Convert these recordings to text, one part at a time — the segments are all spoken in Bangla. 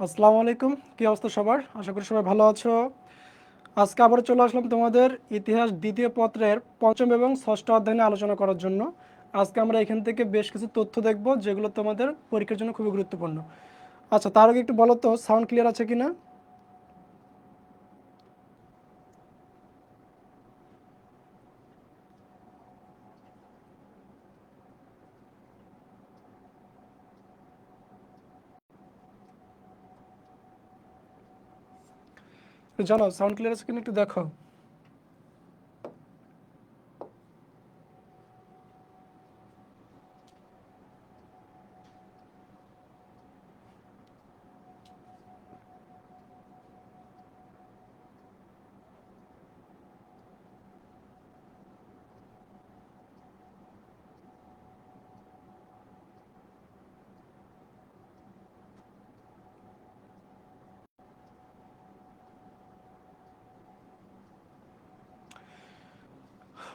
আসসালামু আলাইকুম। কি অবস্থা সবার? আশা করি সবাই ভালো আছো। আজকে আবার চলে আসলাম তোমাদের ইতিহাস দ্বিতীয় পত্রের পঞ্চম এবং ষষ্ঠ অধ্যায় নিয়ে আলোচনা করার জন্য। আজকে আমরা এখান থেকে বেশ কিছু তথ্য দেখব যেগুলো তোমাদের পরীক্ষার জন্য খুবই গুরুত্বপূর্ণ। আচ্ছা, তার আগে একটু বলো তো সাউন্ড ক্লিয়ার আছে কিনা? জানো সাউন্ড ক্লিয়ার আছে কিনা একটু দেখো।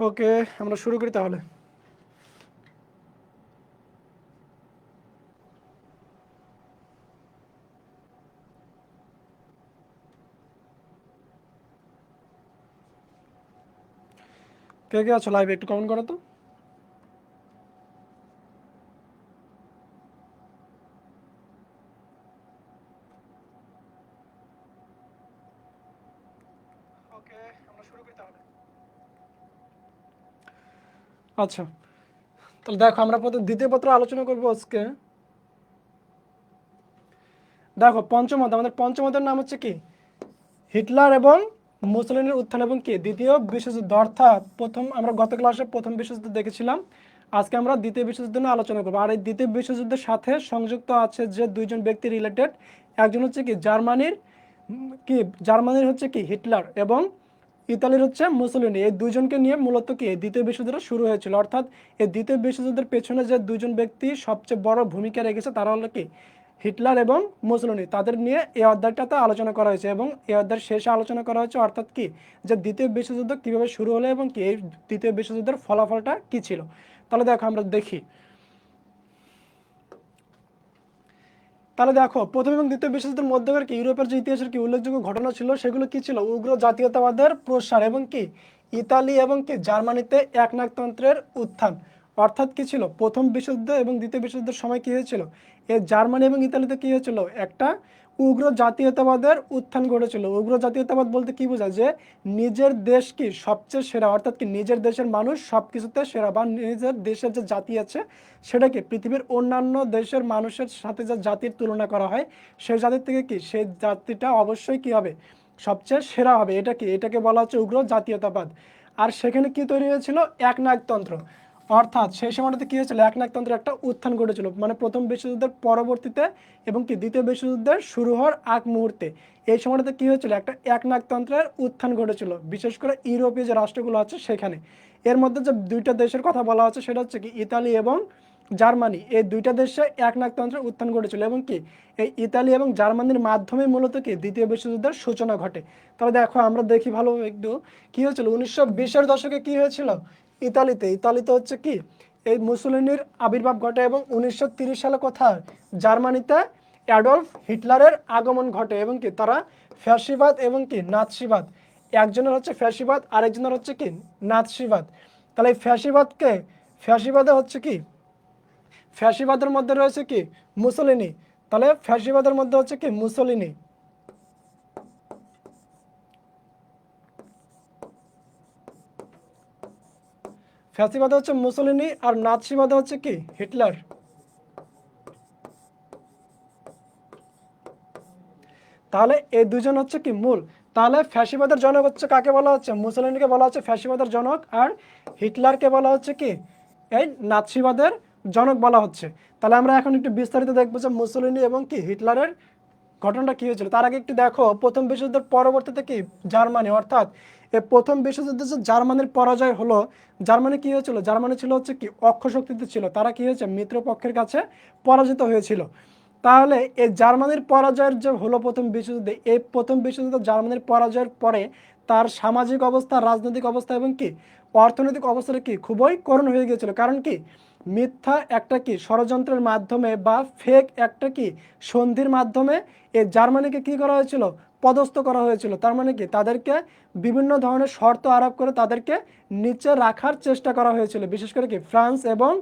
ওকে, আমরা শুরু করি তাহলে। কে কে আছো লাইভে একটু কমেন্ট করো তো। ওকে, আমরা শুরু করি তাহলে। আচ্ছা, তাহলে দেখো আমরা প্রথম দ্বিতীয় পত্র আলোচনা করবো আজকে। দেখো পঞ্চম অধ্যায়, আমাদের পঞ্চম অধ্যায়ের নাম হচ্ছে কি? হিটলার এবং মুসলিনের উত্থান এবং কি দ্বিতীয় বিশ্বযুদ্ধ। অর্থাৎ প্রথম আমরা গত ক্লাসে প্রথম বিশ্বযুদ্ধ দেখেছিলাম, আজকে আমরা দ্বিতীয় বিশ্বযুদ্ধ নিয়ে আলোচনা করবো। আর এই দ্বিতীয় বিশ্বযুদ্ধের সাথে সংযুক্ত আছে যে দুইজন ব্যক্তি রিলেটেড। একজন হচ্ছে কি জার্মানির জার্মানির হচ্ছে কি হিটলার, এবং ইতালির হচ্ছে মুসলিনি। এই দুইজনকে নিয়ে মূলত কি এই দ্বিতীয় বিশ্বযুদ্ধ শুরু হয়েছিল। অর্থাৎ এই দ্বিতীয় বিশ্বযুদ্ধের পেছনে যে দুইজন ব্যক্তি সবচেয়ে বড় ভূমিকা রেখেছে তারা হলো কি হিটলার এবং মুসলিনি। তাদের নিয়ে এই অধ্যায়টাতে আলোচনা করা হয়েছে এবং এই অধ্যায়ের শেষে আলোচনা করা হয়েছে অর্থাৎ কি যে দ্বিতীয় বিশ্বযুদ্ধ কীভাবে শুরু হলো এবং কি এই দ্বিতীয় বিশ্বযুদ্ধের ফলাফলটা কী ছিল। তাহলে দেখো আমরা দেখি। তাহলে দেখো প্রথম এবং দ্বিতীয় বিশ্বযুদ্ধের মধ্যকার কি ইউরোপের যে ইতিহাসের কি উল্লেখযোগ্য ঘটনা ছিল সেগুলো কি ছিল? উগ্র জাতীয়তাবাদের প্রসার এবং কি ইতালি এবং কি জার্মানিতে একনায়কতন্ত্রের উত্থান। অর্থাৎ কি ছিল প্রথম বিশ্বযুদ্ধ এবং দ্বিতীয় বিশ্বযুদ্ধের সময় কি হয়েছিল? এই জার্মানি এবং ইতালিতে কি হয়েছিল? একটা উগ্র জাতীয়তাবাদের উত্থান ঘটেছিল। উগ্র জাতীয়তাবাদ বলতে কি বোঝায়? যে নিজের দেশ কি সবচেয়ে সেরা, অর্থাৎ কি নিজের দেশের মানুষ সব কিছুতে সেরা, বা নিজের দেশের যে জাতি আছে সেটাকে পৃথিবীর অন্যান্য দেশের মানুষের সাথে যে জাতির তুলনা করা হয় সেই জাতির থেকে কি সেই জাতিটা অবশ্যই কি হবে? সবচেয়ে সেরা হবে। এটা কি এটাকে বলা হচ্ছে উগ্র জাতীয়তাবাদ। আর সেখানে কি তৈরি হয়েছিল? একনায়কতন্ত্র। অর্থাৎ সেই সময়টাতে কি হয়েছিল? একনায়কতন্ত্রের একটা উত্থান ঘটেছিল, মানে প্রথম বিশ্বযুদ্ধের পরবর্তীতে এবং কি দ্বিতীয় বিশ্বযুদ্ধের শুরু হওয়ার আগ মুহূর্তে এই সময়টাতে কি হয়েছিল? একটা একনায়কতন্ত্রের উত্থান ঘটেছিল, বিশেষ করে ইউরোপীয় যে রাষ্ট্রগুলো আছে সেখানে। এর মধ্যে যে দুইটা দেশের কথা বলা হচ্ছে সেটা হচ্ছে কি ইতালি এবং জার্মানি। এই দুইটা দেশে একনায়কতন্ত্রের উত্থান ঘটেছিল এবং কি এই ইতালি এবং জার্মানির মাধ্যমে মূলত কি দ্বিতীয় বিশ্বযুদ্ধের সূচনা ঘটে। তবে দেখো আমরা দেখি ভালো একটু কি হয়েছিল 1920-এর দশকে কি হয়েছিল ইতালিতে। ইতালিতে হচ্ছে কি এই মুসোলিনির আবির্ভাব ঘটে এবং 1930 সালে কোথায় জার্মানিতে অ্যাডলফ হিটলারের আগমন ঘটে এবং কি তারা ফ্যাসিবাদ এবং কি নাৎসিবাদ, একজনের হচ্ছে ফ্যাসিবাদ আরেকজনের হচ্ছে কি নাৎসিবাদ। তাহলে এই ফ্যাসিবাদে হচ্ছে কি ফ্যাসিবাদের মধ্যে রয়েছে কি মুসোলিনি। তাহলে ফ্যাসিবাদের মধ্যে হচ্ছে কি মুসোলিনি, ফ্যাসিবাদে হচ্ছে মুসোলিনি আর নাৎসিবাদে হচ্ছে কি হিটলার। তাহলে এই দুজন হচ্ছে কি মূল। তাহলে ফ্যাসিবাদের জনক হচ্ছে কাকে বলা হচ্ছে? মুসোলিনিকে বলা হচ্ছে ফ্যাসিবাদের জনক, আর হিটলারকে বলা হচ্ছে কি এই নাৎসিবাদের জনক বলা হচ্ছে। তাহলে আমরা এখন একটু বিস্তারিত দেখবো যে মুসোলিনি এবং কি হিটলারের ঘটনাটা কি হয়েছিল। তার আগে একটু দেখো প্রথম বিশ্বযুদ্ধের পরবর্তীতে কি জার্মানি, অর্থাৎ এই প্রথম বিশ্বযুদ্ধে যে জার্মানির পরাজয় হলো, জার্মানি কি হয়েছিল? জার্মানি ছিল হচ্ছে কি অক্ষ শক্তিতে ছিল, তারা কি হয়েছে মিত্রপক্ষের কাছে পরাজিত হয়েছিল। তাহলে এই জার্মানির পরাজয়ের যে হলো প্রথম বিশ্বযুদ্ধে, এই প্রথম বিশ্বযুদ্ধে জার্মানির পরাজয়ের পরে তার সামাজিক অবস্থা, রাজনৈতিক অবস্থা এবং কি অর্থনৈতিক অবস্থাটা কি খুবই করুণ হয়ে গিয়েছিল। কারণ কি মিথ্যা একটা কি ষড়যন্ত্রের মাধ্যমে বা ফেক একটা কি সন্ধির মাধ্যমে এই জার্মানিকে কি করা হয়েছিল, পদস্থ করা হয়েছিল। তার মানে কি তাদেরকে বিভিন্ন ধরনের শর্ত আরোপ করে তাদেরকে নিচে রাখার চেষ্টা করা হয়েছিল। বিশেষ করে কি ফ্রান্স এবং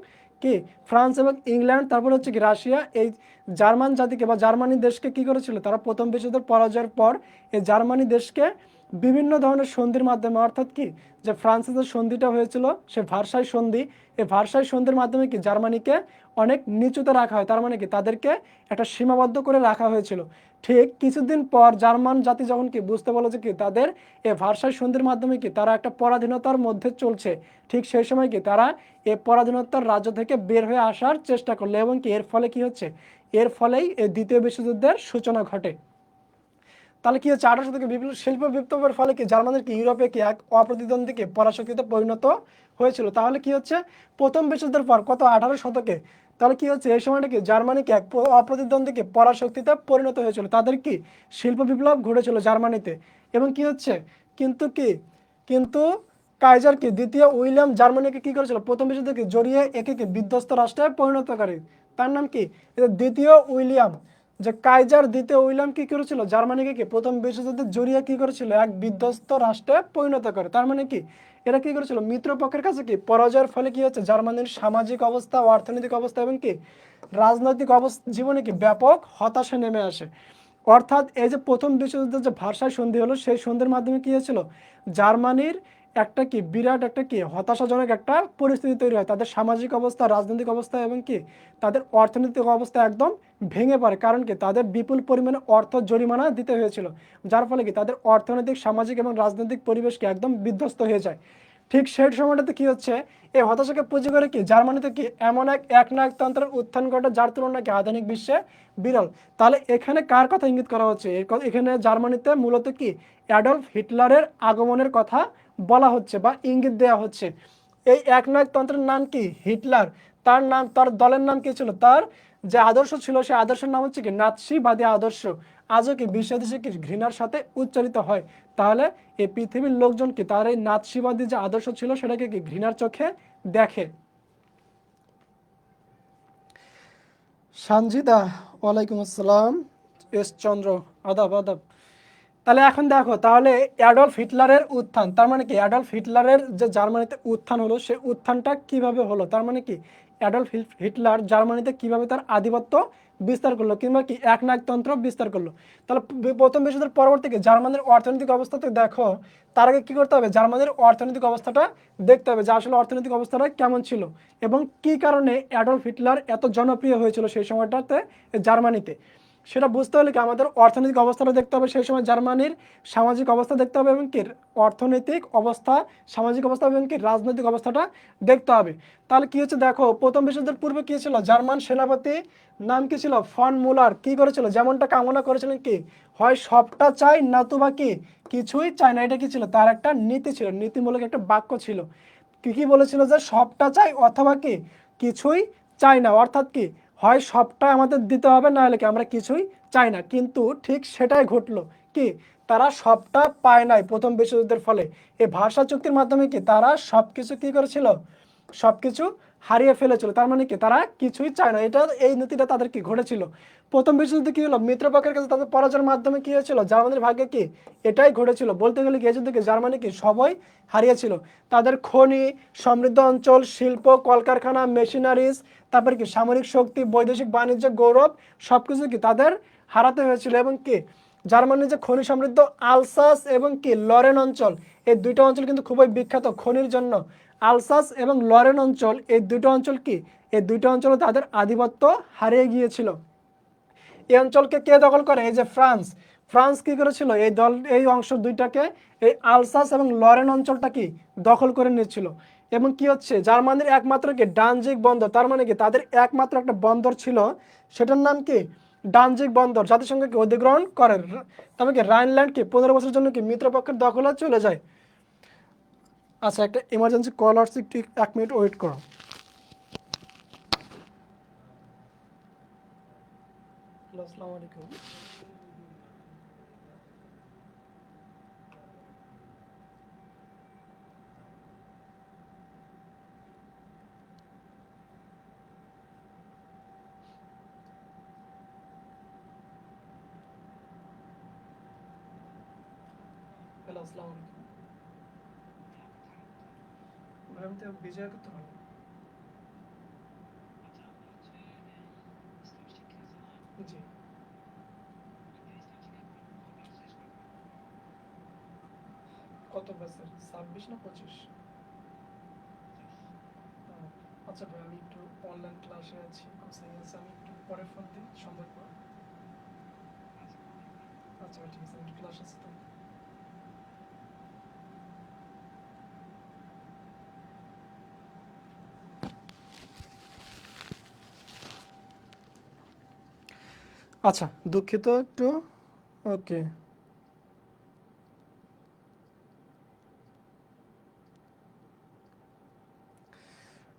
ইংল্যান্ড, তারপর হচ্ছে কি রাশিয়া, এই জার্মান জাতিকে বা জার্মানি দেশকে কি করেছিল, তারা প্রথম বিশ্বযুদ্ধের পরাজয়ের পর এই জার্মানি দেশকে বিভিন্ন ধরনের সন্ধির মাধ্যমে, অর্থাৎ কি যে ফ্রান্সের যে সন্ধিটা হয়েছিল সে ভার্সাই সন্ধি, এই ভার্সাই সন্ধির মাধ্যমে কি জার্মানিকে অনেক নিচুতে রাখা হয়। তার মানে কি তাদেরকে একটা সীমাবদ্ধ করে রাখা হয়েছিল। ঠিক কিছুদিন পর জার্মান জাতি যখন কি বুঝতে পারলো যে কি তাদের এই ভার্সাই সন্ধির মাধ্যমে কি তারা একটা পরাধীনতার মধ্যে চলছে, ঠিক সেই সময় কি তারা এই পরাধীনতার রাজ্য থেকে বের হয়ে আসার চেষ্টা করলো। এবং কি এর ফলে কি হচ্ছে, এর ফলেই এই দ্বিতীয় বিশ্বযুদ্ধের সূচনা ঘটে। তাহলে কি হচ্ছে, 18 শতকে শিল্প বিপ্লবের ফলে কি জার্মানির কি ইউরোপে কি এক অপ্রতিদ্বন্দ্বী কি পরাশক্তিতে পরিণত হয়েছিল। তাহলে কি হচ্ছে, প্রথম বিশ্বযুদ্ধের পর কত 18 শতকে, তাহলে কি হচ্ছে এই সময়টা কি জার্মানিকে এক অপ্রতিদ্বন্দ্বী কি পরাশক্তিতে পরিণত হয়েছিল। তাদের কি শিল্প বিপ্লব ঘটেছিল জার্মানিতে। এবং কি হচ্ছে, কিন্তু কাইজার কি দ্বিতীয় উইলিয়াম জার্মানিকে কি করেছিল, প্রথম বিশ্বযুদ্ধকে জড়িয়ে একে কি বিধ্বস্ত রাষ্ট্রে পরিণত করে। তার নাম কি, দ্বিতীয় উইলিয়াম। যে কাইজার দ্বিতীয় উইলিয়াম কি করেছিল, জার্মানিকে কি প্রথম বিশ্বযুদ্ধে জড়িয়ে কি করেছিল, এক বিধ্বস্ত রাষ্ট্রে পরিণত করে। তার মানে কি এরা কি করেছিল, মিত্রপক্ষের কাছে কি পরাজয়ের ফলে কি হচ্ছে, জার্মানির সামাজিক অবস্থা, অর্থনৈতিক অবস্থা এবং কি রাজনৈতিক অবস্থা জীবনে কি ব্যাপক হতাশা নেমে আসে। অর্থাৎ এই যে প্রথম বিশ্বযুদ্ধের যে ভার্সাই সন্ধি হলো, সেই সন্ধির মাধ্যমে কি হয়েছিল, জার্মানির একটা কি বিরাট একটা কি হতাশাজনক একটা পরিস্থিতি তৈরি হয়। তাদের সামাজিক অবস্থা, রাজনৈতিক অবস্থা এবং কি তাদের অর্থনৈতিক অবস্থা একদম ভেঙে পড়ে। কারণ কি তাদের বিপুল পরিমাণে অর্থ জরিমানা দিতে হয়েছিল, যার ফলে কি তাদের অর্থনৈতিক, সামাজিক এবং রাজনৈতিক পরিবেশকে একদম বিধ্বস্ত হয়ে যায়। ঠিক সেই সময়টাতে কি হচ্ছে, এই হতাশাকে পুঁজি করে কি জার্মানিতে কি এমন এক একনায়কতন্ত্রের উত্থান ঘটে যার তুলনা কি আধুনিক বিশ্বে বিরল। তাহলে এখানে কার কথা ইঙ্গিত করা হচ্ছে, এখানে জার্মানিতে মূলত কি অ্যাডলফ হিটলারের আগমনের কথা বলা হচ্ছে বা ইঙ্গিত দেওয়া হচ্ছে। এই একনায়কতন্ত্রের নাম কি, হিটলার। তার নাম, তার দলের নাম কি ছিল, তার যে আদর্শ ছিল সেই আদর্শের নাম হচ্ছে কি নাৎসিবাদী আদর্শ। আজও কি বিশ্ব দেশে কি ঘৃণার সাথে উচ্চারিত হয়। তাহলে এই পৃথিবীর লোকজন কি তার এই নাৎসিবাদী যে আদর্শ ছিল সেটাকে কি ঘৃণার চোখে দেখে। সানজিদা, ওয়ালাইকুম আসসালাম। এস চন্দ্র, আদাব আদাব। তাহলে এখন দেখো, তাহলে অ্যাডলফ হিটলারের উত্থান, তার মানে কি অ্যাডলফ হিটলারের যে জার্মানিতে উত্থান হলো, সেই উত্থানটা কিভাবে হলো, তার মানে কি অ্যাডলফ হিটলার জার্মানিতে কিভাবে তার আধিপত্য বিস্তার করলো কিংবা কি একনায়কতন্ত্র বিস্তার করলো। তাহলে প্রথম বিশ্বযুদ্ধের পরবর্তী জার্মানির অর্থনৈতিক অবস্থাতে দেখো, তার আগে কি করতে হবে, জার্মানির অর্থনৈতিক অবস্থাটা দেখতে হবে যে আসলে অর্থনৈতিক অবস্থাটা কেমন ছিল এবং কি কারণে অ্যাডলফ হিটলার এত জনপ্রিয় হয়েছিল সেই সময়টাতে জার্মানিতে। সেটা বুঝতে হলে কি আমাদের অর্থনৈতিক অবস্থাটা দেখতে হবে, সেই সময় জার্মানির সামাজিক অবস্থা দেখতে হবে এবং কি অর্থনৈতিক অবস্থা, সামাজিক অবস্থা এবং কি রাজনৈতিক অবস্থাটা দেখতে হবে। তাহলে কি হচ্ছে দেখো, প্রথম বিশ্বযুদ্ধের পূর্বে কি ছিল, জার্মান সেনাপতি নাম কি ছিল, ফন মুলার, কি করেছিল, যেমনটা কামনা করেছিলেন কি হয় সবটা চাই নতুবা কি কিছুই চাই না। এটা কি ছিল, তার একটা নীতি ছিল, নীতিমূলক একটা বাক্য ছিল। কি কি বলেছিল, যে সবটা চাই অথবা কি কিছুই চাই না। অর্থাৎ কি হয় সবটা আমাদের দিতে হবে, না হলে কি আমরা কিছুই চাই না। কিন্তু ঠিক সেটাই ঘটলো, কি তারা সবটা পায় নাই প্রথম বিশ্বযুদ্ধের ফলে। এই ভাষা চুক্তির মাধ্যমে কি তারা সবকিছু কি করেছিল, সবকিছু হারিয়ে ফেলেছিল। তার মানে কি তারা কিছুই চায় না, এটা এই নীতিটা তাদের কি ঘটেছিল। প্রথম বিশ্বযুদ্ধে কি হলো, মিত্রপক্ষের কাছে তাদের পরাজয়ের মাধ্যমে কি হয়েছিল, জার্মানির ভাগ্যে কি এটাই ঘটেছিল। বলতে গেলে কি এই যুদ্ধে কি জার্মানি কি সবাই হারিয়েছিল। তাদের খনি সমৃদ্ধ অঞ্চল, শিল্প, কলকারখানা, মেশিনারিজ, তারপরে কি সামরিক শক্তি, বৈদেশিক বাণিজ্য, গৌরব সবকিছু কি তাদের হারাতে হয়েছিল। এবং কি জার্মানির যে খনি সমৃদ্ধ আলসাস এবং কি লরেন অঞ্চল, এই দুইটা অঞ্চল কিন্তু খুবই বিখ্যাত খনির জন্য। আলসাস এবং লরেন অঞ্চল, এই দুটো অঞ্চল কি, এই দুইটা অঞ্চলে তাদের আধিপত্য হারিয়ে গিয়েছিল। এই অঞ্চলকে কে দখল করে, এই যে ফ্রান্স। ফ্রান্স কি করেছিল, এই অংশ দুইটাকে, এই আলসাস এবং লরেন অঞ্চলটা কি দখল করে নিয়েছিল। এবং কি হচ্ছে, জার্মানির একমাত্র কি ডানজিগ বন্দর, তার মানে কি তাদের একমাত্র একটা বন্দর ছিল, সেটার নাম কি ডানজিগ বন্দর, জাতিসংঘ কি অধিগ্রহণ করে। তবে কি রাইনল্যান্ড কি 15 বছরের জন্য কি মিত্রপক্ষের দখলে চলে যায়। আচ্ছা, একটা ইমার্জেন্সি কল আসছে, একটু 1 মিনিট ওয়েট করো। হ্যালো, আসসালামু আলাইকুম। হ্যালো, আসসালামু আলাইকুম। ভাই আমি তো বিজয় করতে পারি। জি। কত বছর, 26 না 25? আচ্ছা ভাই, আমি একটু অনলাইন ক্লাসে আছি, কোচিং আছে, আমি একটু পরে ফোন দিই সন্ধ্যার পর। আচ্ছা ভাই, ঠিক আছে, আমি একটু ক্লাস আছে তো। আচ্ছা, দুঃখিত একটু। ওকে।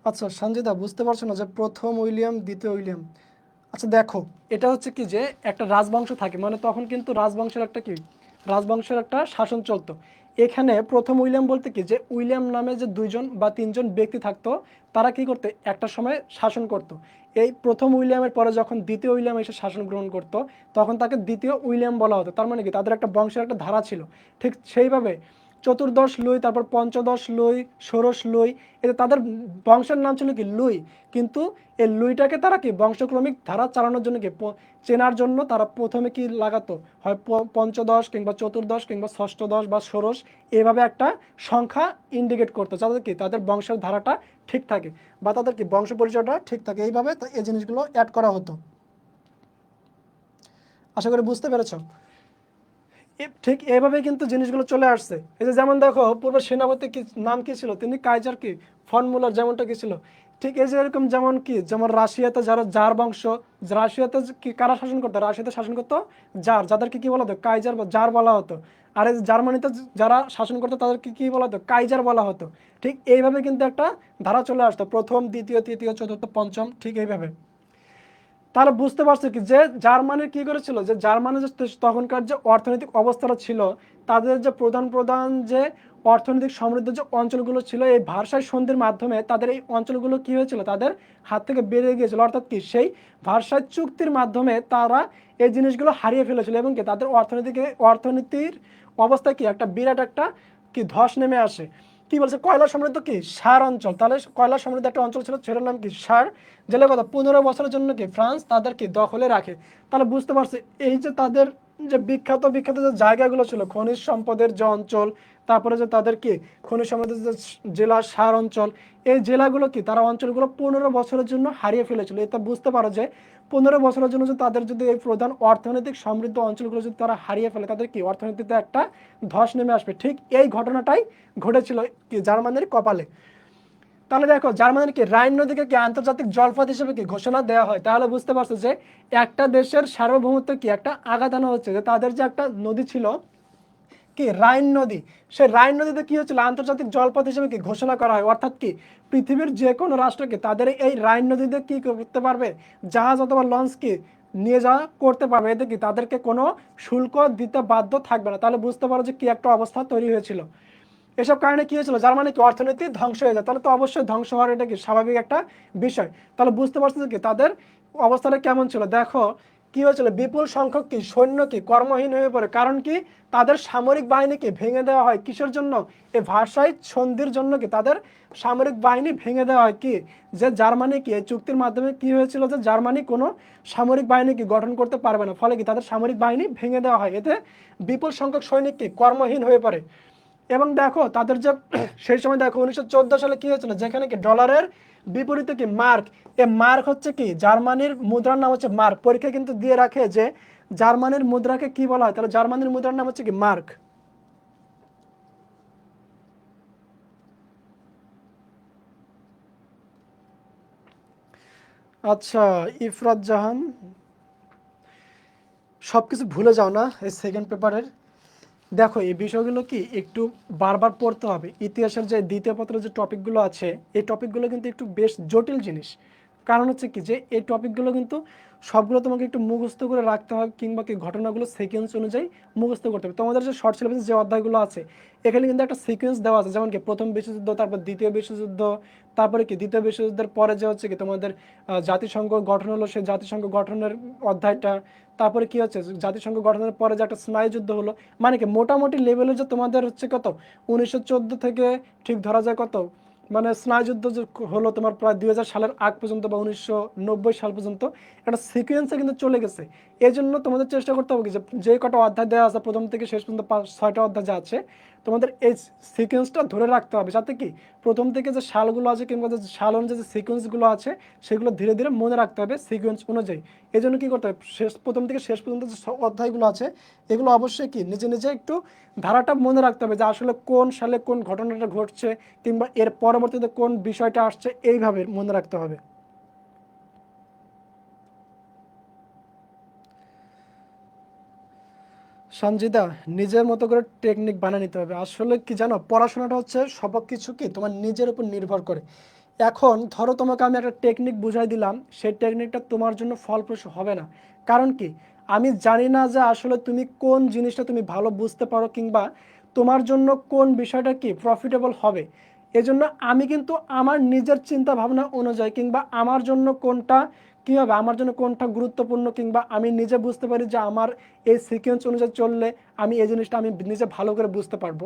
আচ্ছা সঞ্জিদা, বুঝতে পারছো না যে প্রথম উইলিয়াম দ্বিতীয় উইলিয়াম? আচ্ছা দেখো, এটা হচ্ছে কি যে একটা রাজবংশ থাকে, মানে তখন কিন্তু রাজবংশের একটা কি, রাজবংশের একটা শাসন চলতো। এখানে প্রথম উইলিয়াম বলতে কি যে উইলিয়াম নামে যে দুইজন বা তিনজন ব্যক্তি থাকতো, তারা কি করতে একটা সময় শাসন করত। এই প্রথম উইলিয়ামের পরে যখন দ্বিতীয় উইলিয়াম এসে শাসন গ্রহণ করত, তখন তাকে দ্বিতীয় উইলিয়াম বলা হতো। তার মানে কি তাদের একটা বংশের একটা ধারা ছিল। ঠিক সেইভাবে চতুর্দশ লুই, তারপর পঞ্চদশ লুই, ষোড়শ লুই, এতে তাদের বংশের নাম ছিল কি লুই। কিন্তু এই লুইটাকে তারা কি বংশক্রমিক ধারা চালানোর জন্য কি চেনার জন্য তারা প্রথমে কি লাগাতো, হয় পঞ্চদশ কিংবা চতুর্দশ কিংবা ষষ্ঠদশ বা ষোড়শ, এভাবে একটা সংখ্যা ইন্ডিকেট করতো, যাতে কি তাদের বংশের ধারাটা ঠিক থাকে বা তাদের কি বংশ পরিচয়টা ঠিক থাকে। এইভাবে এই জিনিসগুলো অ্যাড করা হতো। আশা করি বুঝতে পেরেছো। ঠিক এইভাবে কিন্তু জিনিসগুলো চলে আসছে। এই যে যেমন দেখো, পূর্বের সেনাপতি কি নাম কি ছিল, তিনি কাইজার কি ফন মুলার, যেমনটা কি ছিল। ঠিক এই যে এরকম যেমন কি, যেমন রাশিয়াতে যারা জার বংশ, রাশিয়াতে কি কারা শাসন করতো, রাশিয়াতে শাসন করতো জার, যাদেরকে কি বলা হতো কাইজার বা জার বলা হতো। আর এই যে জার্মানিতে যারা শাসন করতো তাদেরকে কি বলা হতো, কাইজার বলা হতো। ঠিক এইভাবে কিন্তু একটা ধারা চলে আসতো, প্রথম দ্বিতীয় তৃতীয় চতুর্থ পঞ্চম, ঠিক এইভাবে। তাহলে বুঝতে পারছো কি যে জার্মানির কি করেছিল, যে জার্মানির যে তখনকার যে অর্থনৈতিক অবস্থাটা ছিল, তাদের যে প্রধান প্রধান যে অর্থনৈতিক সমৃদ্ধ যে অঞ্চলগুলো ছিল, এই ভার্সাই সন্ধির মাধ্যমে তাদের এই অঞ্চলগুলো কি হয়েছিল, তাদের হাত থেকে বেরিয়ে গিয়েছিল। অর্থাৎ কি সেই ভার্সাই চুক্তির মাধ্যমে তারা এই জিনিসগুলো হারিয়ে ফেলেছিল, এবং কি তাদের অর্থনীতির অবস্থা কি একটা বিরাট একটা কি ধস নেমে আসে। কি বলছে, কয়লা সমৃদ্ধ কি সার অঞ্চল, তাহলে কয়লা সমৃদ্ধ একটা অঞ্চল ছিল, সেটার নাম কি সার। জেলে কথা 15 বছরের জন্য কি ফ্রান্স তাদের কি দখলে রাখে। তাহলে বুঝতে পারছে এই যে তাদের যে বিখ্যাত বিখ্যাত যে জায়গাগুলো ছিল, খনিজ সম্পদের যে অঞ্চল, তারপরে যে তাদের কি খনিজ সম্পদের যে জেলা সার অঞ্চল, এই জেলাগুলো কি তারা অঞ্চলগুলো 15 বছরের জন্য হারিয়ে ফেলেছিল। এটা বুঝতে পারো যে 15 বছরের জন্য যদি তাদের যদি এই প্রধান অর্থনৈতিক সমৃদ্ধ অঞ্চলগুলো যদি তারা হারিয়ে ফেলে, তাদের কি অর্থনীতিতে একটা ধস নেমে আসবে। ঠিক এই ঘটনাটাই ঘটেছিল কি জার্মানির কপালে। তাহলে দেখো, জার্মানির কি রাইন নদীকে কি আন্তর্জাতিক জলপথ হিসেবে কি ঘোষণা দেওয়া হয়। তাহলে বুঝতে পারছো যে একটা দেশের সার্বভৌমত্ব কি একটা আঘাত আনা হচ্ছে, যে তাদের যে একটা নদী ছিল কি রাইন নদী, সেই রাইন নদীতে কি হচ্ছিল আন্তর্জাতিক জলপথ হিসেবে কি ঘোষণা করা হয়। অর্থাৎ কি পৃথিবীর যে কোনো রাষ্ট্রকে তাদের এই রাইন নদীতে কি করতে পারবে, জাহাজ অথবা লঞ্চ কি নিয়ে যাওয়া করতে পারবে, এতে কি তাদেরকে কোনো শুল্ক দিতে বাধ্য থাকবে না। তাহলে বুঝতে পারো যে কি একটা অবস্থা তৈরি হয়েছিল। এসব কারণে কি হয়েছিল, জার্মানি কি অর্থনীতি ধ্বংস হয়ে যায়। তাহলে তো অবশ্যই ধ্বংস হওয়ার এটা কি স্বাভাবিক একটা বিষয়। তাহলে বুঝতে পারছো যে কি তাদের অবস্থাটা কেমন ছিল। দেখো কি হয়েছিল, বিপুল সংখ্যক কি সৈন্য কি কর্মহীন হয়ে পড়ে। কারণ কি তাদের সামরিক বাহিনীকে ভেঙে দেওয়া হয় কিসের জন্য, এই ভার্সাই সন্ধির জন্য কি তাদের সামরিক বাহিনী ভেঙে দেওয়া হয়। কি যে জার্মানি কি এই চুক্তির মাধ্যমে কি হয়েছিল, যে জার্মানি কোনো সামরিক বাহিনী কি গঠন করতে পারবে না, ফলে কি তাদের সামরিক বাহিনী ভেঙে দেওয়া হয়। এতে বিপুল সংখ্যক সৈনিক কি কর্মহীন হয়ে পড়ে। এবং দেখো তাদের যে সেই সময় দেখো 1914 সালে কি হয়েছিল, যেখানে কি ডলারের বিপরীতে কি মার্ক, এ মার্ক হচ্ছে কি জার্মানির মুদ্রার নাম হচ্ছে মার্ক। পরীক্ষা কিন্তু দিয়ে রাখে যে জার্মানির মুদ্রাকে কি বলা হয়, তাহলে জার্মানির মুদ্রার নাম হচ্ছে কি মার্ক। আচ্ছা, ইফরাত জাহান, সবকিছু ভুলে যাও না এই সেকেন্ড পেপারের। দেখো এই বিষয়গুলো কি একটু বারবার পড়তে হবে। ইতিহাসের যে দ্বিতীয় পত্রের যে টপিকগুলো আছে, এই টপিকগুলো কিন্তু একটু বেশ জটিল জিনিস। কারণ হচ্ছে কি যে এই টপিকগুলো কিন্তু সবগুলো তোমাকে একটু মুখস্থ করে রাখতে হবে, কিংবা কি ঘটনাগুলো সিকোয়েন্স অনুযায়ী মুখস্থ করতে হবে। তোমাদের যে শর্ট সিলেবাসে যে অধ্যায়গুলো আছে এখানে কিন্তু একটা সিকোয়েন্স দেওয়া আছে, যেমন কি প্রথম বিশ্বযুদ্ধ, তারপর দ্বিতীয় বিশ্বযুদ্ধ, তারপরে কি দ্বিতীয় বিশ্বযুদ্ধের পরে যে হচ্ছে কি তোমাদের জাতিসংঘ গঠন হলো, সেই জাতিসংঘ গঠনের অধ্যায়টা, তারপরে কি হচ্ছে জাতিসংঘ গঠনের পরে যে একটা স্নায়ুযুদ্ধ হলো, মানে কি মোটামুটি লেভেলে যে তোমাদের হচ্ছে কত 1914 থেকে ঠিক ধরা যায় কত মানে স্নায়ুযুদ্ধ যে হলো তোমার প্রায় 2000 সালের আগ পর্যন্ত বা 1990 সাল পর্যন্ত একটা সিকোয়েন্সে কিন্তু চলে গেছে। এই জন্য তোমাদের চেষ্টা করতে হবে কি যে কটা অধ্যায় দেওয়া আছে প্রথম থেকে শেষ পর্যন্ত 5-6টা অধ্যায় যা আছে তোমাদের এই সিকোয়েন্সটা ধরে রাখতে হবে, যাতে কি প্রথম থেকে যে সালগুলো আছে কিংবা যে সাল অনুযায়ী যে সিকোয়েন্সগুলো আছে সেগুলো ধীরে ধীরে মনে রাখতে হবে সিকোয়েন্স অনুযায়ী। এই জন্য কী করতে হবে, প্রথম থেকে শেষ পর্যন্ত যে অধ্যায়গুলো আছে এগুলো অবশ্যই কি নিজে নিজে একটু ধারাটা মনে রাখতে হবে, যে আসলে কোন সালে কোন ঘটনাটা ঘটছে কিংবা এর পরবর্তীতে কোন বিষয়টা আসছে, এইভাবে মনে রাখতে হবে। সঞ্জিদা, নিজের মতো করে টেকনিক বানিয়ে নিতে হবে। আসলে কি জানো, পড়াশোনাটা হচ্ছে সব কিছু কি তোমার নিজের উপর নির্ভর করে। এখন ধরো তোমাকে আমি একটা টেকনিক বুঝাই দিলাম, সেই টেকনিকটা তোমার জন্য ফলপ্রসূ হবে না। কারণ কি, আমি জানি না যে আসলে তুমি কোন জিনিসটা তুমি ভালো বুঝতে পারো কিংবা তোমার জন্য কোন বিষয়টা কি প্রফিটেবল হবে। এজন্য আমি কিন্তু আমার নিজের চিন্তা ভাবনা অনুযায়ী কিংবা আমার জন্য কোনটা কী হবে, আমার জন্য কোনটা গুরুত্বপূর্ণ, কিংবা আমি নিজে বুঝতে পারি যে আমার এই সিকোয়েন্স অনুযায়ী চললে আমি এই জিনিসটা আমি নিজে ভালো করে বুঝতে পারবো।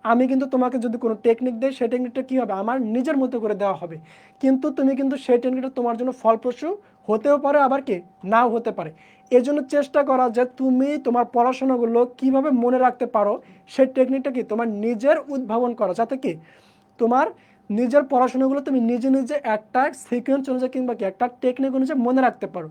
আমি কিন্তু তোমাকে যদি কোনো টেকনিক দেই সেই টেকনিকটা কী হবে, আমার নিজের মতো করে দেওয়া হবে। কিন্তু তুমি কিন্তু সেই টেকনিকটা তোমার জন্য ফলপ্রসূ হতেও পারে, আবার কি নাও হতে পারে। এর জন্য চেষ্টা করা যে তুমি তোমার পড়াশোনাগুলো কিভাবে মনে রাখতে পারো, সেই টেকনিকটা কি তোমার নিজের উদ্ভাবন করা, যাতে কি তোমার নিজের পড়াশোনাগুলো তুমি নিজে নিজে একটা সিকোয়েন্স অনুযায়ী কিংবা কি একটা টেকনিক অনুযায়ী মনে রাখতে পারো।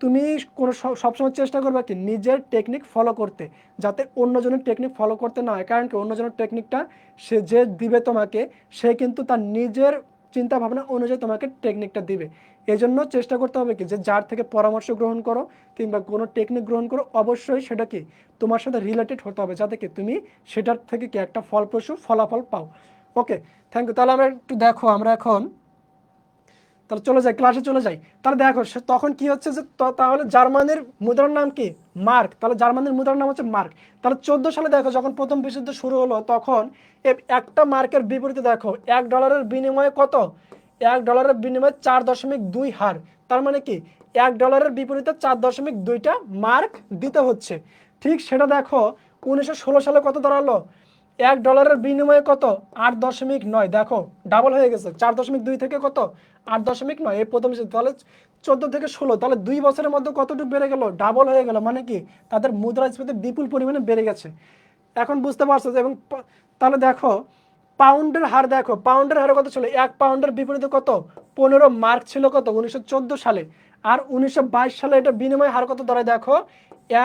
তুমি কোনো সবসময় চেষ্টা করবে কি নিজের টেকনিক ফলো করতে, যাতে অন্যজনের টেকনিক ফলো করতে না হয়। কারণ কি অন্যজনের টেকনিকটা সে যে দিবে তোমাকে, সে কিন্তু তার নিজের চিন্তা ভাবনা অনুযায়ী তোমাকে টেকনিকটা দিবে। এই জন্য চেষ্টা করতে হবে কি যে যার থেকে পরামর্শ গ্রহণ করো কিংবা কোনো টেকনিক গ্রহণ করো, অবশ্যই সেটা কি তোমার সাথে রিলেটেড হতে হবে, যাতে কি তুমি সেটার থেকে কি একটা ফলপ্রসূ ফলাফল পাও। ওকে, থ্যাংক ইউ। তাহলে আমরা একটু দেখো, আমরা এখন তাহলে চলে যাই, ক্লাসে চলে যাই। তাহলে দেখো তখন কি হচ্ছে যে তাহলে জার্মানির মুদ্রার নাম কি মার্ক, তাহলে জার্মানির মুদ্রার নাম হচ্ছে মার্ক। তাহলে 14 সালে দেখো যখন প্রথম বিশ্বযুদ্ধ শুরু হলো, তখন একটা মার্কের বিপরীতে দেখো $1 বিনিময়ে কত, $1 বিনিময়ে 4.2 হার। তার মানে কি $1 বিপরীতে 4.2টা মার্ক দিতে হচ্ছে। ঠিক সেটা দেখো 1916 সালে কত দাঁড়ালো, $1 বিনিময়ে কত 8.9। দেখো ডাবল হয়ে গেছে, 4.2 থেকে কত 8.9, এই প্রথম। তাহলে 14 থেকে 16, তাহলে 2 বছরের মধ্যে কতটুকু বেড়ে গেল, ডাবল হয়ে গেল। মানে কি তাদের মুদ্রাস্ফীতি বিপুল পরিমাণে বেড়ে গেছে। এখন বুঝতে পারছো যে, এবং তাহলে দেখো পাউন্ডের হার, দেখো পাউন্ডের হার কত ছিল, 1 পাউন্ডের বিপরীতে কত 15 মার্ক ছিল কত 1914 সালে। আর 1922 সালে এটা বিনিময় হার কত দাঁড়ায়, দেখো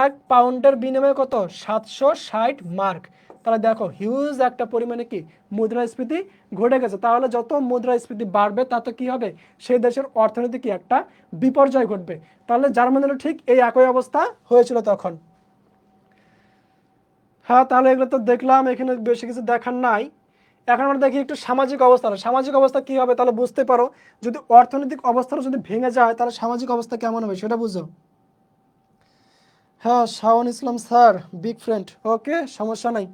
1 পাউন্ডের বিনিময়ে কত 760 মার্ক। তাহলে দেখো হিউজ একটা পরিমাণে কি মুদ্রাস্ফীতি ঘটে গেছে। তাহলে যত মুদ্রাস্ফীতি বাড়বে তত কি হবে, সেই দেশের অর্থনীতি কি একটা বিপর্যয় ঘটবে। তাহলে জার্মানিরও ঠিক এই একই অবস্থা হয়েছিল তখন। হ্যাঁ, তাহলে এগুলো তো দেখলাম, এখানে বেশি কিছু দেখার নাই। এখন আমরা দেখি একটু সামাজিক অবস্থা। সামাজিক অবস্থা কি হবে তাহলে বুঝতে পারো, যদি অর্থনৈতিক অবস্থাটা যদি ভেঙে যায় তাহলে সামাজিক অবস্থা কেমন হবে সেটা বুঝো। হ্যাঁ, শাওন ইসলাম স্যার, বিগ ফ্রেন্ড, ওকে, সমস্যা নাই।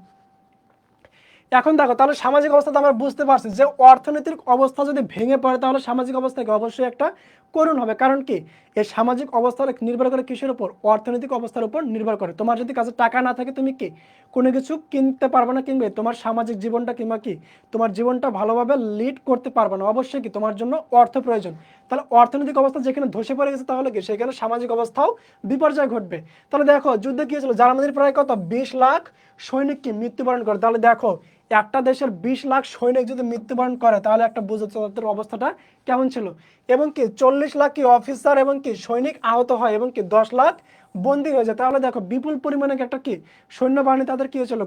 এখন দেখো তাহলে সামাজিক অবস্থাতে আমরা বুঝতে পারছি যে অর্থনৈতিক অবস্থা যদি ভেঙে পড়ে তাহলে সামাজিক অবস্থাকে অবশ্যই একটা করুণ হবে। কারণ কি এই সামাজিক অবস্থা নির্ভর করে কিসের উপর, অর্থনৈতিক অবস্থার উপর নির্ভর করে। তোমার যদি কাছে টাকা না থাকে তুমি কি কোনো কিছু কিনতে পারবে না, কিনবে তোমার সামাজিক জীবনটা কিংবা কি তোমার জীবনটা ভালোভাবে লিড করতে পারবে না। অবশ্যই কি তোমার জন্য অর্থ প্রয়োজন। তাহলে অর্থনৈতিক অবস্থা যেখানে ধসে পড়ে গেছে তাহলে কি সেখানে সামাজিক অবস্থাও বিপর্যয় ঘটবে। তাহলে দেখো যুদ্ধে কি হয়েছিল, জার্মানির প্রায় কত 20 লাখ সৈনিক কি মৃত্যুবরণ করে। তাহলে দেখো একটা দেশের 20 লাখ সৈনিক যদি মৃত্যুবরণ করে তাহলে একটা বুঝো তাদের অবস্থাটা কেমন ছিল। এবং কি 40 লাখ কি অফিসার এবং কি সৈনিক আহত হয় এবং কি 10 লাখ বন্দী হয়ে যায়। তাহলে দেখো বিপুল পরিমাণে একটা কি সৈন্যবাহিনী তাদের কি হয়েছিল,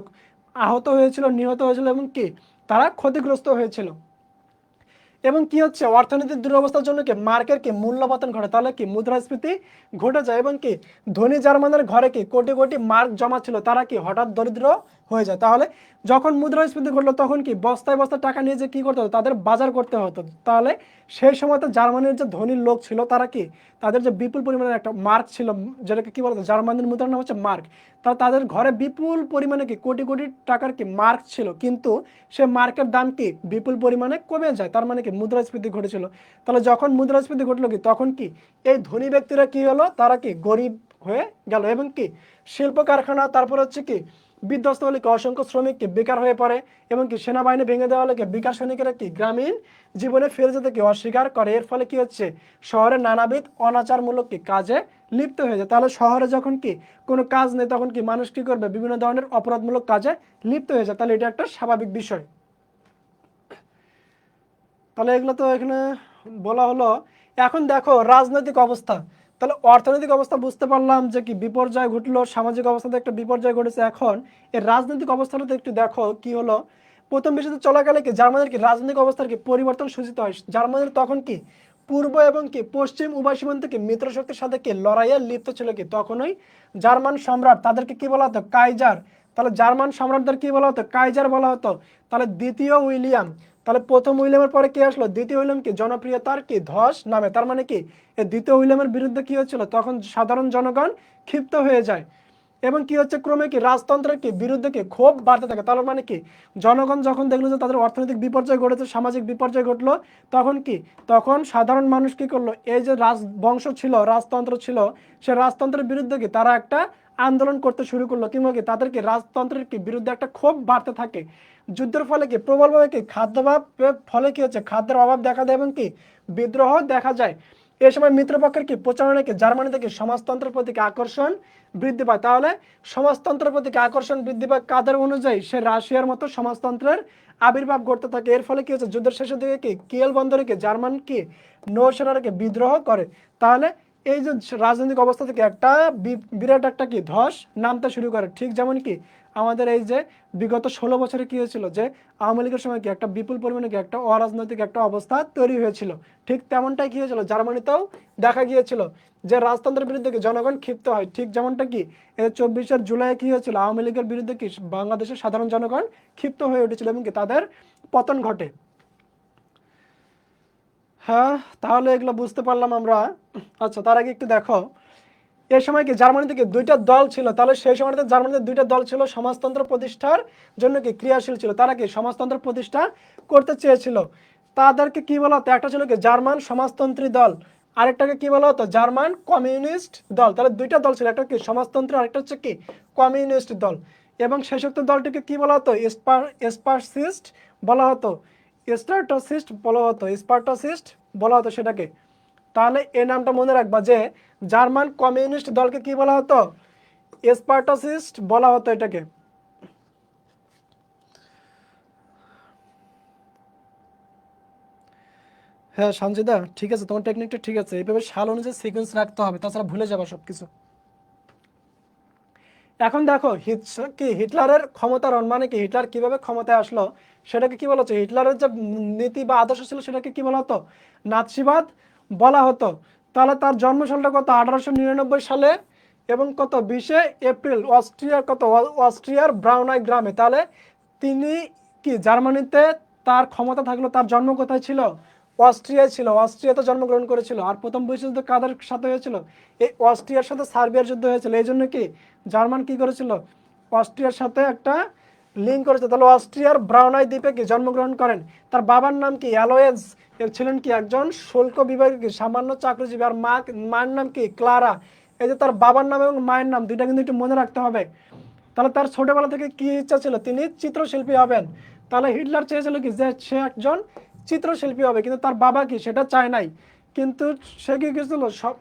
আহত হয়েছিল, নিহত হয়েছিল এবং কি তারা ক্ষতিগ্রস্ত হয়েছিল। এবং কি হচ্ছে অর্থনৈতিক দুরবস্থার জন্য কি মার্কের কি মূল্যপতন ঘটে, তাহলে কি মুদ্রাস্ফীতি ঘটে যায়। এবং কি ধনী জার্মানের ঘরে কি কোটি কোটি মার্ক জমা ছিল, তারা কি হঠাৎ দরিদ্র হয়ে যায়। তাহলে যখন মুদ্রাস্ফীতি ঘটলো তখন কি বস্তায় বস্তায় টাকা নিয়ে যে কি করতে হতো, তাদের বাজার করতে হতো। তাহলে সেই সময় তো জার্মানির যে ধনী লোক ছিল তারা কি তাদের যে বিপুল পরিমাণের একটা মার্ক ছিল, যেটাকে কি বলতো জার্মানির মুদ্রার নাম হচ্ছে মার্ক। তাদের ঘরে বিপুল পরিমাণে কি কোটি কোটি টাকার কি মার্ক ছিল, কিন্তু সে মার্কের দাম কি বিপুল পরিমাণে কমে যায়, তার মানে কি মুদ্রাস্ফীতি ঘটেছিল। তাহলে যখন মুদ্রাস্ফীতি ঘটলো কি তখন কি এই ধনী ব্যক্তিরা কি হলো, তারা কি গরিব হয়ে গেল, এবং কি শিল্প কারখানা তারপর হচ্ছে কি বিধ্বস্ত হলে কি অসংখ্য শ্রমিক কি বেকার হয়ে পড়ে, এবং কি সেনাবাহিনী ভেঙে দেওয়া হলে কি বেকার সৈনিকেরা কি গ্রামীণ জীবনে ফিরে যেতে কি অস্বীকার করে। এর ফলে কি হচ্ছে শহরে নানাবিধ অনাচারমূলক কি কাজে লিপ্ত হয়ে যায়। তাহলে শহরে যখন কি কোনো কাজ নেই তখন কি মানুষ কি করবে, বিভিন্ন ধরনের অপরাধমূলক কাজে লিপ্ত হয়ে যায়। তাহলে এটা একটা স্বাভাবিক বিষয়। তাহলে এগুলো তো এখানে বলা হলো। এখন দেখো রাজনৈতিক অবস্থা। তাহলে অর্থনৈতিক অবস্থা বুঝতে পারলাম যে কি বিপর্যয় ঘটলো, সামাজিক অবস্থাতে একটা বিপর্যয় ঘটেছে। এখন এর রাজনৈতিক অবস্থাটা একটু দেখো কি হলো। প্রথম বিশ্বযুদ্ধ চলাকালে কি জার্মানির কি রাজনৈতিক অবস্থার কি পরিবর্তন সূচিত হয়। জার্মানির তখন কি পূর্ব এবং কি পশ্চিম উভয় সীমান্ত কি মিত্র শক্তির সাথে কি লড়াইয়ে লিপ্ত ছিল। কি তখনই জার্মান সম্রাট তাদেরকে কি বলা হতো, কাইজার। তাহলে জার্মান সম্রাটদের কি বলা হতো, কাইজার বলা হতো। তাহলে দ্বিতীয় উইলিয়াম, তাহলে প্রথম উইলিয়ামের পরে কি আসলো, দ্বিতীয় উইলিয়াম কি জনপ্রিয়তার কি ধস নামে। তার মানে কি এই দ্বিতীয় উইলিয়ামের বিরুদ্ধে কি হচ্ছিল, তখন সাধারণ জনগণ ক্ষিপ্ত হয়ে যায়, এবং কি হচ্ছে ক্রমে কি রাজতন্ত্রের কি বিরুদ্ধে কি ক্ষোভ বাড়তে থাকে। তার মানে কি জনগণ যখন দেখলো যে তাদের অর্থনৈতিক বিপর্যয় ঘটেছে, সামাজিক বিপর্যয় ঘটলো, তখন কি তখন সাধারণ মানুষ কি করলো, এই যে রাজবংশ ছিল, রাজতন্ত্র ছিল, সে রাজতন্ত্রের বিরুদ্ধে কি তারা একটা আন্দোলন করতে শুরু করলো, কিংবা কি তাদেরকে রাজতন্ত্রের কি বিরুদ্ধে একটা ক্ষোভ বাড়তে থাকে। যুদ্ধের ফলে কি প্রবলভাবে কি খাদ্যাভাব ফলে কি হচ্ছে খাদ্যের অভাব দেখা দেয়, এবং কি বিদ্রোহ দেখা যায়। এ সময় মিত্রপক্ষের কি প্রচারণা কি জার্মানি থেকে সমাজতন্ত্রের প্রতি আকর্ষণ বৃদ্ধি পায়। তাহলে সমাজতন্ত্রের প্রতি আকর্ষণ বৃদ্ধি পায় কাদের অনুযায়ী, সে রাশিয়ার মতো সমাজতন্ত্রের আবির্ভাব ঘটতে থাকে। এর ফলে কি হচ্ছে যুদ্ধের শেষের দিকে কি কিয়েল বন্দরে কি জার্মান কি নৌসেনাকে বিদ্রোহ করে। তাহলে এই যে রাজনৈতিক অবস্থা থেকে একটা বিরাট একটা কি ধস নামতে শুরু করে। ঠিক যেমন কি আমাদের এই যে বিগত 16 বছরে কি হয়েছিল, যে আওয়ামী লীগের সময় কি একটা বিপুল পরিমাণে কি একটা অরাজনৈতিক একটা অবস্থা তৈরি হয়েছিল, ঠিক তেমনটাই কি হয়েছিল জার্মানিতেও দেখা গিয়েছিল, যে রাজতন্ত্রের বিরুদ্ধে কি জনগণ ক্ষিপ্ত হয়। ঠিক যেমনটা কি 24 জুলাই কি হয়েছিল, আওয়ামী লীগের বিরুদ্ধে কি বাংলাদেশের সাধারণ জনগণ ক্ষিপ্ত হয়ে উঠেছিল, এবং কি তাদের পতন ঘটে। হ্যাঁ, তাহলে এগুলো বুঝতে পারলাম আমরা। আচ্ছা, তার আগে একটু দেখো এই সময় কি জার্মানি থেকে দুইটা দল ছিল। তাহলে সেই সময়তে জার্মানিতে দুইটা দল ছিল সমাজতন্ত্র প্রতিষ্ঠার জন্য কি ক্রিয়াশীল ছিল, তারা কি সমাজতন্ত্র প্রতিষ্ঠা করতে চেয়েছিল। তাদেরকে কি বলা হতো, একটা ছিল কি জার্মান সমাজতন্ত্রী দল, আরেকটাকে কি বলা হতো জার্মান কমিউনিস্ট দল। তাহলে দুইটা দল ছিল, একটা কি সমাজতন্ত্র, আরেকটা হচ্ছে কি কমিউনিস্ট দল। এবং শেষোক্ত দলটিকে কি বলা হতো, স্পার্সিস্ট বলা হতো, স্টার্টাসিস্ট বলা হতো, স্পার্টাসিস্ট বলা হতো সেটাকে। তাহলে এই নামটা মনে রাখবা যে জার্মান কমিউনিস্ট দলকে কি বলা হতো, স্পার্টাসিস্ট বলা হতো এটাকে। হ্যাঁ সঞ্জিদা, ঠিক আছে, তোমার টেকনিকটা ঠিক আছে, এইভাবে সাল অনুযায়ী সিকোয়েন্স রাখতে হবে, তাছাড়া ভুলে যাবা সবকিছু। এখন দেখো কি হিটলারের ক্ষমতার মানে কি হিটলার কিভাবে ক্ষমতায় আসলো সেটাকে কি বলা হচ্ছে, হিটলারের যে নীতি বা আদর্শ ছিল সেটাকে কি বলা হতো, নাৎসিবাদ বলা হতো। তাহলে তার জন্মসালটা কত, 1899 সালে, এবং কত 20 এপ্রিল অস্ট্রিয়ার কত অস্ট্রিয়ার ব্রাউনাই গ্রামে। তাহলে তিনি কি জার্মানিতে তার ক্ষমতা থাকলো, তার জন্ম কোথায় ছিল, অস্ট্রিয়ায় ছিল, অস্ট্রিয়াতে জন্মগ্রহণ করেছিল। আর প্রথম বিশ্বযুদ্ধ কাদের সাথে হয়েছিল, এই অস্ট্রিয়ার সাথে সার্বিয়ার যুদ্ধ হয়েছিল। এই জন্য কি জার্মান কি করেছিল, অস্ট্রিয়ার সাথে একটা লিঙ্ক করেছে। তাহলে অস্ট্রিয়ার ব্রাউনাই দ্বীপে কি জন্মগ্রহণ করেন। তার বাবার নাম কি অ্যালোয়েজ, ছিলেন কি একজন শুল্ক বিভাগে কি সামান্য চাকরিজীবী। আর মায়ের নাম কি ক্লারা। এই যে তার বাবার নাম এবং মায়ের নাম দুইটা কিন্তু একটু মনে রাখতে হবে। তাহলে তার ছোটবেলা থেকে কি ইচ্ছা ছিল, তিনি চিত্রশিল্পী হবেন। তাহলে হিটলার চেয়েছিল কি যে সে একজন চিত্রশিল্পী হবে, কিন্তু তার বাবা কি সেটা চায় নাই। কিন্তু সে কি করেছিল, সব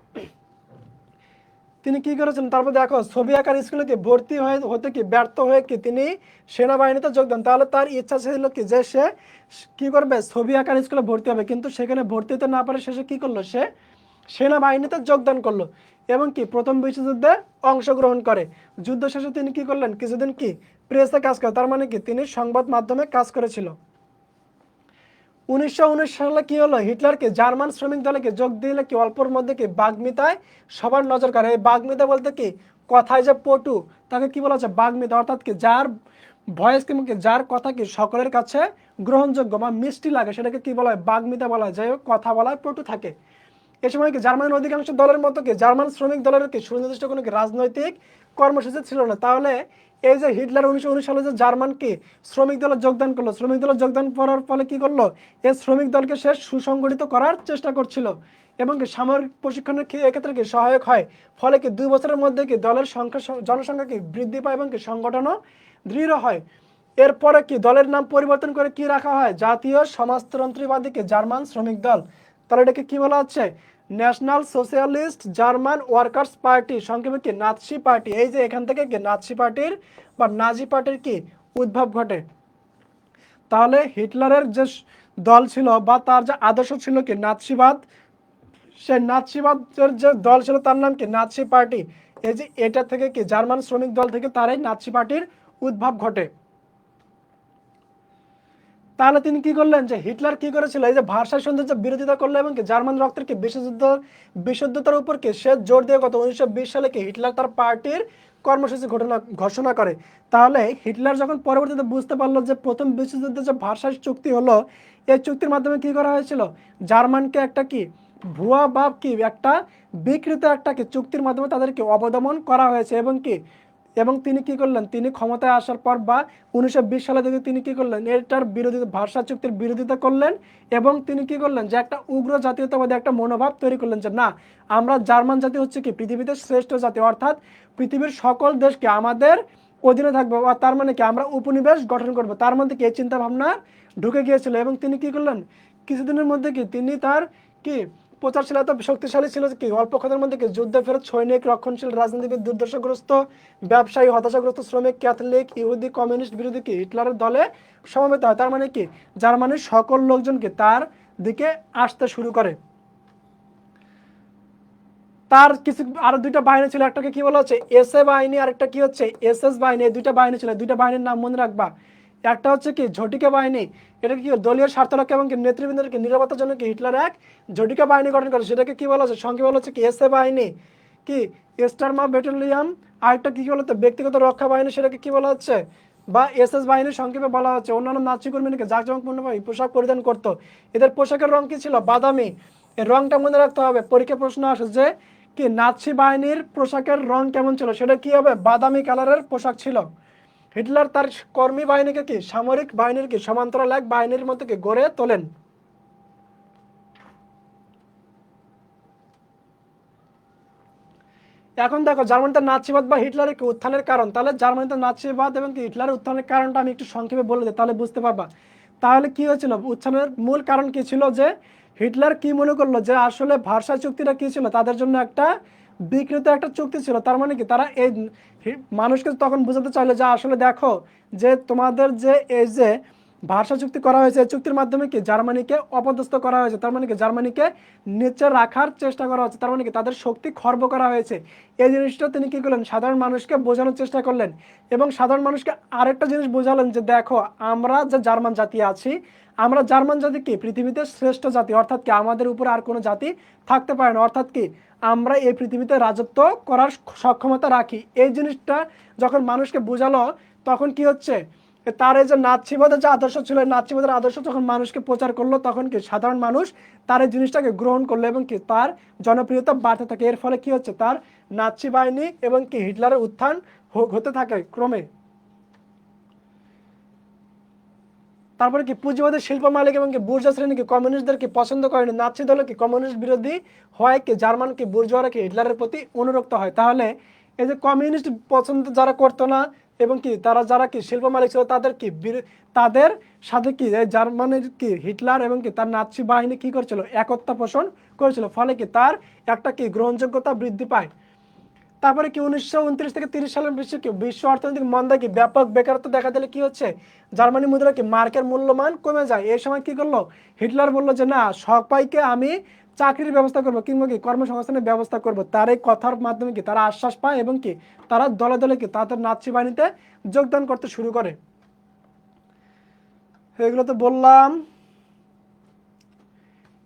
তিনি কি করেছেন, তারপর দেখো ছবি আঁকার স্কুলে কি ভর্তি হতে কি ব্যর্থ হয়ে কি তিনি সেনাবাহিনীতে যোগ দেন। তাহলে তার ইচ্ছা ছিল কি যে সে কি করবে, ছবি আঁকার স্কুলে ভর্তি হবে, কিন্তু সেখানে ভর্তি হতে না পারে শেষে কি করলো, সে সেনাবাহিনীতে যোগদান করলো, এবং কি প্রথম বিশ্বযুদ্ধে অংশগ্রহণ করে। যুদ্ধ শেষে তিনি কি করলেন, কিছুদিন কি প্রেসে কাজ করে, তার মানে কি তিনি সংবাদ মাধ্যমে কাজ করেছিল। 1919 সালে কি হলো, হিটলারকে জার্মান শ্রমিক দলে কি যোগ দিলে কি অল্পর মধ্যে কি বাগ্মিতায় সবার নজর কাড়ে। এই বাগ্মিতা বলতে কি কথায় যে পটু, তাকে কি বলা হচ্ছে বাগ্মিতা, অর্থাৎ কি যার ভয়েস কি যার কথা কি সকলের কাছে গ্রহণযোগ্য বা মিষ্টি লাগে সেটাকে কি বলা হয়, বাগ্মিতা বলা হয়। যাই হোক, কথা বলায় পটু থাকে। এ সময় কি জার্মানির অধিকাংশ দলের মতো কি জার্মান শ্রমিক দলের কি সুনির্দিষ্ট কোনো কি রাজনৈতিক কর্মসূচি ছিল না। তাহলে এই যে হিটলার 1919 সালে যে জার্মান কি শ্রমিক দলে যোগদান করলো, শ্রমিক দলে যোগদান করার ফলে কি করলো, এই শ্রমিক দলকে সে সুসংগঠিত করার চেষ্টা করছিল এবং কি সামরিক প্রশিক্ষণের এক্ষেত্রে কি সহায়ক হয়। ফলে কি 2 বছরের মধ্যে কি দলের জনসংখ্যা কি বৃদ্ধি পায় এবং কি সংগঠনও দৃঢ় হয়। এরপরে কি দলের নাম পরিবর্তন করে কি রাখা হয়, জাতীয় সমাজতন্ত্রীবাদী কি জার্মান শ্রমিক দল। তাহলে এটাকে কি বলা হচ্ছে, national socialist German workers party, সংক্ষেপে কি নাৎসি পার্টি। এই যে এখান থেকে কি নাৎসি পার্টির বা নাজি পার্টির কি উদ্ভব ঘটে। তাহলে হিটলারের যে দল ছিল বা তার যে আদর্শ ছিল কি নাৎসিবাদ, সে নাৎসিবাদের যে দল ছিল তার নাম কি নাৎসি পার্টি। এই যে এটা থেকে কি জার্মান শ্রমিক দল থেকে তার এই নাৎসি পার্টির উদ্ভব ঘটে। তাহলে তিনি কি করলেন, যে হিটলার কি করেছিল, এই যে ভার্সাই সন্ধির বিরোধিতা করলো এবং কি জার্মান রক্তের কি বিশুদ্ধতার উপর কি সে জোর দিয়ে গত 1920 সালে কি হিটলার তার পার্টির কর্মসূচি ঘোষণা করে। তাহলে হিটলার যখন পরবর্তীতে বুঝতে পারলো যে প্রথম বিশ্বযুদ্ধে যে ভার্সাই চুক্তি হলো, এই চুক্তির মাধ্যমে কি করা হয়েছিল, জার্মানকে একটা কি ভুয়া বা কি একটা বিকৃত একটা কি চুক্তির মাধ্যমে তাদেরকে অবদমন করা হয়েছে। এবং তিনি কি করলেন, তিনি ক্ষমতায় আসার পর বা 1920 সালে থেকে তিনি কি করলেন, এটার বিরোধিতা, ভার্সাই চুক্তির বিরোধিতা করলেন। এবং তিনি কি করলেন, যে একটা উগ্র জাতীয়তাবাদী একটা মনোভাব তৈরি করলেন, যে না, আমরা জার্মান জাতি হচ্ছে কি পৃথিবীতে শ্রেষ্ঠ জাতি, অর্থাৎ পৃথিবীর সকল দেশকে আমাদের অধীনে থাকবে, তার মানে কি আমরা উপনিবেশ গঠন করব। তার মধ্যে কি এই চিন্তা ভাবনা ঢুকে গিয়েছিল। এবং তিনি কি করলেন, কিছুদিনের মধ্যে কি তিনি তার কি প্রচারশীল এত শক্তিশালী ছিল কি অল্পক্ষণের মধ্যে কি যুদ্ধে ফেরত সৈনিক, রক্ষণশীল রাজনীতিবিদ, দুর্দশাগ্রস্ত ব্যবসায়ী, হতাশাগ্রস্ত শ্রমিক, ক্যাথলিক, ইহুদি, কমিউনিস্ট বিরোধী কি হিটলারের দলে সমবেত হয়। তার মানে কি জার্মানির সকল লোকজনকে তার দিকে আসতে শুরু করে। তার কিছু আরো দুইটা বাহিনী ছিল, একটাকে কি বলা হচ্ছে এসএ বাহিনী, আর একটা কি হচ্ছে এসএস বাহিনী। এই দুইটা বাহিনী ছিল, দুইটা বাহিনীর নাম মনে রাখবা। একটা হচ্ছে কি ঝটিকা বাহিনী, এটা কি দলীয় স্বার্থ রক্ষা এবং নেতৃবৃন্দের নিরাপত্তার জন্য কি হিটলার এক ঝটিকা বাহিনী গঠন করে, সেটাকে কি বলা হচ্ছে সংক্ষেপে বলা হচ্ছে কি এসএ বাহিনী, কি স্টারমা ব্যাটালিয়ন। আরেকটা কি বলতো ব্যক্তিগত রক্ষা বাহিনী, সেটাকে কি বলা হচ্ছে বা এসএস বাহিনীর সংক্ষেপে বলা হচ্ছে। অন্যান্য নাৎসি কর্মীকে জাঁকজমকপূর্ণভাবে পোশাক পরিধান করতো। এদের পোশাকের রং কি ছিল, বাদামি। এর রংটা মনে রাখতে হবে, পরীক্ষা প্রশ্ন আসে যে কি নাৎসি বাহিনীর পোশাকের রং কেমন ছিল, সেটা কি হবে, বাদামি কালারের পোশাক ছিল। হিটলার তার কর্মী বাহিনীকে কি সামরিক বাহিনীর কি সমান্তরাল এক বাহিনীর মতো কি গড়ে তোলেন। এখন দেখো জার্মানিতে নাৎসিবাদ বা হিটলারের কি উত্থানের কারণ। তাহলে জার্মানিতে নাৎসিবাদ এবং কি হিটলারের উত্থানের কারণটা আমি একটু সংক্ষেপে বলে দিই, তাহলে বুঝতে পারবা। তাহলে কি হয়েছিল, উত্থানের মূল কারণ কি ছিল, যে হিটলার কি মনে করলো যে আসলে ভার্সাই চুক্তিটা কি ছিল, তাদের জন্য একটা বিকৃত একটা চুক্তি ছিল। তার মানে কি তারা এই মানুষকে তখন বোঝাতে চাইলো যে আসলে দেখো, যে তোমাদের যে এই যে ভাষা চুক্তি করা হয়েছে, এই চুক্তির মাধ্যমে কি জার্মানিকে অপদস্থ করা হয়েছে, তার মানে কি জার্মানিকে নিচে রাখার চেষ্টা করা হচ্ছে, তার মানে কি তাদের শক্তি খর্ব করা হয়েছে। এই জিনিসটা তিনি কি করলেন, সাধারণ মানুষকে বোঝানোর চেষ্টা করলেন। এবং সাধারণ মানুষকে আরেকটা জিনিস বোঝালেন যে দেখো, আমরা যে জার্মান জাতি আছি, আমরা জার্মান জাতি কি পৃথিবীতে শ্রেষ্ঠ জাতি, অর্থাৎ কি আমাদের উপর আর কোনো জাতি থাকতে পারে না, অর্থাৎ কি আমরা এই পৃথিবীতে রাজত্ব করার সক্ষমতা রাখি। এই জিনিসটা যখন মানুষকে বোঝালো, তখন কি হচ্ছে, তার এই যে নাৎসিবাদের যে আদর্শ ছিল, নাৎসিবাদের আদর্শ যখন মানুষকে প্রচার করলো, তখন কি সাধারণ মানুষ তার এই জিনিসটাকে গ্রহণ করলো এবং কি তার জনপ্রিয়তা বাড়তে থাকে। এর ফলে কি হচ্ছে, তার নাৎসি বাহিনী এবং কি হিটলারের উত্থান হতে থাকে ক্রমে। তারপরে কি পুঁজিবাদের শিল্প মালিক এবং কি বুর্জোয়া শ্রেণী কি কমিউনিস্টদেরকে পছন্দ করেনি, নাৎসি দল কি কমিউনিস্ট বিরোধী হয় কি জার্মান কি বুর্জোয়ারা কি হিটলারের প্রতি অনুরক্ত হয়। তাহলে এই যে কমিউনিস্ট পছন্দ যারা করতো না এবং কি তারা যারা কি শিল্প মালিক ছিল, তাদের কি তাদের সাথে কি এই জার্মানির কি হিটলার এবং কি তার নাৎসি বাহিনী কি করেছিল, একতা পোষণ করেছিল। ফলে কি তার একটা কি গ্রহণযোগ্যতা বৃদ্ধি পায়। তারপরে কি 1929 থেকে 30 সালের বিশ্ব অর্থনৈতিক মন্দায় কি ব্যাপক বেকারত্ব দেখা দিলে কি হচ্ছে, জার্মানি মুদ্রা কি মার্কের মূল্যমান কমে যায়। এই সময় কি করলো, হিটলার বললো যে না, সবাইকে আমি চাকরির ব্যবস্থা করবো কিংবা কি কর্মসংস্থানের ব্যবস্থা করব। তার এই কথার মাধ্যমে কি তারা আশ্বাস পায় এবং কি তারা দলে দলে কি তাদের নাৎসি বাহিনীতে যোগদান করতে শুরু করে। এগুলো তো বললাম।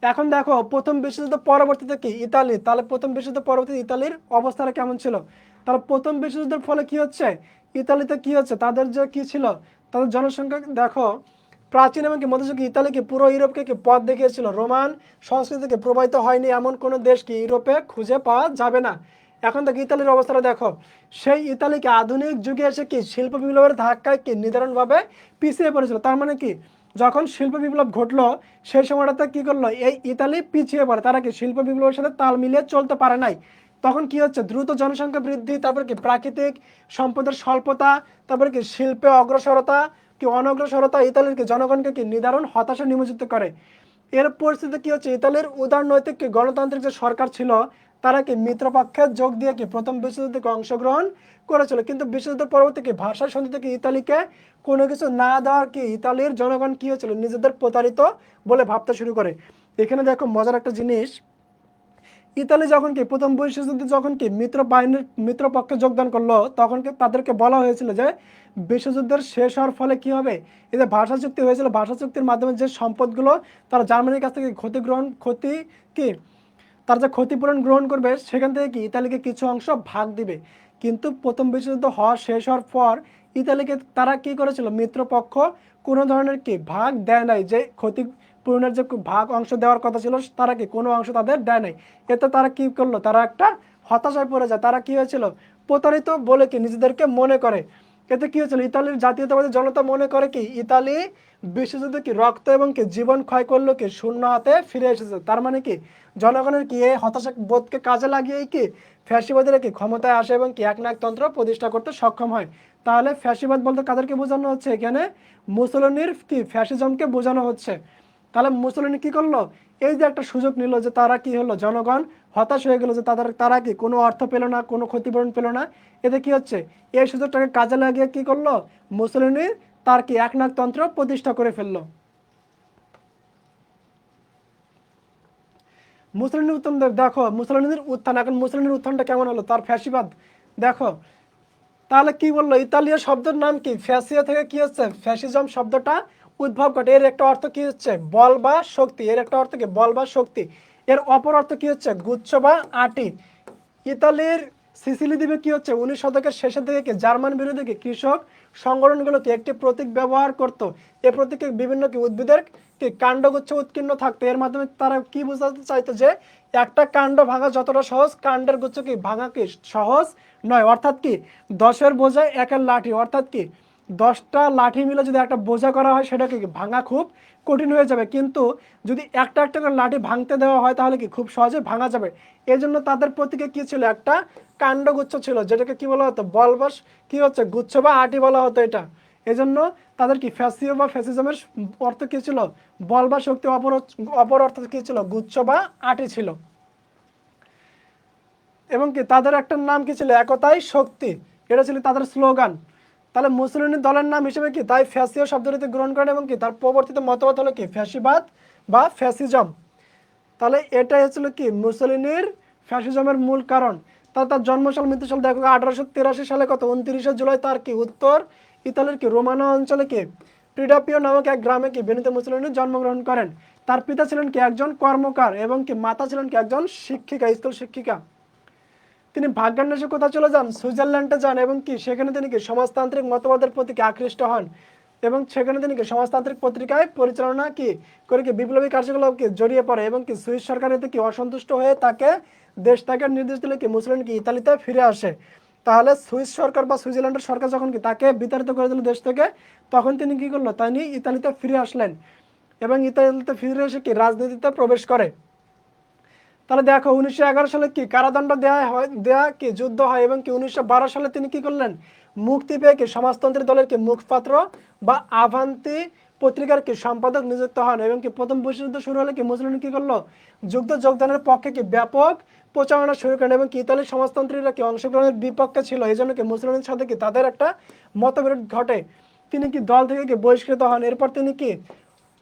এখন দেখো প্রথম বিশ্বযুদ্ধ পরবর্তীতে কি ইতালি, তাহলে প্রথম বিশ্বযুদ্ধ পরবর্তীতে ইতালির অবস্থাটা কেমন ছিল। তাহলে প্রথম বিশ্বযুদ্ধের ফলে কি হচ্ছে, ইতালিতে কি হচ্ছে, তাদের যে কি ছিল, তাদের জনসংখ্যা দেখো, প্রাচীন এবং কি মধ্যযুগে ইতালিকে পুরো ইউরোপকে কি পথ দেখিয়েছিল। রোমান সংস্কৃতিকে প্রভাবিত হয়নি এমন কোনো দেশ কি ইউরোপে খুঁজে পাওয়া যাবে না। এখন থেকে ইতালির অবস্থাটা দেখো, সেই ইতালিকে আধুনিক যুগে এসে কি শিল্প বিপ্লবের ধাক্কায় কি নির্ধারণভাবে পিছিয়ে পড়েছিল। তার মানে কি, যখন শিল্প বিপ্লব ঘটলো সেই সময়টাতে কি করলো, এই ইতালি পিছিয়ে পড়ে, তারা কি শিল্প বিপ্লবের সাথে তাল মিলিয়ে চলতে পারে নাই। তখন কি হচ্ছে, দ্রুত জনসংখ্যা বৃদ্ধি, তারপর কি প্রাকৃতিক সম্পদের স্বল্পতা, তারপরে কি শিল্পে অগ্রসরতা কি অনগ্রসরতা ইতালির কি জনগণকে কি নিদারুণ হতাশা নিমজ্জিত করে। এর পরিস্থিতি কি হচ্ছে, ইতালির উদারনৈতিক কি গণতান্ত্রিক যে সরকার ছিল তারা কি মিত্রপক্ষে যোগ দিয়ে কি প্রথম বিশ্বযুদ্ধে অংশগ্রহণ করেছিল, কিন্তু বিশ্বযুদ্ধের পরবর্তী কি ভাষা সন্ধি থেকে ইতালিকে কোনো কিছু না দেওয়ার কি ইতালির জনগণ কি হয়েছিল, নিজেদের প্রতারিত বলে ভাবতে শুরু করে। এখানে দেখো মজার একটা জিনিস, ইতালি যখন কি প্রথম বিশ্বযুদ্ধে যখন কি মিত্রপক্ষে যোগদান করলো, তখন কি তাদেরকে বলা হয়েছিল যে বিশ্বযুদ্ধের শেষ হওয়ার ফলে কি হবে, এই যে ভাষা চুক্তি হয়েছিল, ভাষা চুক্তির মাধ্যমে যে সম্পদগুলো তারা জার্মানির কাছ থেকে ক্ষতি কি তার যে ক্ষতিপূরণ গ্রহণ করবে সেখান থেকে কি ইতালিকে কিছু অংশ ভাগ দিবে। কিন্তু প্রথম বিশ্বযুদ্ধ শেষ হওয়ার পর ইতালিকে তারা কি করেছিল, মিত্রপক্ষ কোনো ধরনের কি ভাগ দেয় নাই, যে ক্ষতিপূরণের যে ভাগ অংশ দেওয়ার কথা ছিল তারা কি কোনো অংশ তাদের দেয় নাই। এতে তারা কি করলো, তারা একটা হতাশায় পড়ে যায়, তারা কি হয়েছিল, প্রতারিত বলে কি নিজেদেরকে মনে করে। এতে কি হয়েছিল, ইতালির জাতীয়তাবাদী জনতা মনে করে কি ইতালি বিশ্বযুদ্ধে কি রক্ত এবং কি জীবন ক্ষয় করলো কি শূন্য হাতে ফিরে এসেছে। তার মানে কি জনগণের কি এই হতাশা বোধকে কাজে লাগিয়ে কি ফ্যাসিবাদীরা কি ক্ষমতায় আসে এবং কি একনায়কতন্ত্র প্রতিষ্ঠা করতে সক্ষম হয়। তাহলে ফ্যাসিবাদ বলতে কাদেরকে বোঝানো হচ্ছে, এখানে মুসোলিনির কি ফ্যাসিজমকে বোঝানো হচ্ছে। তাহলে মুসোলিনি কি করলো, এই যে একটা সুযোগ নিল, যে তারা কি হলো, জনগণ হতাশ হয়ে গেল, যে তারা কি কোনো অর্থ পেল না, কোনো ক্ষতিপূরণ পেল না। এতে কি হচ্ছে, এই সুযোগটাকে কাজে লাগিয়ে কি করলো, মুসোলিনি তার কি একনায়কতন্ত্র প্রতিষ্ঠা করে ফেললো। মুসলিনের উত্থান দেখো, মুসলিনের উত্থান, এখন মুসলিনের উত্থানটা কেমন হলো, তার ফ্যাসিবাদ দেখো। তাহলে কি বললো, ইতালীয় শব্দের নাম কি, ফ্যাসিয়া থেকে কি হচ্ছে ফ্যাসিজম শব্দটা উদ্ভব ঘটে। এর একটা অর্থ কি হচ্ছে, বল বা শক্তি, এর একটা অর্থ কি বল বা শক্তি, এর অপর অর্থ কি হচ্ছে গুচ্ছ বা আটি। ইতালির সিসিলি দ্বীপে কি হচ্ছে 19 শতকের শেষের দিকে কি জার্মান বিরোধী কি কৃষক সংগঠনগুলোকে একটি প্রতীক ব্যবহার করত। এই প্রতীকে বিভিন্ন কি উদ্ভিদের কি কাণ্ডগুচ্ছ উৎকীর্ণ থাকতো। এর মাধ্যমে তারা কি বোঝাতে চাইতো, যে একটা কাণ্ড ভাঙা যতটা সহজ, কাণ্ডের গুচ্ছ কি ভাঙা কি সহজ নয়। অর্থাৎ কি 10-এর বোঝায় 1-এর লাঠি, অর্থাৎ কি 10টা লাঠি মিলে যদি একটা বোঝা করা হয় সেটাকে ভাঙা খুব কঠিন হয়ে যাবে, কিন্তু যদি একটা একটা করে লাঠি ভাঙতে দেওয়া হয় তাহলে কি খুব সহজে ভাঙা যাবে। এই জন্য তাদের প্রতীকে কি ছিল, একটা কাণ্ডগুচ্ছ ছিল, যেটাকে কি বলা হতো, বল বা কি হচ্ছে গুচ্ছ বা আটি বলা হতো এটা। এই জন্য তাদের কি ফ্যাসিও বা ফ্যাসিজমের অর্থ কি ছিল, বল বা শক্তি, অপর অর্থ কি ছিল, গুচ্ছ বা আটি ছিল। এবং কি তাদের একটা নাম কি ছিল, একতাই শক্তি, এটা ছিল তাদের স্লোগান। তাহলে মুসলিম দলের নাম হিসেবে কি তাই ফ্যাসিও শব্দটিতে গ্রহণ করেন, এবং কি তার প্রবর্তিত মতবাদ হলো কি ফ্যাসিবাদ বা ফ্যাসিজম। তাহলে এটাই হচ্ছিল কি মুসলিনের ফ্যাসিজমের মূল কারণ। তার জন্মসাল মৃত্যুসাল দেখো, 1883 সালে কত 29শে জুলাই তার কি উত্তর ইতালির কি রোমানো অঞ্চলে কি প্রিডাপিও নামক এক গ্রামে কি বেনিতো মুসলিনি জন্মগ্রহণ করেন। তার পিতা ছিলেন কি একজন কর্মকার এবং কি মাতা ছিলেন কি একজন শিক্ষিকা, স্কুল শিক্ষিকা। তিনি ভাগ্যান্বেষে কোথায় চলে যান, সুইজারল্যান্ডে যান, এবং কি সেখানে তিনি কি সমাজতান্ত্রিক মতবাদের প্রতি আকৃষ্ট হন, এবং সেখানে তিনি কি সমাজতান্ত্রিক পত্রিকায় পরিচালনা কি করে কি বিপ্লবী কার্যকলাপকে জড়িয়ে পড়ে, এবং কি সুইস সরকার এতে কি অসন্তুষ্ট হয়ে তাকে দেশ ত্যাগের নির্দেশ দিলে কি মুসলিম কি ইতালিতে ফিরে আসে। তাহলে সুইস সরকার বা সুইজারল্যান্ডের সরকার যখন কি তাকে বিতাড়িত করে দিল দেশ থেকে, তখন তিনি কি করলো, তিনি ইতালিতে ফিরে আসলেন এবং ইতালিতে ফিরে এসে কি রাজনীতিতে প্রবেশ করে। তাহলে দেখো 1911 সালে কি কারাদণ্ড দেয়া কি যুদ্ধ হয়, এবং কি 1912 সালে তিনি কি করলেন, মুক্তি পেয়ে কি সমাজতন্ত্রী দলের কি মুখপাত্র বা আভান্তি পত্রিকার কি সম্পাদক নিযুক্ত হন, এবং কি প্রথম বিশ্বযুদ্ধ শুরু হলে কি মুসলিম কি করলো, যোগদানের পক্ষে কি ব্যাপক প্রচারণা শুরু করেন, এবং কি ইতালির সমাজতন্ত্রীরা কি অংশগ্রহণের বিপক্ষে ছিল। এই জন্য কি মুসলিমের সাথে কি তাদের একটা মতবিরোধ ঘটে, তিনি কি দল থেকে কি বহিষ্কৃত হন। এরপর তিনি কি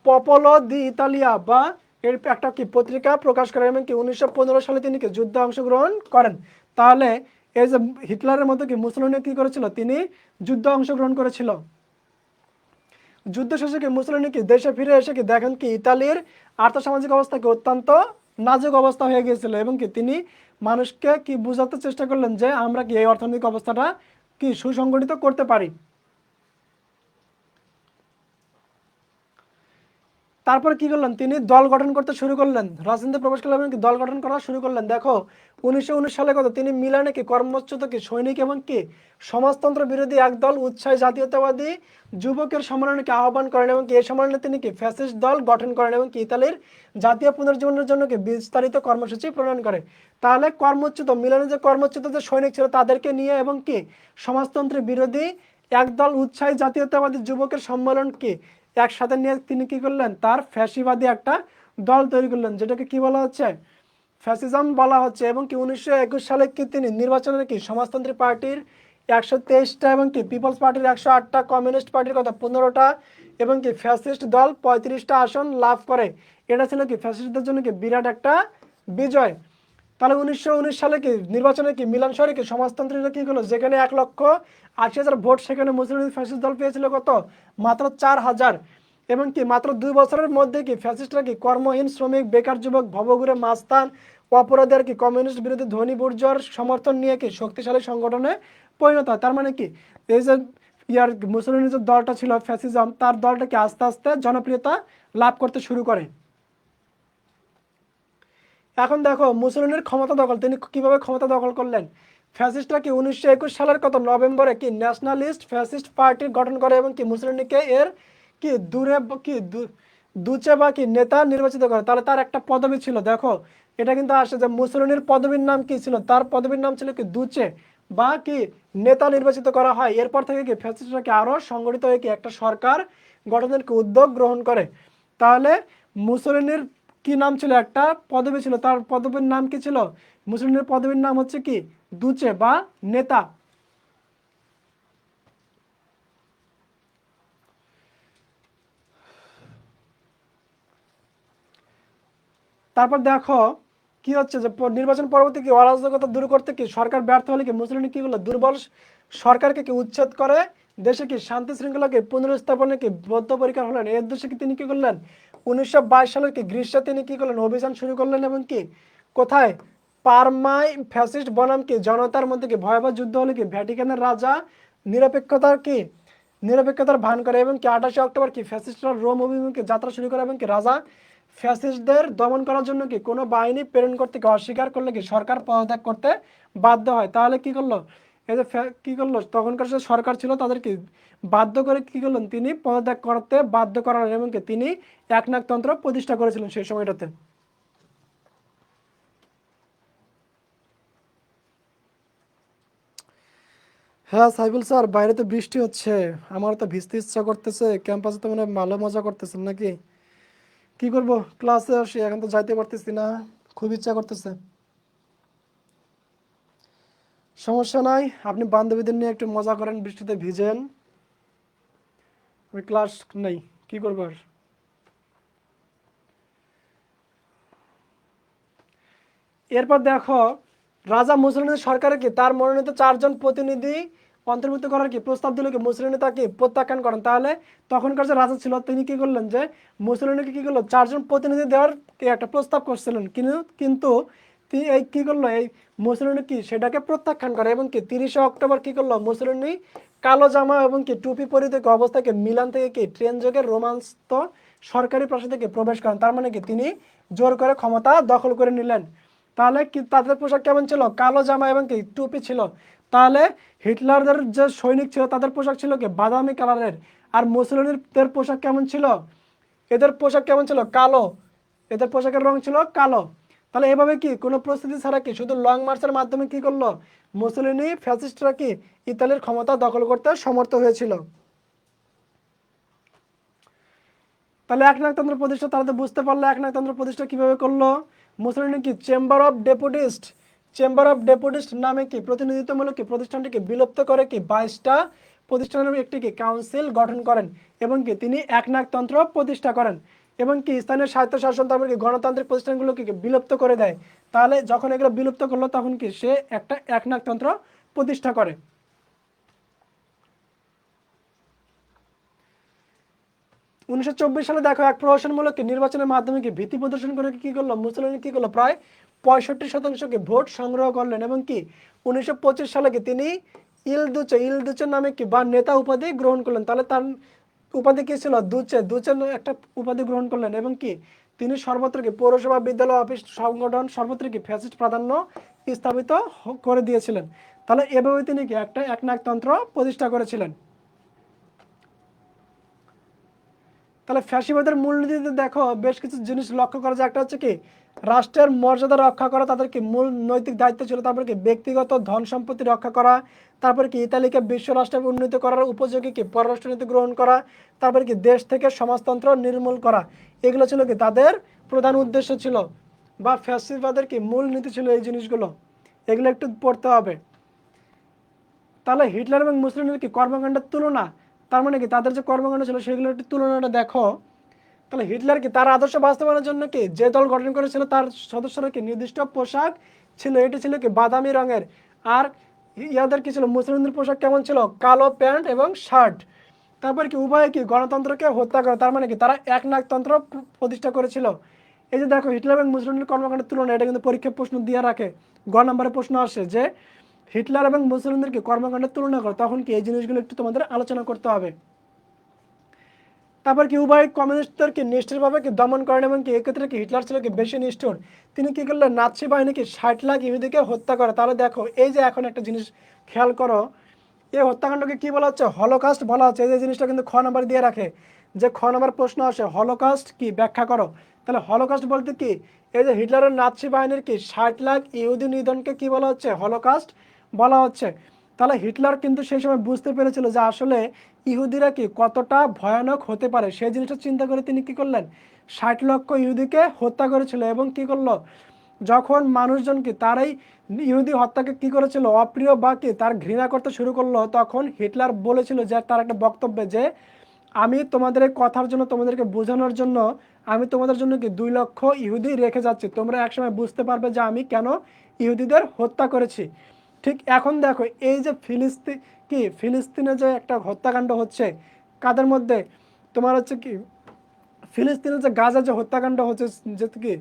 পপোলো দি ইতালিয়া বা এর একটা কি পত্রিকা প্রকাশ করেন, এবং কি 1915 সালে তিনি কি যুদ্ধে অংশগ্রহণ করেন। তাহলে এই যে হিটলারের মতো কি মুসলিম কি করেছিল, তিনি যুদ্ধে অংশগ্রহণ করেছিল। যুদ্ধ শেষে কি মুসলিম কি দেশে ফিরে এসে কি দেখেন কি ইতালির আর্থসামাজিক অবস্থা কি অত্যন্ত নাজুক অবস্থা হয়ে গিয়েছিল এবং কি তিনি মানুষকে কি বোঝাতে চেষ্টা করলেন যে আমরা কি এই অর্থনৈতিক অবস্থাটা কি সুসংগঠিত করতে পারি। তারপর কি করলেন, তিনি দল গঠন করতে শুরু করলেন, রাজনীতিতে প্রবেশ করলেন এবং কি দল গঠন করা শুরু করলেন। দেখো 1919 সালে কত তিনি মিলানে কি কর্মচ্যুত কি সৈনিক এবং কি সমাজতন্ত্র বিরোধী একদল উৎসাহী জাতীয়তাবাদী যুবকের সম্মেলনে কি আহ্বান করেন এবং কি এই সম্মেলনে তিনি কি ফ্যাসিস্ট দল গঠন করেন এবং কি ইতালির জাতীয় পুনর্জীবনের জন্য কি বিস্তারিত কর্মসূচি প্রণয়ন করে। তাহলে কর্মচ্যুত মিলানে যে কর্মচ্যুত যে সৈনিক ছিল তাদেরকে নিয়ে এবং কি সমাজতন্ত্রের বিরোধী একদল উৎসাহী জাতীয়তাবাদী যুবকের সম্মেলন কি একসাথে নিয়ে তিনি কি করলেন, তার ফ্যাসিবাদী একটা দল তৈরি করলেন, যেটাকে কি বলা হচ্ছে, ফ্যাসিজম বলা হচ্ছে। এবং কি 1921 সালে কি তিনি নির্বাচনের কি সমাজতন্ত্রী পার্টির 123টা এবং কি পিপলস পার্টির 108টা, কমিউনিস্ট পার্টির কথা 15টা এবং কি ফ্যাসিস্ট দল 35টা আসন লাভ করে। এটা ছিল কি ফ্যাসিস্টদের জন্য কি বিরাট একটা বিজয়। তাহলে 1919 সালে কি নির্বাচনে কি মিলান শহরে কি সমাজতন্ত্রীরা কি হলো, যেখানে 1,80,000 ভোট, সেখানে মুসলিম ফ্যাসিস্ট দল পেয়েছিল কত, মাত্র 4,000। এবং কি মাত্র 2 বছরের মধ্যে কি ফ্যাসিস্টরা কি কর্মহীন শ্রমিক, বেকার যুবক, ভবঘুরে মাস্তান, অপরাধের কি কমিউনিস্ট বিরোধী ধনী বুর্জোয়ার সমর্থন নিয়ে কি শক্তিশালী সংগঠনে পরিণত হয়। তার মানে কি এই যে মুসলিমের যে দলটা ছিল ফ্যাসিজম, তার দলটা কি আস্তে আস্তে জনপ্রিয়তা লাভ করতে শুরু করে। এখন দেখো মুসলিমের ক্ষমতা দখল, তিনি কিভাবে ক্ষমতা দখল করলেন। ফ্যাসিস্টরা কি 1921 সালের কত নভেম্বরে কি ন্যাশনালিস্ট ফ্যাসিস্ট পার্টি গঠন করে এবং কি মুসলিমকে এর কি দূরে কি দুচে বা কি নেতা নির্বাচিত করে। তাহলে তার একটা পদবি ছিল, দেখো এটা কিন্তু আসে যে মুসলিমের পদবীর নাম কি ছিল, তার পদবীর নাম ছিল কি দুচে বা কি নেতা নির্বাচিত করা হয়। এরপর থেকে কি ফ্যাসিস্টরা কি আরো সংগঠিত হয়ে কি একটা সরকার গঠনের কি উদ্যোগ গ্রহণ করে। তাহলে মুসলিনের কি নাম ছিল, একটা পদবী ছিল, তার পদবীর নাম কি ছিল, মুসলিমের পদবীর নাম হচ্ছে কি দুচে বা নেতা। তারপর দেখো কি হচ্ছে যে নির্বাচন পরবর্তী কি অরাজকতা দূর করতে কি সরকার ব্যর্থ হলে কি মুসলিম কি করলো, দুর্বল সরকারকে কি উচ্ছেদ করে দেশে কি শান্তি শৃঙ্খলাকে পুনরুস্থাপনে কি বদ্ধপরিকর হলেন। এর উদ্দেশ্যে কি তিনি কি করলেন, 1922 সালের কি গ্রীষ্মে তিনি কি করলেন, অভিযান শুরু করলেন এবং কি কোথায়, পারমায় ফ্যাসিস্ট বনাম কি জনতার মধ্যে কি ভয়াবহ যুদ্ধ হলে কি ভ্যাটিকানের রাজা নিরপেক্ষতার ভান করে এবং কি 28 অক্টোবর কি ফ্যাসিস্টরা রোম অভিমুখে যাত্রা শুরু করে এবং কি রাজা ফ্যাসিস্টদের দমন করার জন্য কি কোনো বাহিনী প্রেরণ করতে কি অস্বীকার করলে কি সরকার পদত্যাগ করতে বাধ্য হয়। তাহলে কি করলো, এই যে কি করলো, তখনকার যে সরকার ছিল তাদেরকে বাধ্য করে কি করলেন, তিনি পদত্যাগ করতে বাধ্য করালেন এবং কি তিনি একনায়কতন্ত্র প্রতিষ্ঠা করেছিলেন সেই সময়টাতে। হ্যাঁ সাইফুল স্যার, বাইরে তো বৃষ্টি হচ্ছে, আমার তো ভিজতে ইচ্ছা করতেছে, ক্যাম্পাসে তো মনে হয় ভালো মজা করতেছেন নাকি, কি করব, ক্লাসে আসি এখন তো যাইতে পারতেছি না, খুব ইচ্ছা করতেছে। সমস্যা নাই, আপনি বান্ধবীদের নিয়ে একটু মজা করেন, বৃষ্টিতে ভিজেন, আমি ক্লাস নেই, কি করবো আর। এরপর দেখো রাজা মুসলিমের সরকারের কি তার মনোনীত 4 জন প্রতিনিধি অন্তর্ভুক্ত করার কি প্রস্তাব দিল কি মুসলিম তাকে প্রত্যাখ্যান করেন। তাহলে তখনকার যে রাজা ছিল তিনি কি করলেন, যে মুসলিমকে কি করলো 4 জন প্রতিনিধি দেওয়ার কি একটা প্রস্তাব করছিলেন, কিন্তু কিন্তু তিনি এই কি করলো, এই মুসলিম কি সেটাকে প্রত্যাখ্যান করে এবং কি 30 অক্টোবর কি করলো, মুসলিম কালো জামা এবং কি টুপি পরিহিত অবস্থাকে মিলান থেকে কি ট্রেন যোগে রোমান্সত সরকারি প্রাসাদে কি প্রবেশ করেন। তার মানে কি তিনি জোর করে ক্ষমতা দখল করে নিলেন। তাহলে কি তাদের পোশাক কেমন ছিল, কালো জামা এবং কি টুপি ছিল। তাহলে হিটলারদের যে সৈনিক ছিল তাদের পোশাক ছিল কি বাদামি কালারের, আর মুসলিমদের পোশাক কেমন ছিল, এদের পোশাক কেমন ছিল, কালো, এদের পোশাকের রং ছিল কালো। তাহলে এভাবে কি কোনো প্রস্তুতি ছাড়া কি শুধু লং মার্চের মাধ্যমে কি করলো, মুসলিনি ফ্যাসিস্টরা কি ইতালির ক্ষমতা দখল করতে সমর্থ হয়েছিল। তাহলে একনায়কতন্ত্র প্রতিষ্ঠা তারা তো বুঝতে পারলো একনায়কতন্ত্র প্রতিষ্ঠা কিভাবে করলো। মুসলিম কি চেম্বার অফ ডেপুটিস্ট নামে কি প্রতিনিধিত্বমূলক কি প্রতিষ্ঠানটিকে বিলুপ্ত করে কি 22টা প্রতিষ্ঠানের একটি কি কাউন্সিল গঠন করেন এবং কি তিনি একনায়কতন্ত্র প্রতিষ্ঠা করেন এবং কি স্থানীয় স্বায়ত্তশাসন তারপর কি গণতান্ত্রিক প্রতিষ্ঠানগুলোকে কি বিলুপ্ত করে দেয়। তাহলে যখন এগুলো বিলুপ্ত করলো তখন কি সে একটা একনায়কতন্ত্র প্রতিষ্ঠা করে। 1924 সালে দেখো এক প্রহসনমূলক নির্বাচনের মাধ্যমে কি ভীতি প্রদর্শন করে কি করলো মুসলিম কি করলো প্রায় 65% ভোট সংগ্রহ করলেন এবং কি 1925 সালে কি তিনি ইলদুচে নামে কি বা নেতা উপাধি গ্রহণ করলেন। তাহলে তার উপাধি কি ছিল? দুচে দুচে একটা উপাধি গ্রহণ করলেন এবং কি তিনি সর্বত্র কি পৌরসভা বিদ্যালয় অফিস সংগঠন সর্বত্র কি ফ্যাসিস্ট প্রাধান্য স্থাপিত করে দিয়েছিলেন। তাহলে এভাবে তিনি কি একটা একনায়কতন্ত্র প্রতিষ্ঠা করেছিলেন। তাহলে ফ্যাসিবাদের মূলনীতিতে দেখো বেশ কিছু জিনিস লক্ষ্য করা যায়। একটা হচ্ছে কি রাষ্ট্রের মর্যাদা রক্ষা করা, তাদের কি মূল নৈতিক দায়িত্ব ছিল। তারপরে কি ব্যক্তিগত ধন সম্পত্তি রক্ষা করা, তারপরে কি ইতালিকে বিশ্ব রাষ্ট্রে উন্নীত করার উপযোগী কি পররাষ্ট্রনীতি গ্রহণ করা, তারপরে কি দেশ থেকে সমাজতন্ত্র নির্মূল করা। এগুলো ছিল কি তাদের প্রধান উদ্দেশ্য ছিল বা ফ্যাসিবাদের কি মূল নীতি ছিল এই জিনিসগুলো। এগুলো একটু পড়তে হবে। তাহলে হিটলার এবং মুসলিমের কি কর্মকাণ্ডের তুলনা, তার মানে কি তাদের যে কর্মকাণ্ড ছিল সেগুলোর একটু তুলনাটা দেখো। তাহলে হিটলার কি তার আদর্শ বাস্তবায়নের জন্য কি যে দল গঠন করেছিল তার সদস্যরা কি নির্দিষ্ট পোশাক ছিল, এটি ছিল কি বাদামি রঙের। আর ইয়াদের কি ছিল মুসলিমদের পোশাক কেমন ছিল? কালো প্যান্ট এবং শার্ট। তারপর কি উভয়ে কি গণতন্ত্রকে হত্যা করে, তার মানে কি তারা একনায়কতন্ত্র প্রতিষ্ঠা করেছিল। এই যে দেখো হিটলার এবং মুসলিমের কর্মকাণ্ডের তুলনা, এটা কিন্তু পরীক্ষা প্রশ্ন দিয়ে রাখে। গ নম্বরে প্রশ্ন আসে যে হিটলার এবং মুসলিমদের কি কর্মকাণ্ডের তুলনা করো, তখন কি এই জিনিসগুলো একটু তোমাদের আলোচনা করতে হবে। তারপর কি উভয় কমিউনিস্টদেরকে নিষ্ঠুরভাবে কি দমন করেন এবং কি এক্ষেত্রে কি হিটলার ছিল কি বেশি নিষ্ঠুর। তিনি কি করলেন নাৎসি বাহিনীকে 60 লাখ ইহুদিকে হত্যা করে। তাহলে দেখো এই যে এখন একটা জিনিস খেয়াল করো, এই হত্যাকাণ্ডকে কি বলা হচ্ছে? হলোকাস্ট বলা হচ্ছে। এই যে জিনিসটা কিন্তু খ নাম্বার দিয়ে রাখে যে খ নাম্বার প্রশ্ন আসে হলোকাস্ট কি ব্যাখ্যা করো। তাহলে হলোকাস্ট বলতে কি এই যে হিটলারের নাৎসি বাহিনীর কি 60 লাখ ইহুদি নিধনকে কি বলা হচ্ছে? হলোকাস্ট বলা হচ্ছে। তাহলে হিটলার কিন্তু সেই সময় বুঝতে পেরেছিল যে আসলে ইহুদিরা কি কতটা ভয়ানক হতে পারে। সেই জিনিসটা চিন্তা করে তিনি কি করলেন 60 লক্ষ ইহুদিকে হত্যা করেছিল এবং কি করলো যখন মানুষজন কি তার এই ইহুদি হত্যাকে কি করেছিল অপ্রিয় বা কি তার ঘৃণা করতে শুরু করলো, তখন হিটলার বলেছিল যে তার একটা বক্তব্যে যে আমি তোমাদের এই কথার জন্য তোমাদেরকে বোঝানোর জন্য আমি তোমাদের জন্য কি 2 লক্ষ ইহুদি রেখে যাচ্ছি, তোমরা একসময় বুঝতে পারবে যে আমি কেন ইহুদিদের হত্যা করেছি। ঠিক এখন দেখো এই যে ফিলিস্তিনে যে একটা হত্যাকাণ্ড হচ্ছে কাদের মধ্যে, তোমার হচ্ছে কি ফিলিস্তিনে যে গাজা যে হত্যাকাণ্ড হচ্ছে যে কি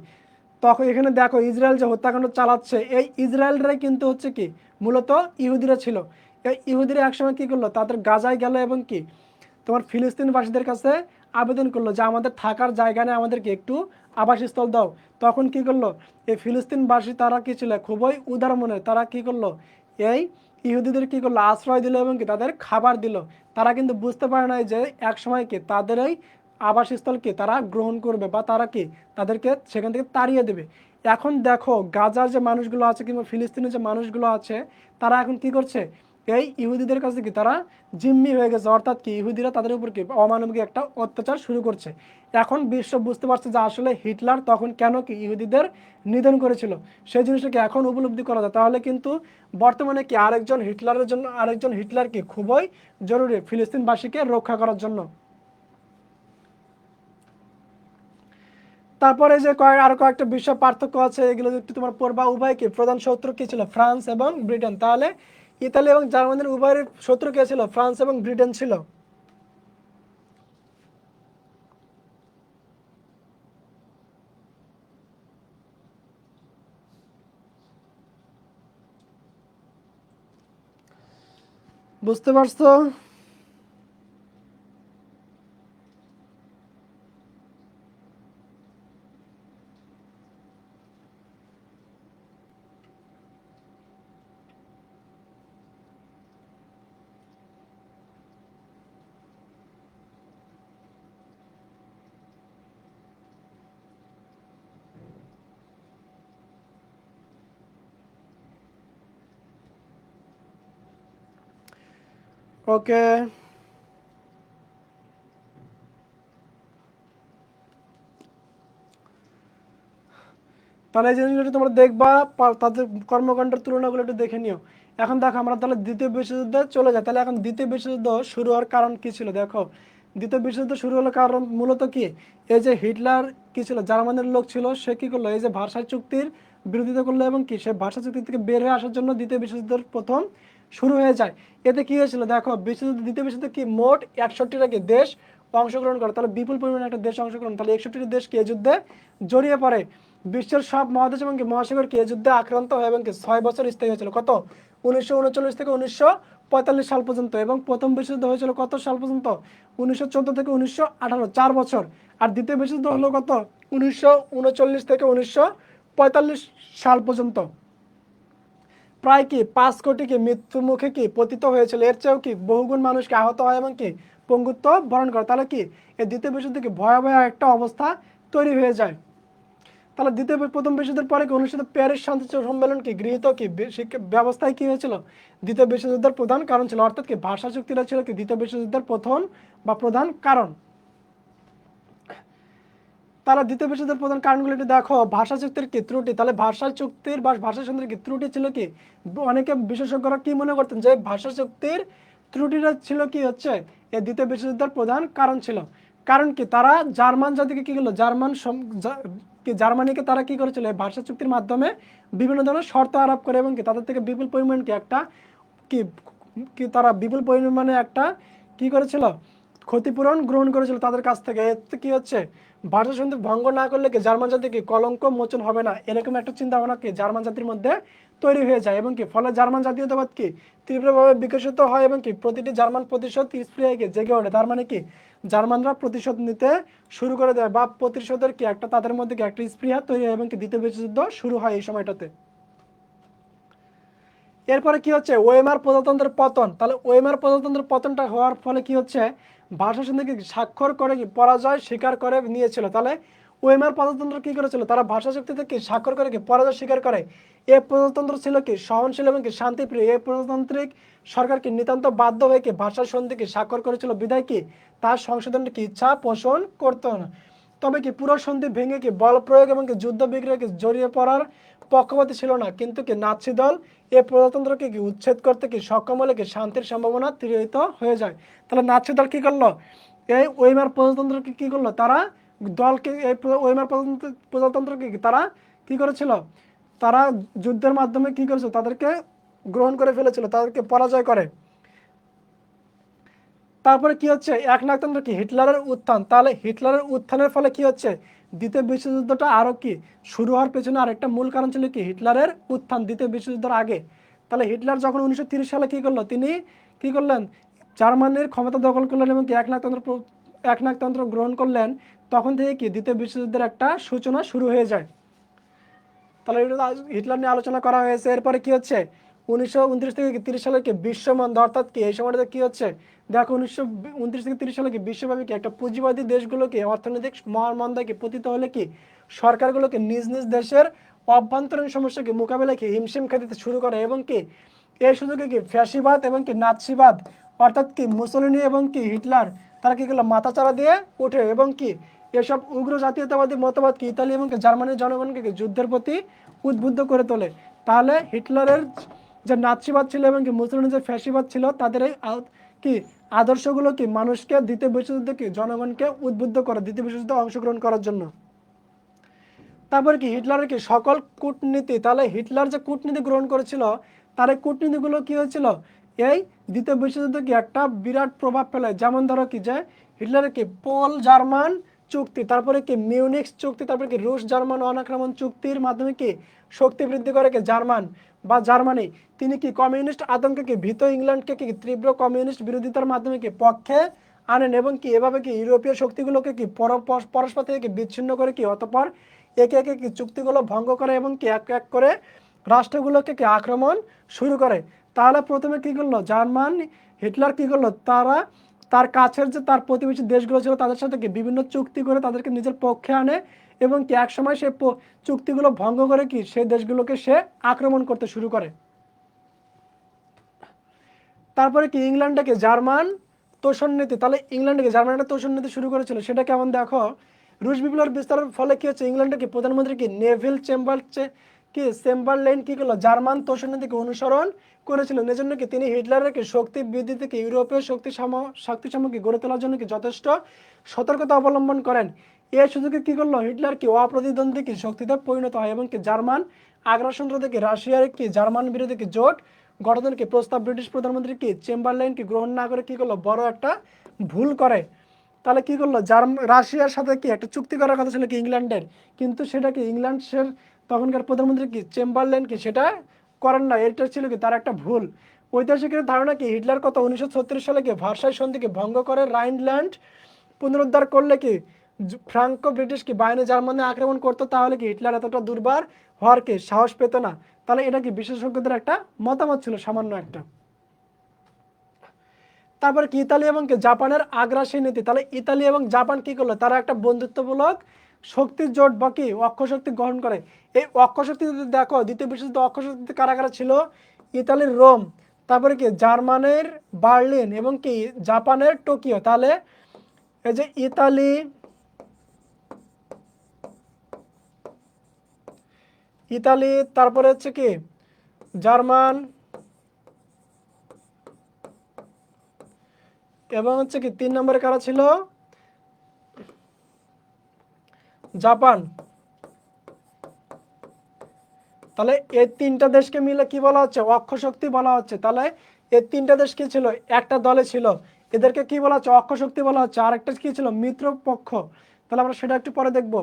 তখন এখানে দেখো ইসরায়েল যে হত্যাকাণ্ড চালাচ্ছে এই ইসরায়েলরাই কিন্তু হচ্ছে কি মূলত ইহুদিরা ছিল। এই ইহুদিরা একসময় কি করলো তাদের গাজায় গেল এবং কি তোমার ফিলিস্তিনবাসীদের কাছে আবেদন করলো যে আমাদের থাকার জায়গা নেই, আমাদেরকে একটু আবাসস্থল দাও। তখন কি করলো এই ফিলিস্তিনবাসী তারা কি ছিল খুবই উদার মনের, তারা কি করলো এই ইহুদিদের কি করলো আশ্রয় দিল এবং কি তাদের খাবার দিল। তারা কিন্তু বুঝতে পারে না যে এক সময় কি তাদের এই আবাসস্থলকে তারা গ্রহণ করবে বা তারা কি তাদেরকে সেখান থেকে তাড়িয়ে দেবে। এখন দেখো গাজার যে মানুষগুলো আছে কিংবা ফিলিস্তিনের যে মানুষগুলো আছে তারা এখন কি করছে এই ইহুদিদের কাছে কি তারা জিম্মি হয়ে গেছে, অর্থাৎ কি ইহুদিরা তাদের উপর কি অমানবিক একটা অত্যাচার শুরু করছে। এখন বিশ্ব বুঝতে পারছে যে আসলে হিটলার তখন কেন কি ইহুদিদের নিধন করেছিল, সেই জিনিসটাকে এখন উপলব্ধি করা যায়। তাহলে কিন্তু বর্তমানে কি আরেকজন হিটলার কি খুবই জরুরি ফিলিস্তিনবাসীকে রক্ষা করার জন্য। তারপরে যে আরো কয়েকটা বিষয় পার্থক্য আছে এগুলো একটু তোমার পড়বা। উভয়কে প্রধান শত্রু কি ছিল? ফ্রান্স এবং ব্রিটেন। তাহলে ইতালি এবং জার্মানির উভয়ের শত্রু কে ছিল? ফ্রান্স এবং ব্রিটেন ছিল। বুঝতে পারছো? ওকে, তাহলে এই জিনিসগুলো তোমরা দেখবা, তাদের কর্মকাণ্ডের তুলনাগুলো একটু দেখে নিও। এখন দেখো আমরা তাহলে দ্বিতীয় বিশ্বযুদ্ধে চলে যাই। তাহলে এখন দ্বিতীয় বিশ্বযুদ্ধ শুরু হওয়ার কারণ কি ছিল? দেখো দ্বিতীয় বিশ্বযুদ্ধ শুরু হলো কারণ মূলত কি এই যে হিটলার কি ছিল জার্মানির লোক ছিল, সে কি করলো এই যে ভার্সাই চুক্তির বিরোধিতা করলো এবং কি সে ভার্সাই চুক্তি থেকে বের হয়ে আসার জন্য দ্বিতীয় বিশ্বযুদ্ধের প্রথম শুরু হয়ে যায়। এতে কি হয়েছিল দেখো দ্বিতীয় বিশ্বযুদ্ধে কি মোট 61টা কি দেশ অংশগ্রহণ করে, তাহলে বিপুল পরিমাণে একটা দেশ অংশগ্রহণ, তাহলে 61টি দেশ কি এই যুদ্ধে জড়িয়ে পড়ে। বিশ্বের সব মহাদেশ এবং কি মহাসাগর কি এই যুদ্ধে আক্রান্ত হয় এবং কি 6 বছর স্থায়ী হয়েছিল, কত 1939 থেকে 1945 সাল পর্যন্ত। এবং প্রথম বিশ্বযুদ্ধ হয়েছিল কত সাল পর্যন্ত, 1914 থেকে 1918, 4 বছর। আর দ্বিতীয় বিশ্বযুদ্ধ হলো কত, 1939 থেকে 1945 সাল পর্যন্ত। প্রায় কি 5 কোটি কি মৃত্যুর মুখে কি পতিত হয়েছিল, এর চেয়েও কি বহুগুণ মানুষকে আহত হয় এবং কি পঙ্গুত্ব বরণ করে। তাহলে কি এই দ্বিতীয় বিশ্বযুদ্ধে কি ভয়াবহ একটা অবস্থা তৈরি হয়ে যায়। তাহলে প্রথম বিশ্বযুদ্ধের পরে কি অনুষ্ঠিত প্যারিস শান্তি সম্মেলন কি গৃহীত কি শিক্ষা ব্যবস্থায় কি হয়েছিল, দ্বিতীয় বিশ্বযুদ্ধের প্রধান কারণ ছিল। অর্থাৎ কি ভাষা চুক্তিটা ছিল কি দ্বিতীয় বিশ্বযুদ্ধের প্রথম বা প্রধান কারণ। তাহলে দ্বিতীয় বিশ্বযুদ্ধের প্রধান কারণগুলো একটু দেখো। ভাষা চুক্তির কি ত্রুটি, তাহলে ভাষা চুক্তির বা ভাষা সন্ধির কি ত্রুটি ছিল কি, অনেকে বিশেষজ্ঞরা কি মনে করতেন যে ভাষা চুক্তির ত্রুটিটা ছিল কি হচ্ছে এই দ্বিতীয় বিশ্বযুদ্ধের প্রধান কারণ ছিল। কারণ কি তারা জার্মান জাতিকে কি করলো, জার্মানিকে তারা কি করেছিল এই ভাষা চুক্তির মাধ্যমে বিভিন্ন ধরনের শর্ত আরোপ করে এবং কি তাদের থেকে বিপুল পরিমাণ কি একটা কি কি তারা বিপুল পরিমাণে একটা কি করেছিল, ক্ষতিপূরণ গ্রহণ করেছিল তাদের কাছ থেকে। এতে কি হচ্ছে, ভাষা সন্ধি ভঙ্গ না করলে কি জার্মান জাতি কি কলঙ্ক মোচন হবে না, এরকম একটা চিন্তা ভাবনা কি জার্মান জাতির মধ্যে তৈরি হয়ে যায়। এবং কি ফলে জার্মান জাতীয়তাবাদ কি তীব্রভাবে বিকশিত হয় এবং কি প্রতিটি জার্মান প্রতিশোধ স্প্রিয়াকে জেগে ওঠে। তার মানে কি জার্মানরা প্রতিশোধ নিতে শুরু করে দেয় বা প্রতিশোধের কি একটা তাদের মধ্যে কি একটা স্পৃহা তৈরি হয় এবং কি দ্বিতীয় বিশ্বযুদ্ধ শুরু হয় এই সময়টাতে। এরপরে কি হচ্ছে, ওয়েমার প্রজাতন্ত্রের পতন। তাহলে ওয়েমার প্রজাতন্ত্রের পতনটা হওয়ার ফলে কি হচ্ছে, ভাষা সন্ধিকে স্বাক্ষর করে কি পরাজয় স্বীকার করে নিয়েছিল। তাহলে ওয়েমার প্রজাতন্ত্র কি করেছিল, তারা ভাষা চুক্তিতে কি স্বাক্ষর করে কি পরাজয় স্বীকার করে। এই প্রজাতন্ত্র ছিল কি সহনশীল এবং কি শান্তিপ্রিয়। এই প্রজাতান্ত্রিক সরকার কি নিতান্ত বাধ্য হয়ে কি ভাষা সন্ধি কি স্বাক্ষর করেছিল, বিধায় কি তার সংশোধনের কি ইচ্ছা পোষণ করতো না। তবে কি পুরো সন্ধি ভেঙে কি বল প্রয়োগ এবং কি যুদ্ধ বিগ্রহে কি জড়িয়ে পড়ার পক্ষপাতী ছিল না, কিন্তু কি নাৎসি দল এই প্রজাতন্ত্রকে কি উচ্ছেদ করতে কি সক্ষম হলে কি শান্তির সম্ভাবনা তিরোহিত হয়ে যায়। তাহলে নাৎসি দল কি করলো, এই ওয়েমার প্রজাতন্ত্রকে কি করলো, তারা দলকে এই ওয়েমার প্রজাতন্ত্রকে তারা কি করেছিল, তারা যুদ্ধের মাধ্যমে কি করেছিল, তাদেরকে গ্রহণ করে ফেলেছিল, তাদেরকে পরাজয় করে। তারপরে কি হচ্ছে, একনায়কতন্ত্র কি হিটলারের উত্থান। তাহলে হিটলারের উত্থানের ফলে কি হচ্ছে, দ্বিতীয় বিশ্বযুদ্ধটা আরো কি শুরু হওয়ার পেছনে আরেকটা মূল কারণ ছিল কি হিটলারের উত্থান দ্বিতীয় বিশ্বযুদ্ধের আগে। তাহলে হিটলার যখন 1930 সালে কি করলো, তিনি কি করলেন, জার্মানির ক্ষমতা দখল করলেন এবং কি একনায়কতন্ত্র গ্রহণ করলেন, তখন থেকে কি দ্বিতীয় বিশ্বযুদ্ধের একটা সূচনা শুরু হয়ে যায়। তাহলে হিটলার নিয়ে আলোচনা করা হয়েছে। এরপরে কি হচ্ছে, 1929 থেকে 30 সালের কি বিশ্বমন্দা, অর্থাৎ কি এই সময়টাতে কি হচ্ছে দেখো, 1929 থেকে 30 সালে কি বিশ্বব্যাপী কি একটা পুঁজিবাদী দেশগুলোকে অর্থনৈতিক মহামন্দাকে পতিত হলে কি সরকারগুলোকে নিজ নিজ দেশের অভ্যন্তরীণ সমস্যাকে মোকাবেলায় কি হিমশিম খেতে শুরু করে এবং কি এই সুযোগে কি ফ্যাসিবাদ এবং কি নাৎসিবাদ, অর্থাৎ কি মুসলিনি এবং কি হিটলার, তারা কি করলো মাথাচাড়া দিয়ে ওঠে এবং কি এসব উগ্র জাতীয়তাবাদী মতবাদ কি ইতালি এবং জার্মানির জনগণকে কি যুদ্ধের প্রতি উদ্বুদ্ধ করে তোলে। তাহলে হিটলারের যে নাৎসিবাদ ছিল এবং কি মুসলিনের যে ফ্যাসিবাদ ছিল, তাদের এই কি আদর্শগুলো কি মানুষকে দ্বিতীয় বিশ্বযুদ্ধে কি জনগণকে উদ্বুদ্ধ করে দ্বিতীয় বিশ্বযুদ্ধে অংশগ্রহণ করার জন্য। তারপরে কি হিটলারের কি সকল কূটনীতি, তাহলে হিটলার যে কূটনীতি গ্রহণ করেছিল, তার এই কূটনীতিগুলো কি হয়েছিল, এই দ্বিতীয় বিশ্বযুদ্ধে কি একটা বিরাট প্রভাব ফেলে। যেমন ধরো কি যে হিটলারের কি পোল জার্মান চুক্তি, তারপরে কি মিউনিক্স চুক্তি, তারপরে কি রুশ জার্মান অনাক্রমণ চুক্তির মাধ্যমে কি শক্তি বৃদ্ধি করে কি জার্মানি। তিনি কি কমিউনিস্ট আতঙ্কে কি ভীত ইংল্যান্ডকে কি তীব্র কমিউনিস্ট বিরোধিতার মাধ্যমে কি পক্ষে আনেন এবং কি এভাবে কি ইউরোপীয় শক্তিগুলোকে কি পরস্পর থেকে কি বিচ্ছিন্ন করে কি অতঃপর একে একে কি চুক্তিগুলো ভঙ্গ করে এবং কি এক এক করে রাষ্ট্রগুলোকে কি আক্রমণ শুরু করে। তাহলে প্রথমে কি করলো হিটলার কি করলো, তার কাছের যে তার প্রতিবেশী দেশগুলো ছিল তাদের সাথে কি বিভিন্ন চুক্তি করে তাদেরকে নিজের পক্ষে আনে এবং কি এক সময় সে চুক্তিগুলো ভঙ্গ করে কি সেই দেশগুলোকে সে আক্রমণ করতে শুরু করে। তারপরে কি ইংল্যান্ডকে জার্মান তোষণ নীতি, তাহলে ইংল্যান্ডকে জার্মান একটা তোষণ নীতি শুরু করেছিল, সেটা কেমন দেখো। রুশ বিপ্লবের বিস্তারের ফলে কি হচ্ছে, ইংল্যান্ডের কি প্রধানমন্ত্রী কি নেভিল চেম্বারলেইন কি করলো, জার্মান তোষণ নীতিকে অনুসরণ করেছিলেন। এজন্য কি তিনি হিটলারের কি শক্তি বৃদ্ধি থেকে ইউরোপীয় শক্তিসমূহ কি গড়ে তোলার জন্য কি যথেষ্ট সতর্কতা অবলম্বন করেন। এই সুযোগে কি করলো, হিটলার কি অপ্রতিদ্বন্দ্বী কি শক্তিতে পরিণত হয় এবং কি জার্মান আগ্রাসন রোধে কি রাশিয়ার কি জার্মান বিরোধী কি জোট গঠনের কি প্রস্তাব ব্রিটিশ প্রধানমন্ত্রী কি চেম্বারলেইন কি গ্রহণ না করে কি করলো, বড় একটা ভুল করে। তাহলে কি করলো, রাশিয়ার সাথে কি একটা চুক্তি করার কথা ছিল কি ইংল্যান্ডের, কিন্তু সেটা কি ইংল্যান্ডের তখনকার প্রধানমন্ত্রী কি চেম্বারলেন কি সেটা করেন না। এটা ছিল কি তার একটা ভুল। ঐতিহাসিকের ধারণা কি হিটলার কত 1936 সালে কি ভার্সাই সন্ধিকে ভঙ্গ করে রাইনল্যান্ড পুনরুদ্ধার করলে কি ফ্রাঙ্কো ব্রিটিশ কি বাহিনী জার্মানি আক্রমণ করতো, তাহলে কি হিটলার এতটা দুর্বার হওয়ার কি সাহস পেত না। তাহলে এটা কি বিশেষজ্ঞদের একটা মতামত ছিল, সামান্য একটা। তারপরে কি ইতালি এবং কি জাপানের আগ্রাসী নীতি। তাহলে ইতালি এবং জাপান কি করলো, তারা একটা বন্ধুত্বমূলক শক্তির জোট বা কি অক্ষশক্তি গ্রহণ করে। এই অক্ষশক্তি যদি দেখো, দ্বিতীয় বিশ্বযুদ্ধ অক্ষশক্তি কারা কারা ছিল, ইতালির রোম, তারপরে কি জার্মানির বার্লিন এবং কি জাপানের টোকিও। তাহলে এই যে ইতালি তারপরে হচ্ছে কি জার্মান এবং হচ্ছে কি 3 নম্বরে কারা ছিল, জাপান। তাহলে এই তিনটা দেশকে মিলে কি বলা হচ্ছে, অক্ষশক্তি বলা হচ্ছে। তাহলে এই তিনটা দেশ কি ছিল, একটা দলে ছিল, এদেরকে কি বলা হচ্ছে, অক্ষশক্তি বলা হচ্ছে। আর একটা কি ছিল, মিত্র পক্ষ। তাহলে আমরা সেটা একটু পরে দেখব।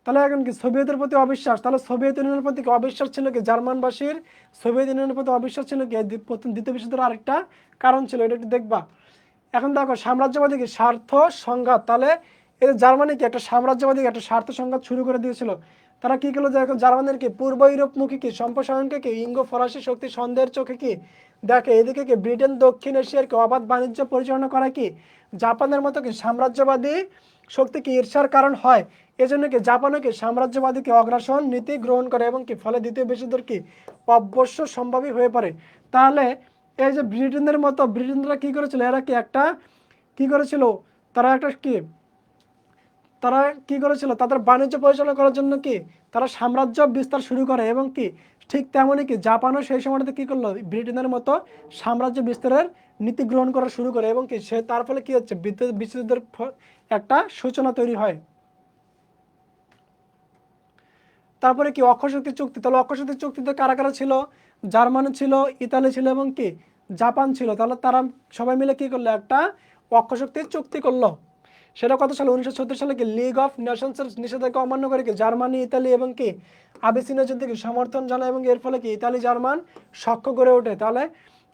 তাহলে এখন কি সোভিয়েতের প্রতি অবিশ্বাস। তাহলে সোভিয়েত ইউনিয়নের প্রতি অবিশ্বাস ছিল কি জার্মানবাসীর, সোভিয়েত ইউনিয়নের প্রতি অবিশ্বাস ছিল কি দ্বিতীয় বিশ্বযুদ্ধের আরেকটা কারণ ছিল, এটা একটু দেখবা। এখন দেখো সাম্রাজ্যবাদী কি স্বার্থ সংঘাত। তাহলে এই জার্মানি কি একটা সাম্রাজ্যবাদী একটা স্বার্থ সংঘাত শুরু করে দিয়েছিল। তারা কি করলো, দেখো জার্মানির কি পূর্ব ইউরোপমুখী কি সম্প্রসারণকে কি ইঙ্গো ফরাসি শক্তি সন্দেহের চোখে কি দেখে। এদিকে কি ব্রিটেন দক্ষিণ এশিয়ার কি অবাধ বাণিজ্য পরিচালনা করা কি জাপানের মতো কি সাম্রাজ্যবাদী শক্তি কি ঈর্ষার কারণ হয়। এজন্য কি জাপানও কি সাম্রাজ্যবাদী কি অগ্রাসন নীতি গ্রহণ করে এবং কি ফলে দ্বিতীয় বিশ্বযুদ্ধ কি অবশ্য সম্ভাবী হয়ে পড়ে। তাহলে এই যে ব্রিটেনের মতো, ব্রিটেনরা কি করেছিল, এরা কি একটা কি করেছিল, তারা একটা কি তারা কি করেছিল, তাদের বাণিজ্য পরিচালনা করার জন্য কি তারা সাম্রাজ্য বিস্তার শুরু করে এবং কি ঠিক তেমনই কি জাপানও সেই সময়টাতে কি করলো, ব্রিটেনের মতো সাম্রাজ্য বিস্তারের নীতি গ্রহণ করা শুরু করে এবং কি সে তার ফলে কি হচ্ছে, বিশ্বযুদ্ধের একটা সূচনা তৈরি হয়। তারপরে কি অক্ষশক্তি চুক্তি। তাহলে অক্ষশক্তি চুক্তিতে কারা কারা ছিল, জার্মানি ছিল, ইতালি ছিল এবং কি জাপান ছিল। তাহলে তারা সবাই মিলে কি করলো, একটা অক্ষশক্তির চুক্তি করলো। সেটা কত সালে, 1936 সালে কি লিগ অফ নেশনসের নিষেধাজ্ঞা অমান্য করে কি জার্মানি ইতালি এবং কি আবিসিনিয়া যুদ্ধকে সমর্থন জানায় এবং এর ফলে কি ইতালি জার্মান সখ্য গড়ে ওঠে। তাহলে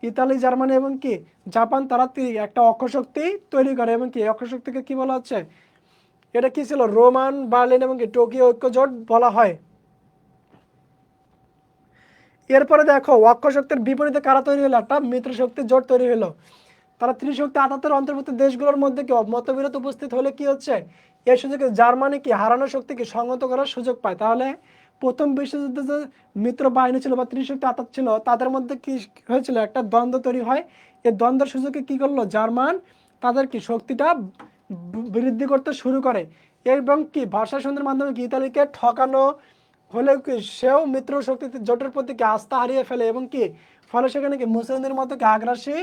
ইতালি জার্মানি এবং কি জাপান তারা একটা অক্ষশক্তি তৈরি করে এবং কি অক্ষশক্তিকে কি বলা হচ্ছে, এটা কি ছিল, রোমান বার্লিন এবং কি টোকিও ঐক্য জোট বলা হয়। এরপরে দেখো অক্ষশক্তির বিপরীতে কারা তৈরি হলো, একটা মিত্রশক্তির জোট তৈরি হলো। তারা ত্রিশক্তি আতাতের অন্তর্ভুক্ত দেশগুলোর মধ্যে কি মতবিরোধ উপস্থিত হলে কি হচ্ছে, এই সুযোগে জার্মানি কি হারানো শক্তিকে সংহত করার সুযোগ পায়। তাহলে প্রথম বিশ্বযুদ্ধে যে মিত্র বাহিনী ছিল বা ত্রিশক্তি আতাত ছিল, তাদের মধ্যে কি হয়েছিল, একটা দ্বন্দ্ব তৈরি হয়। এই দ্বন্দ্বের সুযোগে কি করলো, জার্মান তাদের কি শক্তিটা বৃদ্ধি করতে শুরু করে এবং কি ভাষা সন্ধির মাধ্যমে কি ইতালিকে ঠকানো হলেও কি সেও মিত্র শক্তি জোটের প্রতি কি আস্থা হারিয়ে ফেলে এবং কি ফলে সেখানে কি মুসলিমদের মতো কি আগ্রাসী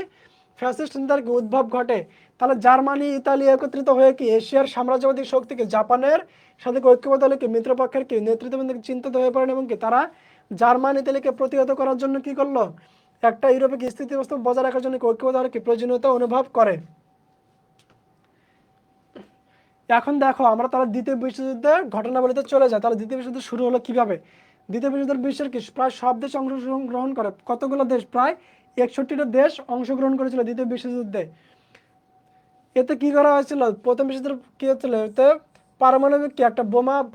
ফ্যাসিস্ট চিন্তার কি উদ্ভব ঘটে। তাহলে জার্মানি ইতালি একত্রিত হয়ে কি এশিয়ার সাম্রাজ্যবাদী শক্তিকে জাপানের সাথে ঐক্যবদ্ধ হলে কি মিত্রপক্ষের কি নেতৃত্ববৃন্দ চিন্তিত হয়ে পড়েন এবং কি তারা জার্মান ইতালিকে প্রতিহত করার জন্য কি করলো, একটা ইউরোপে কি স্থিতিবস্থা বজায় রাখার জন্য ঐক্যবদ্ধ হওয়ার কি প্রয়োজনীয়তা অনুভব করে। এখন দেখো আমরা তারা দ্বিতীয় বিশ্বযুদ্ধের ঘটনাবলিতে চলে যায়। তাহলে দ্বিতীয় বিশ্বযুদ্ধ শুরু হলো কিভাবে, দ্বিতীয় বিশ্বযুদ্ধের বিশ্বের কি প্রায় সব দেশ অংশগ্রহণ করে। কতগুলো দেশ, প্রায় 61টা দেশ অংশগ্রহণ করেছিল দ্বিতীয় বিশ্বযুদ্ধে। এতে কি করা হয়েছিল, প্রথম বিশ্বযুদ্ধের কি হচ্ছিল, এতে পারমাণবিক কি একটা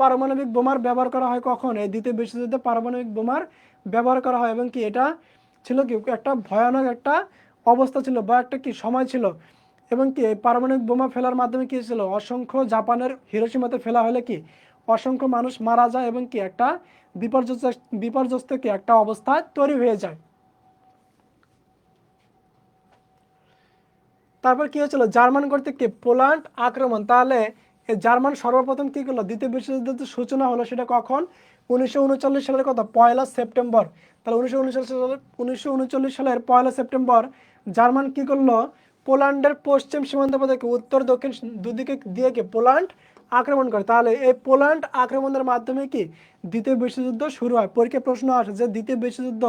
পারমাণবিক বোমার ব্যবহার করা হয়। কখন, এই দ্বিতীয় বিশ্বযুদ্ধে পারমাণবিক বোমার ব্যবহার করা হয় এবং কি এটা ছিল কি একটা ভয়ানক একটা অবস্থা ছিল বা একটা কি সময় ছিল এবং কি পারমাণবিক বোমা ফেলার মাধ্যমে কি ছিল, অসংখ্য জাপানের হিরোশিমাতে ফেলা হলে কি অসংখ্য মানুষ মারা যায় এবং কি একটা বিপর্যস্ত কি একটা অবস্থা তৈরি হয়ে যায়। তারপর কি হয়েছিল, জার্মান কর্তৃক কি পোল্যান্ড আক্রমণ। তাহলে জার্মান সর্বপ্রথম কি করলো, দ্বিতীয় বিশ্বযুদ্ধের সূচনা হলো সেটা কখন, 1939 সালের কত, 1 সেপ্টেম্বর। তাহলে 1939 সালের 1 সেপ্টেম্বর জার্মান কি করলো, পোল্যান্ডের পশ্চিম সীমান্ত থেকে উত্তর দক্ষিণ দুদিকে দিয়ে কি পোল্যান্ড আক্রমণ করে। তাহলে এই পোল্যান্ড আক্রমণের মাধ্যমে কি দ্বিতীয় বিশ্বযুদ্ধ শুরু হয়। পরীক্ষায় প্রশ্ন আসে যে দ্বিতীয় বিশ্বযুদ্ধ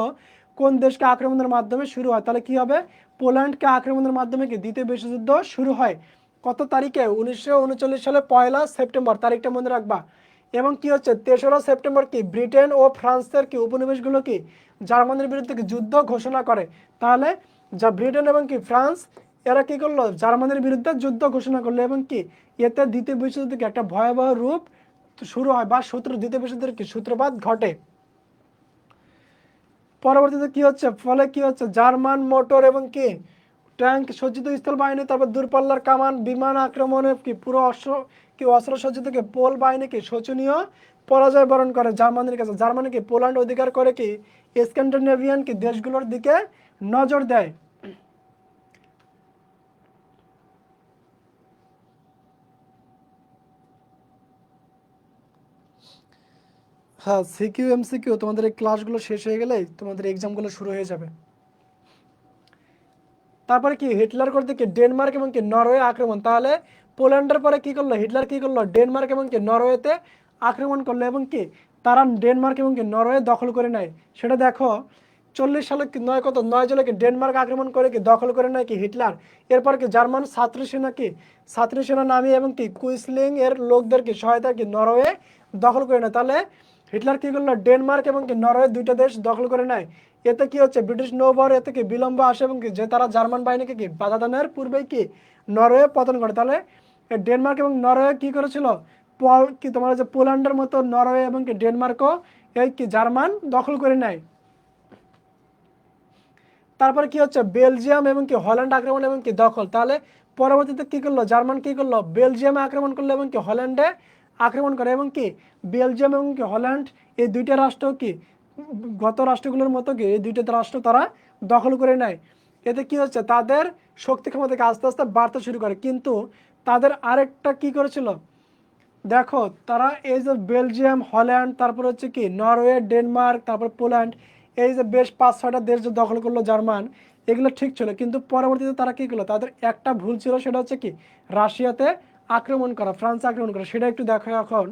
কোন দেশকে আক্রমণের মাধ্যমে শুরু হয়। তাহলে কি হবে, পোল্যান্ডকে আক্রমণের মাধ্যমে কি দ্বিতীয় বিশ্বযুদ্ধ শুরু হয়। কত তারিখে? 1939 সালে 1 সেপ্টেম্বর, তারিখটা মনে রাখবা। এবং কি হচ্ছে 3রা সেপ্টেম্বর কি ব্রিটেন ও ফ্রান্সের কি উপনিবেশগুলো কি জার্মানির বিরুদ্ধে কি যুদ্ধ ঘোষণা করে। তাহলে যা ব্রিটেন এবং কি ফ্রান্স এরা কি করলো? জার্মানির বিরুদ্ধে যুদ্ধ ঘোষণা করলো এবং কি এতে দ্বিতীয় বিশ্বযুদ্ধ কি একটা ভয়াবহ রূপ শুরু হয় বা দ্বিতীয় বিশ্বযুদ্ধের কি সূত্রপাত ঘটে। পরবর্তীতে কি হচ্ছে? ফলে কি হচ্ছে? জার্মান মোটর এবং কি ট্যাঙ্ক সজ্জিত স্থল বাহিনী, তারপর দূরপাল্লার কামান, বিমান আক্রমণে কি পুরো অস্ত্র সজ্জিত কি পোল বাহিনী কি শোচনীয় পরাজয় বরণ করে জার্মানির কাছে। জার্মানি কি পোল্যান্ড অধিকার করে কি স্ক্যান্ডিনেভিয়ান কি দেশগুলোর দিকে নজর দেয়। হ্যাঁ, সিকিউ এমসিকিউ তোমাদের এই ক্লাসগুলো শেষ হয়ে গেলেই তোমাদের এক্সামগুলো শুরু হয়ে যাবে। তারপরে কি হিটলার করতে কি ডেনমার্ক এবং কি নরওয়ে আক্রমণ। তাহলে পোল্যান্ডের পরে কি করলো? হিটলার কি করলো? ডেনমার্ক এবং কি নরওয়েতে আক্রমণ করলো এবং কি তারা ডেনমার্ক এবং কি নরওয়ে দখল করে নেয়। সেটা দেখো 40 সালে কি 9 জুলাই কি ডেনমার্ক আক্রমণ করে কি দখল করে নেয় কি হিটলার। এরপর কি জার্মান ছাত্রী সেনা নামিয়ে এবং কি কুইসলিং এর লোকদের কি সহায়তা কি নরওয়ে দখল করে নেয়। তাহলে হিটলার কি করলো? ডেনমার্ক এবং কি নরওয়ে দুইটা দেশ দখল করে নেয়। এতে কি হচ্ছে? ব্রিটিশ নৌবহর এতে কি বিলম্ব আসে এবং কি যে তারা জার্মান বাহিনীকে কি বাধা দানের পূর্বেই কি নরওয়ে পতন করে। তাহলে ডেনমার্ক এবং নরওয়ে কি করেছিল? কি তোমার যে পোল্যান্ডের মতো নরওয়ে এবং কি ডেনমার্কও এই কি জার্মান দখল করে নেয়। তারপরে কি হচ্ছে? বেলজিয়াম এবং কি হল্যান্ড আক্রমণ এবং কি দখল। তাহলে পরবর্তীতে কি করলো? জার্মান কি করলো? বেলজিয়ামে আক্রমণ করলো এবং কি হল্যান্ডে আক্রমণ করে এবং কি বেলজিয়াম এবং কি হল্যান্ড এই দুইটা রাষ্ট্র কি গত রাষ্ট্রগুলোর মতো কি এই দুইটা রাষ্ট্র তারা দখল করে নেয়। এতে কি হচ্ছে? তাদের শক্তি ক্ষমতাকে আস্তে আস্তে বাড়তে শুরু করে। কিন্তু তাদের আরেকটা কি করেছিল দেখো, তারা এই যে বেলজিয়াম, হল্যান্ড, তারপর হচ্ছে কি নরওয়ে, ডেনমার্ক, তারপর পোল্যান্ড, এই যে বেশ 5-6টা দেশ যে দখল করলো জার্মান, এগুলো ঠিক ছিল। কিন্তু পরবর্তীতে তারা কি করলো? তাদের একটা ভুল ছিল, সেটা হচ্ছে কি রাশিয়াতে আক্রমণ করা, ফ্রান্সে আক্রমণ করা। সেটা একটু দেখো এখন।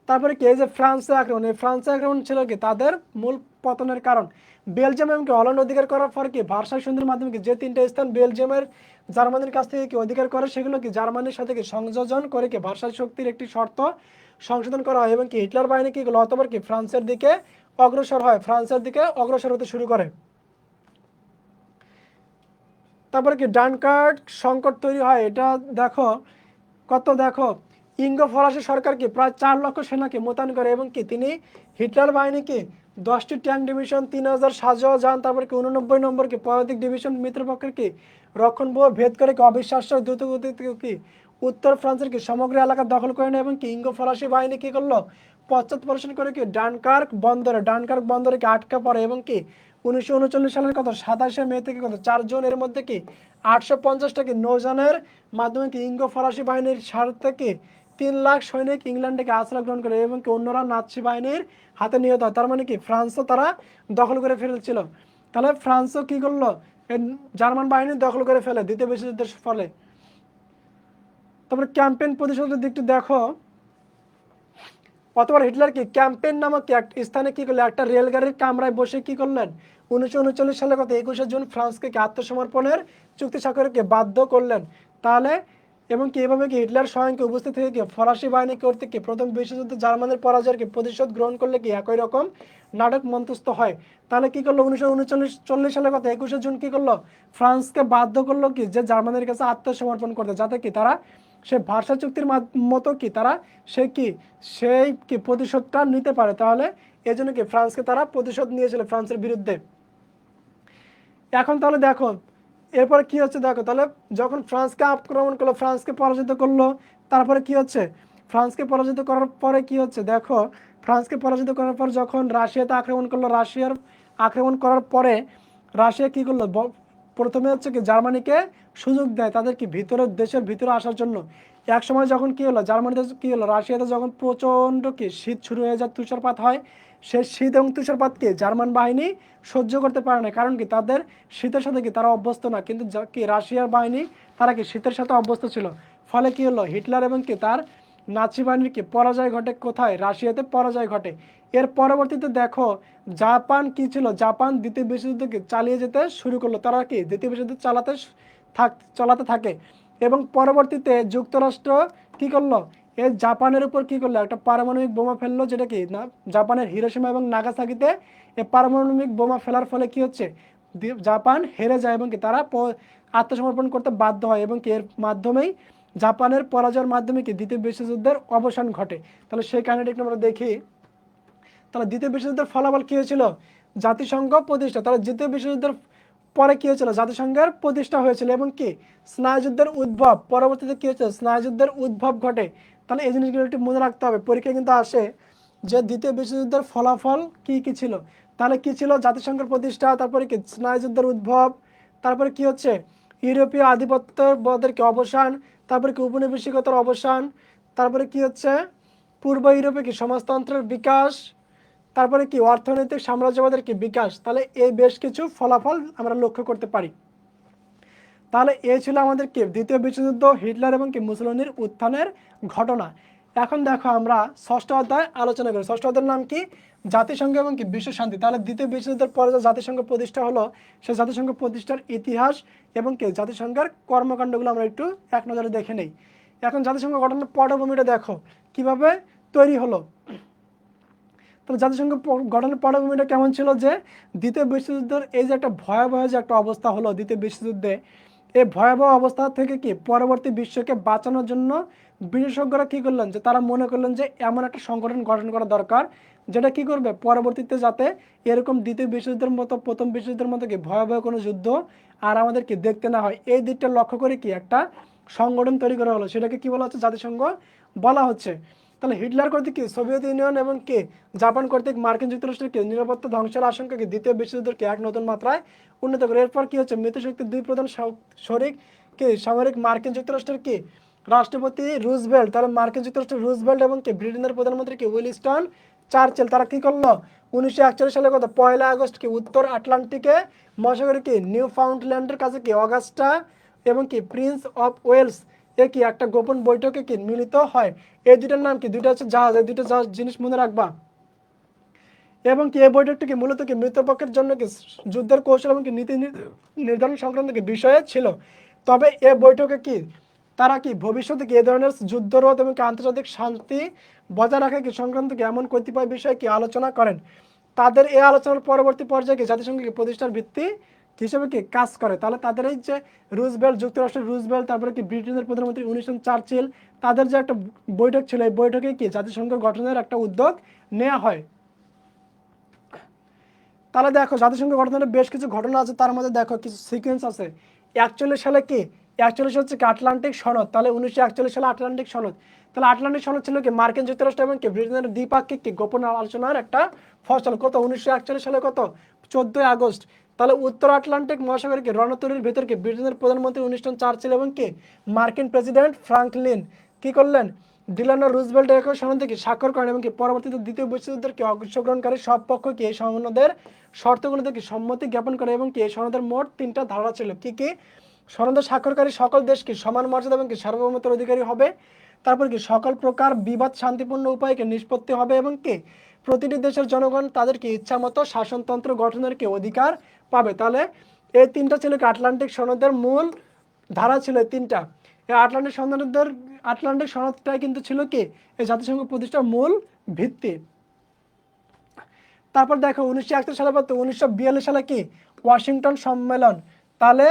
তারপরে কি এই যে ফ্রান্সে আক্রমণ, এই ফ্রান্সে আক্রমণ ছিল কি তাদের মূল পতনের কারণ। বেলজিয়াম এবং হল্যান্ড অধিকার করার পর কি ভার্সাই সন্ধির মাধ্যমে কি যে 3টা স্থান বেলজিয়ামের জার্মানির কাছ থেকে কি অধিকার করে, সেগুলো কি জার্মানির সাথে কি সংযোজন করে কি ভার্সাই চুক্তির একটি শর্ত সংশোধন করা হয় এবং কি হিটলার বাহিনী কি করলো? অতঃপর কি ফ্রান্সের দিকে অগ্রসর হতে শুরু করে। তারপরে কি ডানকার্ক সংকট তৈরি হয়। এটা দেখো দেখো ফরাসি সরকার কি প্রায় 4 লক্ষ সেনাকে মোতায়েন করে এবং কি তিনি হিটলার বাহিনীকে 10টি ট্যাঙ্ক ডিভিশন, 3000 সাঁজোয়া যান, তারপর কি 89 নম্বর কি পদাতিক ডিভিশন মিত্রপক্ষের কি রক্ষণবহ ভেদ করে কি অবিশ্বাস্য দ্রুতগতিতে কি উত্তর ফ্রান্সের কি সমগ্র এলাকা দখল করে নেয় এবং কি ফরাসি বাহিনী কি করলো? পশ্চাৎপসরণ করে কি ডানকার্ক বন্দরে কি আটকা পড়ে এবং কি 1939 সালের 27 মে থেকে 4 জুন এর মধ্যে কি 850টা কি নৌযানের মাধ্যমে কি ফরাসি বাহিনীর স্বার্থে কি 3 লাখ সৈনিক ইংল্যান্ডে কি আশ্রয় গ্রহণ করে এবং কি অন্যরা নাৎসি বাহিনীর হাতে নিহত হয়। তার মানে কি ফ্রান্সও তারা দখল করে ফেলেছিল। তাহলে ফ্রান্সও কি করলো? জার্মান বাহিনী দখল করে ফেলে দ্বিতীয় বিশ্বযুদ্ধের ফলে। তারপরে ক্যাম্পেইন প্রতিশোধের দিকটি দেখো। অথবা হিটলার কি ক্যাম্পেইন নামক কি এক স্থানে কি করলেন? একটা রেলগাড়ির কামরায় বসে কি করলেন? 1939 সালে 21 জুন ফ্রান্সকে কি আত্মসমর্পণের চুক্তি স্বাক্ষরকে বাধ্য করলেন। তাহলে এবং কি এভাবে কি হিটলার স্বয়ংকে উপস্থিত থেকে কি ফরাসি বাহিনী কর্তৃক কি প্রথম বিশ্বযুদ্ধে জার্মানির পরাজয়ের কি প্রতিশোধ গ্রহণ করলে কি একই রকম নাটক মন্তস্থ হয়। তাহলে কি করলো? 1939 সালে 21 জুন কি করলো? ফ্রান্সকে বাধ্য করলো কি যে জার্মানির কাছে আত্মসমর্পণ করতে, যাতে কি তারা সে ভার্সা চুক্তির মতো কি তারা সেই কি প্রতিশোধটা নিতে পারে। তাহলে এজন্য কি ফ্রান্সকে তারা প্রতিশোধ নিয়েছিল ফ্রান্সের বিরুদ্ধে। এখন তাহলে দেখো এরপরে কি হচ্ছে দেখো। তাহলে যখন ফ্রান্সকে আক্রমণ করলো, ফ্রান্সকে পরাজিত করলো, তারপরে কি হচ্ছে? ফ্রান্সকে পরাজিত করার পরে কি হচ্ছে দেখো, ফ্রান্সকে পরাজিত করার পর যখন রাশিয়াতে আক্রমণ করলো, রাশিয়ার আক্রমণ করার পরে রাশিয়া কি করলো? প্রথমে হচ্ছে কি জার্মানিকে সুযোগ দেয় তাদের কি দেশের ভিতরে আসার জন্য। এক সময় যখন কি হলো জার্মানিতে কি হলো, রাশিয়াতে যখন প্রচণ্ড কি শীত শুরু হয়ে যায়, তুষারপাত হয়, সেই শীত এবং তুষারপাতকে জার্মান বাহিনী সহ্য করতে পারে না। কারণ কি তাদের শীতের সাথে কি তারা অভ্যস্ত না। কিন্তু কি রাশিয়ার বাহিনী তারা কি শীতের সাথে অভ্যস্ত ছিল। ফলে কি হলো? হিটলার এবং কি তার নাৎসি বাহিনীর কি পরাজয় ঘটে কোথায়? রাশিয়াতে পরাজয় ঘটে। এর পরবর্তীতে দেখো জাপান কি ছিল? জাপান দ্বিতীয় বিশ্বযুদ্ধকে চালিয়ে যেতে শুরু করলো। তারা কি দ্বিতীয় বিশ্বযুদ্ধ চালাতে চালাতে থাকে এবং পরবর্তীতে যুক্তরাষ্ট্র কি করলো, এই জাপানের উপর কি করলো, একটা পারমাণবিক বোমা ফেললো, যেটা কি না জাপানের হিরোশিমা এবং নাগাসাকিতে এই পারমাণবিক বোমা ফেলার ফলে কি হচ্ছে, জাপান হেরে যায় এবং কি তারা আত্মসমর্পণ করতে বাধ্য হয় এবং কি এর মাধ্যমেই জাপানের পরাজয়ের মাধ্যমে কি দ্বিতীয় বিশ্বযুদ্ধের অবসান ঘটে। তাহলে সেই কাহিনীটা একটু আমরা দেখি। তাহলে দ্বিতীয় বিশ্বযুদ্ধের ফলাফল কি হয়েছিল, জাতিসংঘ প্রতিষ্ঠা। তাহলে দ্বিতীয় বিশ্বযুদ্ধের পরে কি হয়েছিল, জাতিসংঘের প্রতিষ্ঠা হয়েছিল এবং কি স্নায়ুযুদ্ধের উদ্ভব, পরবর্তীতে কি হয়েছে, স্নায়ুযুদ্ধের উদ্ভব ঘটে। তাহলে এই জিনিসগুলো একটু মনে রাখতে হবে, পরীক্ষায় কিন্তু আসে যে দ্বিতীয় বিশ্বযুদ্ধের ফলাফল কি কি ছিল। তাহলে কি ছিল, জাতিসংঘের প্রতিষ্ঠা, তারপরে কি স্নায়ুযুদ্ধের উদ্ভব, তারপরে কি হচ্ছে ইউরোপীয় আধিপত্যবাদের কি অবসান, তারপরে কি উপনিবেশিকতার অবসান, তারপরে কি হচ্ছে পূর্ব ইউরোপে কি সমাজতন্ত্রের বিকাশ, তারপরে কি অর্থনৈতিক সাম্রাজ্যবাদের কি বিকাশ। তাহলে এই বেশ কিছু ফলাফল আমরা লক্ষ্য করতে পারি। তাহলে এই ছিল আমাদের কি দ্বিতীয় বিশ্বযুদ্ধ, হিটলার এবং কি মুসোলিনির উত্থানের ঘটনা। এখন দেখো আমরা ষষ্ঠ অধ্যায় আলোচনা করি। ষষ্ঠ অধ্যায়ের নাম কি, জাতিসংঘ এবং কি বিশ্ব শান্তি। তাহলে দ্বিতীয় বিশ্বযুদ্ধের পরে যে জাতিসংঘ প্রতিষ্ঠা হলো, সেই জাতিসংঘ প্রতিষ্ঠার ইতিহাস এবং কি জাতিসংঘের কর্মকাণ্ডগুলো আমরা একটু এক নজরে দেখে নেই। এখন জাতিসংঘ গঠনের পটভূমিটা দেখো কিভাবে তৈরি হলো। তাহলে জাতিসংঘ গঠনের পটভূমিটা কেমন ছিল, যে দ্বিতীয় বিশ্বযুদ্ধের এই যে একটা ভয়াবহ যে একটা অবস্থা হলো দ্বিতীয় বিশ্বযুদ্ধে, এই ভয়াবহ অবস্থা থেকে কি পরবর্তী বিশ্বকে বাঁচানোর জন্য বিশেষজ্ঞরা কি করলেন, যে তারা মনে করলেন যে এমন একটা সংগঠন গঠন করা দরকার, যেটা কি করবে পরবর্তীতে যাতে এরকম দ্বিতীয় বিশ্বযুদ্ধের মতো প্রথম বিশ্বযুদ্ধের মতো কি ভয়াবহ কোনো যুদ্ধ আর আমাদেরকে দেখতে না হয়। এই দিকটা লক্ষ্য করে কি একটা সংগঠন তৈরি করা হলো, সেটাকে কি বলা হচ্ছে, জাতিসংঘ বলা হচ্ছে। তাহলে হিটলার কর্তৃক কি সোভিয়েত ইউনিয়ন এবং কি জাপান কর্তৃক মার্কিন যুক্তরাষ্ট্রের কি নিরাপত্তা ধ্বংসের আশঙ্কাকে দ্বিতীয় বিশ্বযুদ্ধকে এক নতুন মাত্রায় উন্নত করে। এরপর কি হচ্ছে, মিত্রশক্তির দুই প্রধান শরিক কি সামরিক মার্কিন যুক্তরাষ্ট্রের কি রাষ্ট্রপতি রুজভেল্ট, তারা মার্কিন যুক্তরাষ্ট্রের রুজভেল্ট এবং কি ব্রিটেনের প্রধানমন্ত্রী কি উইনস্টন চার্চিল, তারা কি করলো 1941 সালে কত 1 আগস্ট কি উত্তর আটলান্টিকে মহাসাগরে কি নিউ ফাউন্ডল্যান্ডের কাছে কি অগাস্টা এবং কি প্রিন্স অফ ওয়েলস এ কি একটা গোপন বৈঠকে কি মিলিত হয়। এই দুইটার নাম কি, দুইটা হচ্ছে জাহাজ, এই দুইটা জাহাজ জিনিস মনে রাখবা। এবং কি এই বৈঠকটি কি মূলত কি মিত্রপক্ষের জন্য কি যুদ্ধের কৌশল এবং কি নীতি নির্ধারণ সংক্রান্ত কি বিষয়ে ছিল। তবে এ বৈঠকে কি তারা কি ভবিষ্যতে কি এ ধরনের যুদ্ধরোধ এবং কি আন্তর্জাতিক শান্তি বজায় রাখা কি সংক্রান্ত কি এমন কতিপয় বিষয়ে কি আলোচনা করেন। তাদের এই আলোচনার পরবর্তী পর্যায়ে কি জাতিসংঘ কি প্রতিষ্ঠার ভিত্তি হিসেবে কি কাজ করে। তাহলে তাদের এই যে রুজভেল্ট, যুক্তরাষ্ট্রের রুজভেল্ট, তারপরে কি ব্রিটেনের প্রধানমন্ত্রী উইনস্টন চার্চিল, তাদের যে একটা বৈঠক ছিল, এই বৈঠকে কি জাতিসংঘ গঠনের একটা উদ্যোগ নেওয়া হয়। তাহলে দেখো জাতিসংঘ গঠনের বেশ কিছু ঘটনা আছে, তার মধ্যে দেখো কিছু সিকোয়েন্স আছে। 41 সালে কি 41 হচ্ছে কি আটলান্টিক সনদ। তাহলে 1941 সালে আটলান্টিক সনদ। তাহলে আটলান্টিক সনদ ছিল কি মার্কিন যুক্তরাষ্ট্র এবং কি ব্রিটেনের দ্বিপাক্ষিক কি গোপন আলোচনার একটা ফসল। কত 1941 সালে কত 14 আগস্ট। তাহলে উত্তর আটলান্টিক মহাসাগরে কি রণতরীর ভেতর কি ব্রিটেনের প্রধানমন্ত্রী উইনস্টন চার্চিল এবং কি মার্কিন প্রেসিডেন্ট ফ্রাঙ্কলিন কি করলেন, ডিলানো রুজভেল্ট একই সনদে কি স্বাক্ষর করেন এবং কি পরবর্তীতে দ্বিতীয় বিশ্বযুদ্ধের কি অংশগ্রহণকারী সব পক্ষ কি এই সনদের শর্তগুলোতে কি সম্মতি জ্ঞাপন করে এবং কি এই সনদের মোট 3টা ধারা ছিল। কি কি, সনদের স্বাক্ষরকারী সকল দেশ কি সমান মর্যাদা এবং কি সার্বভৌমত্বের অধিকারী হবে, তারপর কি সকল প্রকার বিবাদ শান্তিপূর্ণ উপায়ে কি নিষ্পত্তি হবে এবং কি প্রতিটি দেশের জনগণ তাদের কি ইচ্ছা মতো শাসনতন্ত্র গঠনের কি অধিকার পাবে। তাহলে এই 3টা ছিল কি আটলান্টিক সনদের মূল ধারা ছিল, এই 3টা। এই আটলান্টিক সনদটাই কিন্তু ছিল কি এই জাতিসংঘ প্রতিষ্ঠার মূল ভিত্তি। তারপর দেখো 1971 সালে পর 1942 সালে কি ওয়াশিংটন সম্মেলন। তাহলে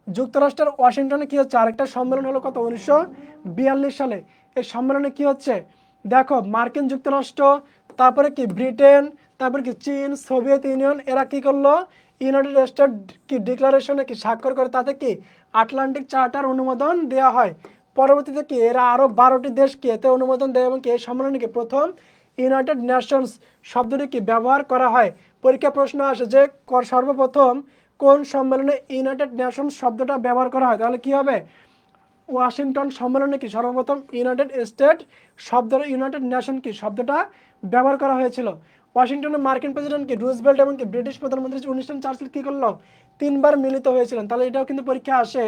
যুক্তরাষ্ট্রের ওয়াশিংটনে কি হচ্ছে আরেকটা সম্মেলন হলো কত 1942 সালে। এই সম্মেলনে কি হচ্ছে দেখো মার্কিন যুক্তরাষ্ট্র, তারপরে কি ব্রিটেন, তারপরে কি চীন, সোভিয়েত ইউনিয়ন, এরা কি করলো ইউনাইটেড স্টেট কি ডিক্লারেশনে কি স্বাক্ষর করে, তাতে কি আটলান্টিক চার্টার অনুমোদন দেওয়া হয়। পরবর্তীতে কি এরা আরো 12টি দেশ কি এতে অনুমোদন দেয় এবং কি এই সম্মেলনে কি প্রথম ইউনাইটেড নেশনস শব্দটি কি ব্যবহার করা হয়। পরীক্ষা প্রশ্ন আসে যে সর্বপ্রথম কোন সম্মেলনে ইউনাইটেড নেশনস শব্দটা ব্যবহার করা হয়। তাহলে কি হবে ওয়াশিংটন সম্মেলনে কি সর্বপ্রথম ইউনাইটেড স্টেট শব্দটা ইউনাইটেড নেশন কি শব্দটা ব্যবহার করা হয়েছিল। ওয়াশিংটনে মার্কিন প্রেসিডেন্ট কি রুজভেল্ট এবং কি ব্রিটিশ প্রধানমন্ত্রী উইনস্টন চার্চিল কি করলো 3বার মিলিত হয়েছিলেন। তাহলে এটাও কিন্তু পরীক্ষা আসে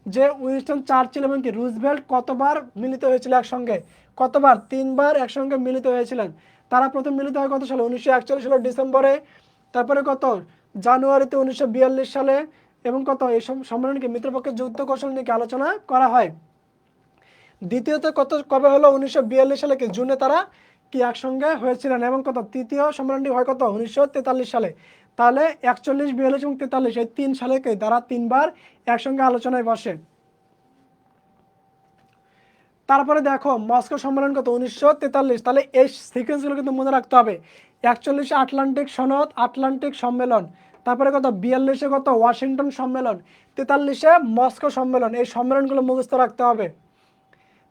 যে উইনস্টন চার্চিল এবং কি রুজভেল্ট কতবার মিলিত হয়েছিল একসঙ্গে, কতবার 3বার একসঙ্গে মিলিত হয়েছিলেন। তারা প্রথম মিলিত হয় কত সালে 1941 সালের ডিসেম্বরে, তারপরে কত জানুয়ারিতে 1942 সালে, এবং কত এই সম্মেলনকে মিত্রপক্ষের যুদ্ধ কৌশল নিয়ে আলোচনা করা হয়। দ্বিতীয়ত কত কবে হলো 1942 সালে কি জুনে তারা কি একসঙ্গে হয়েছিলেন। এবং কত তৃতীয় সম্মেলনটি হয় কত 1943 সালে। তাহলে 41, 42 এবং 43 এই 3 সালে তারা 3বার একসঙ্গে আলোচনায় বসে। তারপরে দেখো মস্কো সম্মেলন কত 1943। তাহলে এই সিকোয়েন্সগুলো কিন্তু মনে রাখতে হবে। 41 আটলান্টিক সনদ, আটলান্টিক সম্মেলন, তারপরে কত 42 কত ওয়াশিংটন সম্মেলন, 43 মস্কো সম্মেলন। এই সম্মেলনগুলো মুখস্থ রাখতে হবে।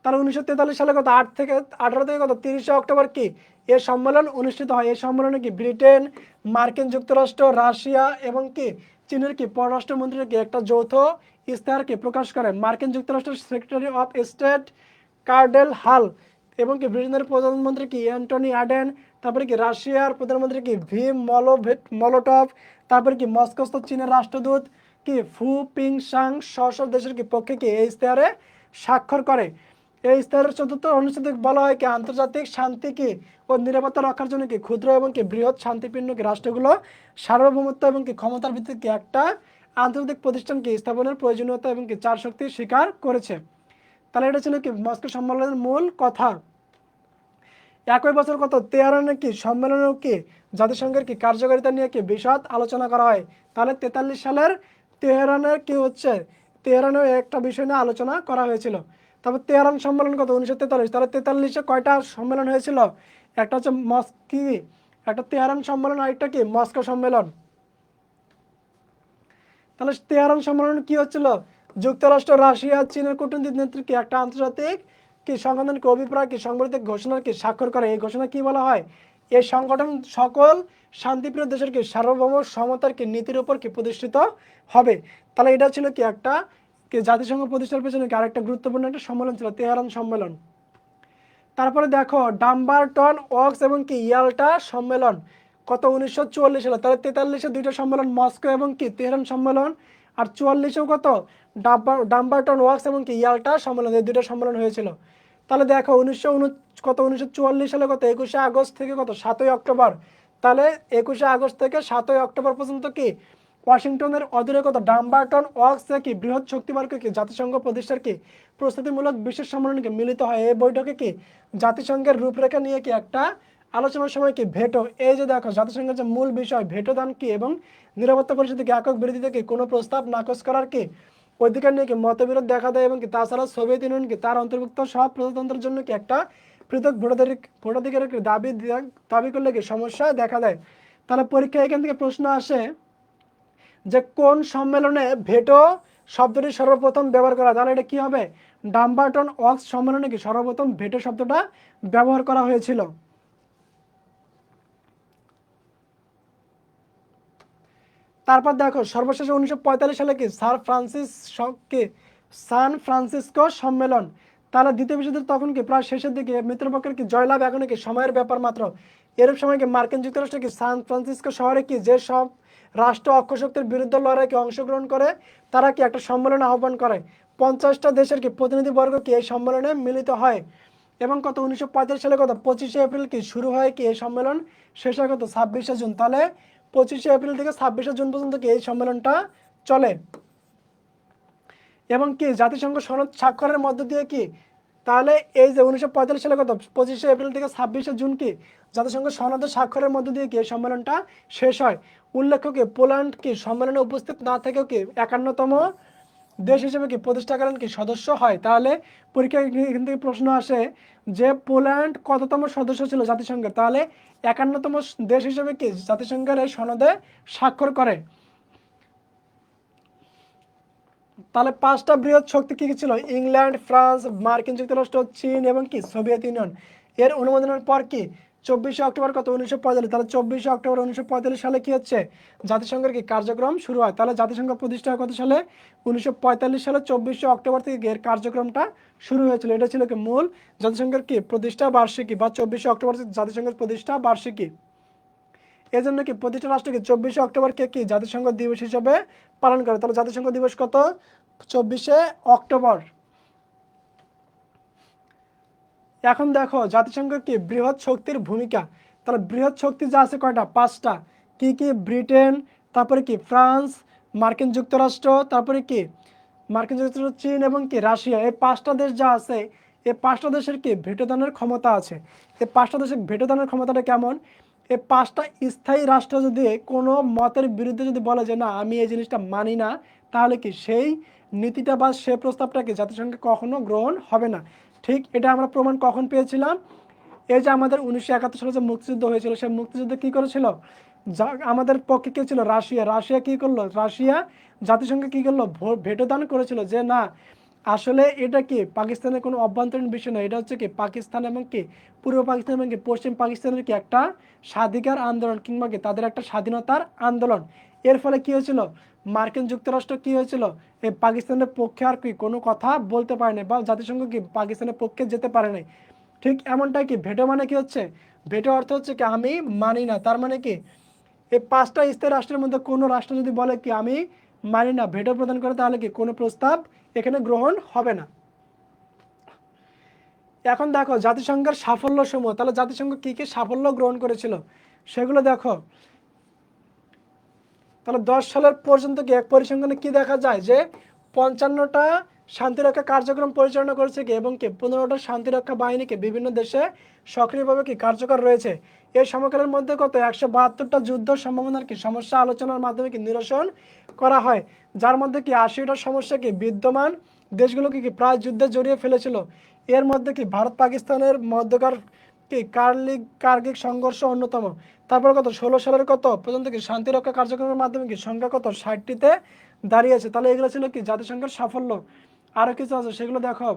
তাহলে 1943 সালে কত 18 থেকে কত 30 অক্টোবর কি এই সম্মেলন অনুষ্ঠিত হয়। এই সম্মেলনে কি ব্রিটেন, মার্কিন যুক্তরাষ্ট্র, রাশিয়া এবং কি চীনের কি পররাষ্ট্রমন্ত্রী কি একটা যৌথ ইস্তাহার কি প্রকাশ করে। মার্কিন যুক্তরাষ্ট্রের সেক্রেটারি অফ স্টেট কার্ডেল হাল এবং কি ব্রিটেনের প্রধানমন্ত্রী কি অ্যান্টনি আডেন, তারপরে কি রাশিয়ার প্রধানমন্ত্রী কি ভিম মলোটভ, তারপরে কি মস্কোস্থ চীনের রাষ্ট্রদূত কি ফু পিংসাং স্ব দেশের কি পক্ষে কি এই ইস্তাহারে স্বাক্ষর করে। এই স্তরের চতুর্থ অনুচ্ছেদে বলা হয় কি আন্তর্জাতিক শান্তি কি ও নিরাপত্তা রক্ষার জন্য কি ক্ষুদ্র এবং কি বৃহৎ শান্তিপূর্ণ কি রাষ্ট্রগুলো সার্বভৌমত্ব এবং কি ক্ষমতার ভিত্তিতে একটা আন্তর্জাতিক প্রতিষ্ঠান কি স্থাপনের প্রয়োজনীয়তা এবং কি 4 শক্তি স্বীকার করেছে। তাহলে এটা ছিল কি মস্কো সম্মেলনের মূল কথা। একই বছর কত তেহরানে কি সম্মেলনেও কি জাতিসংঘের কি কার্যকারিতা নিয়ে কি বিশদ আলোচনা করা হয়। তাহলে 43 সালের তেহরানের কি হচ্ছে তেহরানেও একটা বিষয় নিয়ে আলোচনা করা হয়েছিল। তারপর তেহরান সম্মেলন কত 1943। তাহলে 43-এ কয়টা সম্মেলন হয়েছিল? একটা হচ্ছে একটা তেহরান সম্মেলন, আরেকটা কি মস্কো সম্মেলন। তাহলে তেহরান সম্মেলন কি হচ্ছিল? যুক্তরাষ্ট্র, রাশিয়া, চীনের কূটনৈতিক নেতৃত্বে একটা আন্তর্জাতিক কি সংগঠন কি অভিপ্রায় কি সংগঠিত ঘোষণার কি স্বাক্ষর করে। এই ঘোষণা কি বলা হয়? এই সংগঠন সকল শান্তিপ্রিয় দেশের কি সার্বভৌম সমতার কি নীতির উপর কি প্রতিষ্ঠিত হবে। তাহলে এটা ছিল কি একটা কি জাতিসংঘ প্রতিষ্ঠার পেছনে কি আরেকটা গুরুত্বপূর্ণ একটা সম্মেলন ছিল তেহরান সম্মেলন। তারপরে দেখো ডাম্বারটন ওয়ার্কস এবং কি ইয়াল্টা সম্মেলন কত 1944 সালে। তাহলে 43-এ দুইটা সম্মেলন মস্কো এবং কি তেহরান সম্মেলন, আর 44-এও কত ডাম্বারটন ওয়ার্কস এবং কি ইয়াল্টা সম্মেলন, এই দুইটা সম্মেলন হয়েছিল। তাহলে দেখো 1944 সালে কত 21শে আগস্ট থেকে কত 7ই অক্টোবর। তাহলে 21শে আগস্ট থেকে 7ই অক্টোবর পর্যন্ত কি ওয়াশিংটনের অদূরে কত ডাম্বারটন ওয়ার্কস কি বৃহৎ শক্তিবার্গ কি জাতিসংঘ প্রতিষ্ঠার কি প্রস্তুতিমূলক বিশেষ সম্মেলনকে মিলিত হয়। এই বৈঠকে কি জাতিসংঘের রূপরেখা নিয়ে কি একটা আলোচনার সময় কি ভেটো, এই যে দেখো জাতিসংঘের যে মূল বিষয় ভেটো দান কি এবং নিরাপত্তা পরিষদে কি একক বিরোধিতা কি কোনো প্রস্তাব নাকচ করার কি অধিকার নিয়ে কি মতবিরোধ দেখা দেয়। এবং কি তাছাড়া সোভিয়েত ইউনিয়ন কি তার অন্তর্ভুক্ত সব প্রজাতন্ত্রের জন্য কি একটা পৃথক ভোটাধিকারের কি দাবি করলে কি সমস্যা দেখা দেয়। তাহলে পরীক্ষা এখান থেকে প্রশ্ন আসে যে কোন সম্মেলনে ভেটো শব্দটি সর্বপ্রথম ব্যবহার করা। তাহলে এটা কি হবে? ডাম্বারটন ওয়ার্কস সম্মেলনে কি সর্বপ্রথম ভেটো শব্দটা ব্যবহার করা হয়েছিল। তারপর দেখো সর্বশেষে 1945 সালে কি সান ফ্রান্সিসকো সম্মেলন। তাহলে দ্বিতীয় বিশ্বযুদ্ধ তখন কি প্রায় শেষের দিকে, মিত্রপক্ষের কি জয়লাভ এখন কি সময়ের ব্যাপার মাত্র। এরূপ সময় কি মার্কিন যুক্তরাষ্ট্র কি সান ফ্রান্সিসকো শহরে কি যে সব রাষ্ট্র অক্ষশক্তির বিরুদ্ধে লড়াইকে অংশগ্রহণ করে তারা কি একটা সম্মেলন আহ্বান করে। 50টা দেশের কি প্রতিনিধিবর্গ কি এই সম্মেলনে মিলিত হয়। এবং কত 1945 সালে কত 25শে এপ্রিল কি শুরু হয় কি এই সম্মেলন, শেষ হয় কত 26শে জুন। তাহলে 25শে এপ্রিল থেকে 26শে জুন পর্যন্ত কি এই সম্মেলনটা চলে। এবং কি জাতিসংঘ সনদ স্বাক্ষরের মধ্য দিয়ে কি তাহলে এই যে 1945 সালে কত 25শে এপ্রিল থেকে 26শে জুন কি জাতিসংঘ সনদ স্বাক্ষরের মধ্য দিয়ে কি এই সম্মেলনটা শেষ হয়। উল্লেখ্য কি পোল্যান্ড কি সম্মেলনে উপস্থিত না থেকেও কি 51তম দেশ হিসেবে কি প্রতিষ্ঠাকালীন কি সদস্য হয়। তাহলে পরীক্ষায় এখান থেকে প্রশ্ন আসে যে পোল্যান্ড কততম সদস্য ছিল জাতিসংঘের। তাহলে 51তম দেশ হিসেবে কি জাতিসংঘের এই সনদে স্বাক্ষর করে। তাহলে 5টা বৃহৎ শক্তি কি কি ছিল? ইংল্যান্ড, ফ্রান্স, মার্কিন যুক্তরাষ্ট্র, চীন এবং কি সোভিয়েত ইউনিয়ন। এর অনুমোদনের পর কি 24শে অক্টোবর কত 1945। তাহলে 24শে অক্টোবর 1945 সালে কি হচ্ছে জাতিসংঘের কি কার্যক্রম শুরু হয়। তাহলে জাতিসংঘ প্রতিষ্ঠা হয় কত সালে? 1945 সালে 24শে অক্টোবর থেকে এর কার্যক্রমটা শুরু হয়েছিল। এটা ছিল কি মূল জাতিসংঘের কি প্রতিষ্ঠা বার্ষিকী বা 24শে অক্টোবর জাতিসংঘের প্রতিষ্ঠা বার্ষিকী। এজন্য কি প্রতিটা রাষ্ট্রকে 24শে অক্টোবরকে কি জাতিসংঘ দিবস হিসেবে পালন করে। তাহলে জাতিসংঘ দিবস কত? 24শে অক্টোবর। এখন দেখো জাতিসংঘের কি বৃহৎ শক্তির ভূমিকা। তাহলে বৃহৎ শক্তি যা আছে কয়টা? 5টা। কি কি? ব্রিটেন, তারপরে কি ফ্রান্স, মার্কিন যুক্তরাষ্ট্র, তারপরে কি মার্কিন যুক্তরাষ্ট্র, চীন এবং কি রাশিয়া, এই 5টা দেশ যা আছে, এই 5টা দেশের কি ভেটো দানের ক্ষমতা আছে। এই 5টা দেশের ভেটো দানের ক্ষমতাটা কেমন, এই 5টা স্থায়ী রাষ্ট্র যদি কোনো মতের বিরুদ্ধে যদি বলে যে না আমি এই জিনিসটা মানি না, তাহলে কি সেই নীতিটা বা সে প্রস্তাবটাকে জাতিসংঘে কখনো গ্রহণ হবে না। ঠিক এটা আমরা প্রমাণ কখন পেয়েছিলাম, এই যে আমাদের 1971 সালে যে মুক্তিযুদ্ধ হয়েছিল, সেই মুক্তিযুদ্ধে কি করেছিল, যা আমাদের পক্ষে কে ছিল, রাশিয়া। রাশিয়া কি করলো, রাশিয়া জাতিসংঘে কি করলো, ভেটো দান করেছিল যে না আসলে এটা কি পাকিস্তানের কোনো অভ্যন্তরীণ বিষয় নয়, এটা হচ্ছে কি পাকিস্তান এবং কি পূর্ব পাকিস্তান এবং কি পশ্চিম পাকিস্তানের কি একটা স্বাধিকার আন্দোলন কিংবা কি তাদের একটা স্বাধীনতার আন্দোলন। এর ফলে কি হয়েছিল, মার্কিন যুক্তরাষ্ট্র কি হয়েছিল, এই পাকিস্তানের পক্ষে আর কি কোনো কথা বলতে পারে না বা জাতিসংঘ কি পাকিস্তানের পক্ষে যেতে পারে নাই। ঠিক এমনটাই কি ভেটো মানে কি হচ্ছে, ভেটো অর্থ হচ্ছে কি আমি মানি না। তার মানে কি এই 5টা স্থায়ী রাষ্ট্রের মধ্যে কোনো রাষ্ট্র যদি বলে কি আমি মানি না, ভেটো প্রদান করে, তাহলে কি কোনো প্রস্তাব এখানে গ্রহণ হবে না। এখন দেখো জাতিসংঘের সাফল্য সমূহ, তাহলে জাতিসংঘ কি কি সাফল্য গ্রহণ করেছিল সেগুলো দেখো। তাহলে 10 সালের পর্যন্ত কি এক পরিসংখ্যানে কি দেখা যায় যে 55টা শান্তিরক্ষা কার্যক্রম পরিচালনা করেছে কি এবং কি 15টা শান্তিরক্ষা বাহিনীকে বিভিন্ন দেশে সক্রিয়ভাবে কি কার্যকর রয়েছে। এই সময়কালের মধ্যে কত 172টা যুদ্ধ সম্ভাবনার কি সমস্যা আলোচনার মাধ্যমে কি নিরসন করা হয়, যার মধ্যে কি 80টা সমস্যা কি বিদ্যমান দেশগুলোকে কি প্রায় যুদ্ধে জড়িয়ে ফেলেছিল। এর মধ্যে কি ভারত পাকিস্তানের মধ্যকার কি কার্গিক সংঘর্ষ অন্যতম। তারপর কত 16 সালের কত পর্যন্ত কি শান্তিরক্ষা কার্যক্রমের মাধ্যমে কি সংখ্যা কত 60টিতে দাঁড়িয়েছে। তাহলে এগুলো ছিল কি জাতিসংঘের সাফল্য। আরও কিছু আছে সেগুলো দেখো।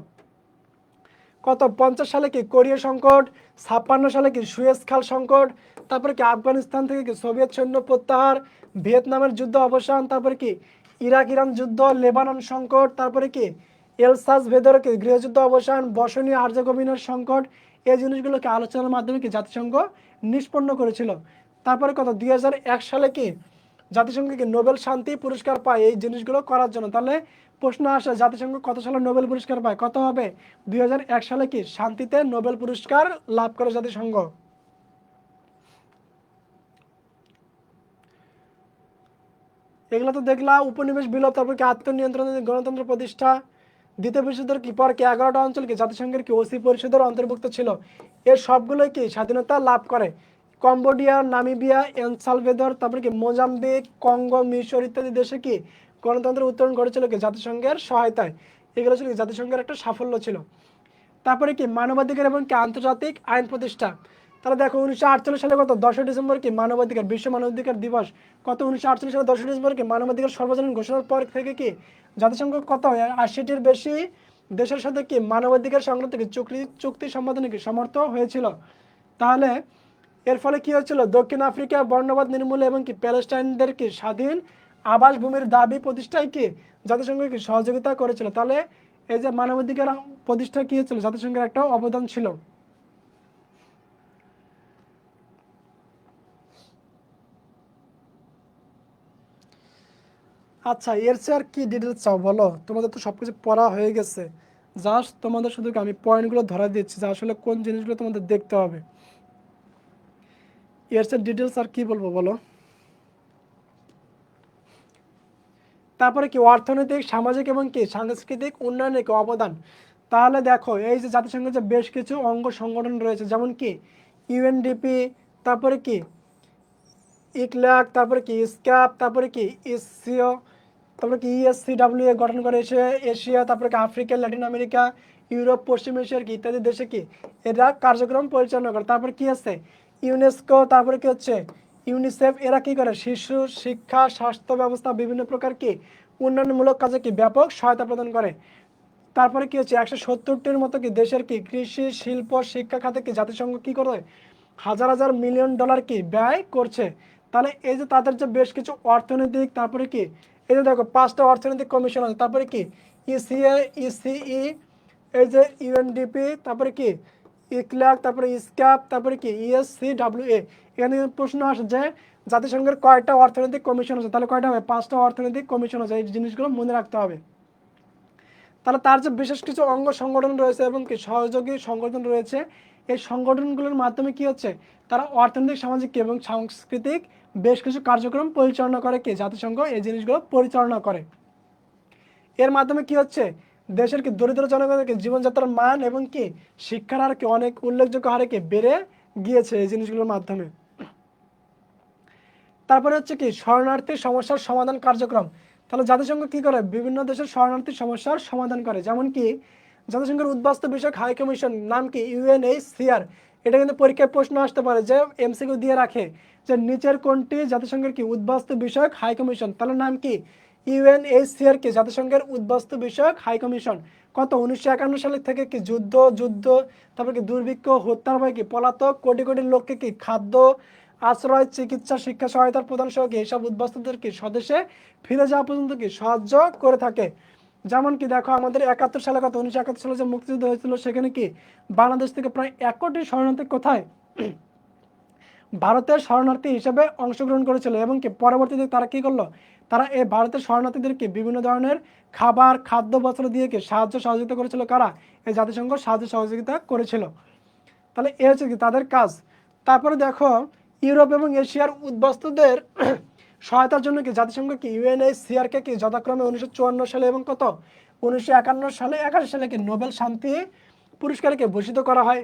কত 50 সালে কি কোরিয়া সংকট, 56 সালে কি সুয়েজ খাল সংকট, তারপরে কি আফগানিস্তান থেকে কি সোভিয়েত সৈন্য প্রত্যাহার, ভিয়েতনামের যুদ্ধ অবসান, তারপরে কি ইরাক ইরান যুদ্ধ, লেবানন সংকট, তারপরে কি এলসাস ভেদর কি গৃহযুদ্ধ অবসান, বসনীয় আর্জেগোভিনার সংকট। এই জিনিসগুলোকে আলোচনার মাধ্যমে কি জাতিসংঘ নিষ্পন্ন করেছিল। তারপরে কত 2001 সালে কি জাতিসংঘ কি নোবেল শান্তি পুরস্কার পায় এই জিনিসগুলো করার জন্য। তাহলে প্রশ্ন আসে জাতিসংঘ কত সালে নোবেল পুরস্কার পায়, কত হবে 2001 সালে কি শান্তিতে নোবেল পুরস্কার লাভ করে জাতিসংঘ। এগুলো তো দেখলা উপনিবেশ বিলোপ, তারপর কি আত্মনিয়ন্ত্রণ গণতন্ত্র প্রতিষ্ঠা। দ্বিতীয় বিশ্বযুদ্ধের কি পর কি 11টা অঞ্চল কি জাতিসংঘের কি ওসি পরিষদের অন্তর্ভুক্ত ছিল। এর সবগুলোই কি স্বাধীনতা লাভ করে। কম্বোডিয়া, নামিবিয়া, এল সালভেদর, তারপরে কি মোজাম্বিক, কঙ্গো, মিশর ইত্যাদি দেশে কি গণতন্ত্রের উত্তরণ ঘটেছিল কি জাতিসংঘের সহায়তায়। এগুলো ছিল কি জাতিসংঘের একটা সাফল্য ছিল। তারপরে কি মানবাধিকার এবং কি আন্তর্জাতিক আইন প্রতিষ্ঠা। তাহলে দেখো 1948 সালে কত 10 ডিসেম্বর কি মানবাধিকার বিশ্ব মানবাধিকার দিবস। কত 1948 সালে 10 ডিসেম্বর কি মানবাধিকার সর্বজনীন ঘোষণার পর থেকে কি জাতিসংঘ কত 80টির বেশি দেশের সাথে কি মানবাধিকার সংক্রান্ত কি চুক্তি সম্পাদনে কি সমর্থ হয়েছিল। তাহলে এর ফলে কি হয়েছিল, দক্ষিণ আফ্রিকা বর্ণবাদ নির্মূলে এবং কি প্যালেস্টাইনদের কি স্বাধীন আবাসভূমির দাবি প্রতিষ্ঠায় কি জাতিসংঘ কি সহযোগিতা করেছিল। তাহলে এই যে মানবাধিকার প্রতিষ্ঠা কি হয়েছিল, জাতিসংঘের একটা অবদান ছিল। আচ্ছা এর চেয়ে আর কি ডিটেলস চাও বলো, তোমাদের তো সবকিছু পড়া হয়ে গেছে, জাস্ট তোমাদের শুধু আমি পয়েন্টগুলো ধরা দিচ্ছি যে আসলে কোন জিনিসগুলো তোমাদের দেখতে হবে। এর চেয়ে ডিটেলস আর কি বলবো বলো। তারপরে কি অর্থনৈতিক সামাজিক এবং কি সাংস্কৃতিক উন্নয়নের কি অবদান। তাহলে দেখো এই যে জাতিসংঘের যে বেশ কিছু অঙ্গ সংগঠন রয়েছে, যেমন কি ইউএনডিপি, তারপরে কি ইকলাক, তারপরে কি স্ক্যাপ, তারপরে কি ইসিও, তারপরে কি ইএসসিডাব্লিউ গঠন করে এশিয়া, তারপরে কি আফ্রিকা, ল্যাটিন আমেরিকা, ইউরোপ, পশ্চিম এশিয়ার কি ইত্যাদি দেশে কি এরা কার্যক্রম পরিচালনা করে। তারপরে কি আছে ইউনেস্কো, তারপরে কি হচ্ছে ইউনিসেফ, এরা কি করে শিশু শিক্ষা স্বাস্থ্য ব্যবস্থা বিভিন্ন প্রকার কি উন্নয়নমূলক কাজে কি ব্যাপক সহায়তা প্রদান করে। তারপরে কি হচ্ছে 170টির মতো কি দেশের কি কৃষি শিল্প শিক্ষা খাতে কি জাতিসংঘ কি করে হাজার হাজার মিলিয়ন ডলার কি ব্যয় করছে। তাহলে এই যে তাদের যে বেশ কিছু অর্থনৈতিক, তারপরে কি এই যে দেখো 5টা অর্থনৈতিক কমিশন আছে, তারপরে কি ইসিএ, ইসিই, এই যে ইউএনডিপি, তারপরে কি ইকলাক, তারপরে ইসক্যাপ, তারপরে কি ইএসসিডাব্লিউএ। এখানে প্রশ্ন আসে যে জাতিসংঘের কয়টা অর্থনৈতিক কমিশন আছে, তাহলে কয়টা হবে 5টা অর্থনৈতিক কমিশন আছে। এই জিনিসগুলো মনে রাখতে হবে। তাহলে তার যে বিশেষ কিছু অঙ্গ সংগঠন রয়েছে এবং কি সহযোগী সংগঠন রয়েছে, এই সংগঠনগুলোর মাধ্যমে কি হচ্ছে তারা অর্থনৈতিক সামাজিক এবং সাংস্কৃতিক বেশ কিছু কার্যক্রম পরিচালনা করে কি জাতিসংঘ এই জিনিসগুলো পরিচালনা করে। এর মাধ্যমে কি হচ্ছে, দেশের কি দরিদ্র জনগণের কি জীবনযাত্রার মান এবং কি শিক্ষার হার কি অনেক উল্লেখযোগ্য হারে কি বেড়ে গিয়েছে এই জিনিসগুলোর মাধ্যমে। তারপরে হচ্ছে কি শরণার্থী সমস্যার সমাধান কার্যক্রম। তাহলে জাতিসংঘ কি করে, বিভিন্ন দেশের শরণার্থী সমস্যার সমাধান করে। যেমন কি জাতিসংঘের উদ্বাস্তু বিষয়ক হাই কমিশন নাম কি ইউএনএইচসিআর। এটা কিন্তু পরীক্ষায় প্রশ্ন আসতে পারে, যে এমসিকিউ দিয়ে রাখে যে নিচের কোনটি জাতিসংঘের কি উদ্বাস্তু বিষয়ক হাই কমিশন। তাহলে নাম কি ইউএনএইচসিআর কি জাতিসংঘের উদ্বাস্তু বিষয়ক হাই কমিশন। কত 1951 সালে থেকে কি যুদ্ধ তারপর কি দুর্ভিক্ষ, হত্যার ভয় কি পলাতক কোটি কোটি লোককে কি খাদ্য, আশ্রয়, চিকিৎসা, শিক্ষা সহায়তার প্রদান সহ কি এইসব উদ্বাস্তুদের কি স্বদেশে ফিরে যাওয়া পর্যন্ত কি সাহায্য করে থাকে। যেমন কি দেখো আমাদের 71 সালে কত 1971 সালে যে মুক্তিযুদ্ধ হয়েছিল সেখানে কি বাংলাদেশ থেকে প্রায় 1 কোটি শরণার্থী কোথায় ভারতের শরণার্থী হিসেবে অংশগ্রহণ করেছিল। এবং কি পরবর্তীতে তারা কি করলো, তারা এই ভারতের শরণার্থীদেরকে বিভিন্ন ধরনের খাবার, খাদ্য, বস্ত্র দিয়ে কি সাহায্য সহযোগিতা করেছিল। কারা? এই জাতিসংঘ সাহায্য সহযোগিতা করেছিল। তাহলে এ হচ্ছে কি তাদের কাজ। তারপরে দেখো ইউরোপ এবং এশিয়ার উদ্বাস্তুদের সহায়তার জন্য কি জাতিসংঘ কি ইউএনএইচসিআর কে কি যথাক্রমে 1954 সালে এবং কত 1951 সালে 81 সালে কি নোবেল শান্তি পুরস্কারকে ভূষিত করা হয়।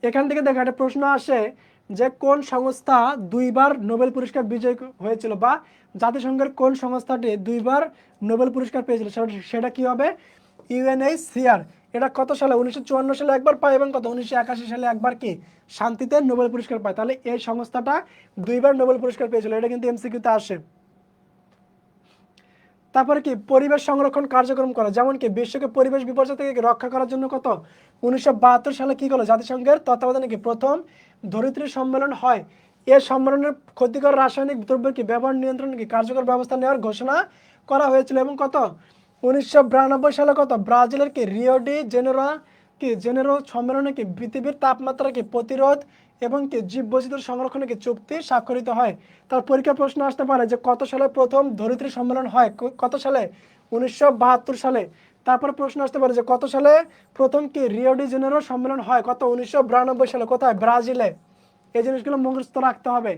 এখান থেকে দেখো একটা প্রশ্ন আসে যে কোন সংস্থা 2বার নোবেল পুরস্কার বিজয়ী হয়েছিল, বা জাতিসংঘের কোন সংস্থাটি 2বার নোবেল পুরস্কার পেয়েছিল, সেটা কি হবে ইউএনএইচসিআর। এটা কত সালে 1954 সালে একবার পায় এবং কত 1981 সালে একবার কি শান্তিতে নোবেল পুরস্কার পায়। তাহলে এই সংস্থাটা 2বার নোবেল পুরস্কার পেয়েছিল, এটা কিন্তু এমসিকিউতে আসে। তারপরে কি পরিবেশ সংরক্ষণ কার্যক্রম করা, যেমন কি বিশ্বকে পরিবেশ বিপর্যয় থেকে রক্ষা করার জন্য কত 1972 সালে কি করলো জাতিসংঘের তত্ত্বাবধানে কি প্রথম ধরিত্রী সম্মেলন হয়। এ সম্মেলনের ক্ষতিকর রাসায়নিক দ্রব্যের কি ব্যবহার নিয়ন্ত্রণ কি কার্যকর ব্যবস্থা নেওয়ার ঘোষণা করা হয়েছিল। এবং কত 1992 সালে কত ব্রাজিলের কি রিও ডি জেনেরো সম্মেলনে কি পৃথিবীর তাপমাত্রা কি প্রতিরোধ এবং কি জীববৈচিত্র্য সংরক্ষণে কি চুক্তি স্বাক্ষরিত হয়। তার পরীক্ষা প্রশ্ন আসতে পারে যে কত সালে প্রথম ধরিত্রী সম্মেলন হয়, কত সালে 1972 সালে। তারপর প্রশ্ন আসতে পারে যে কত সালে প্রথম কি রিও ডি জেনেরো সম্মেলন হয়, কত 1992 সালে, কোথায় ব্রাজিলে। এই জিনিসগুলো মুখস্থ রাখতে হবে।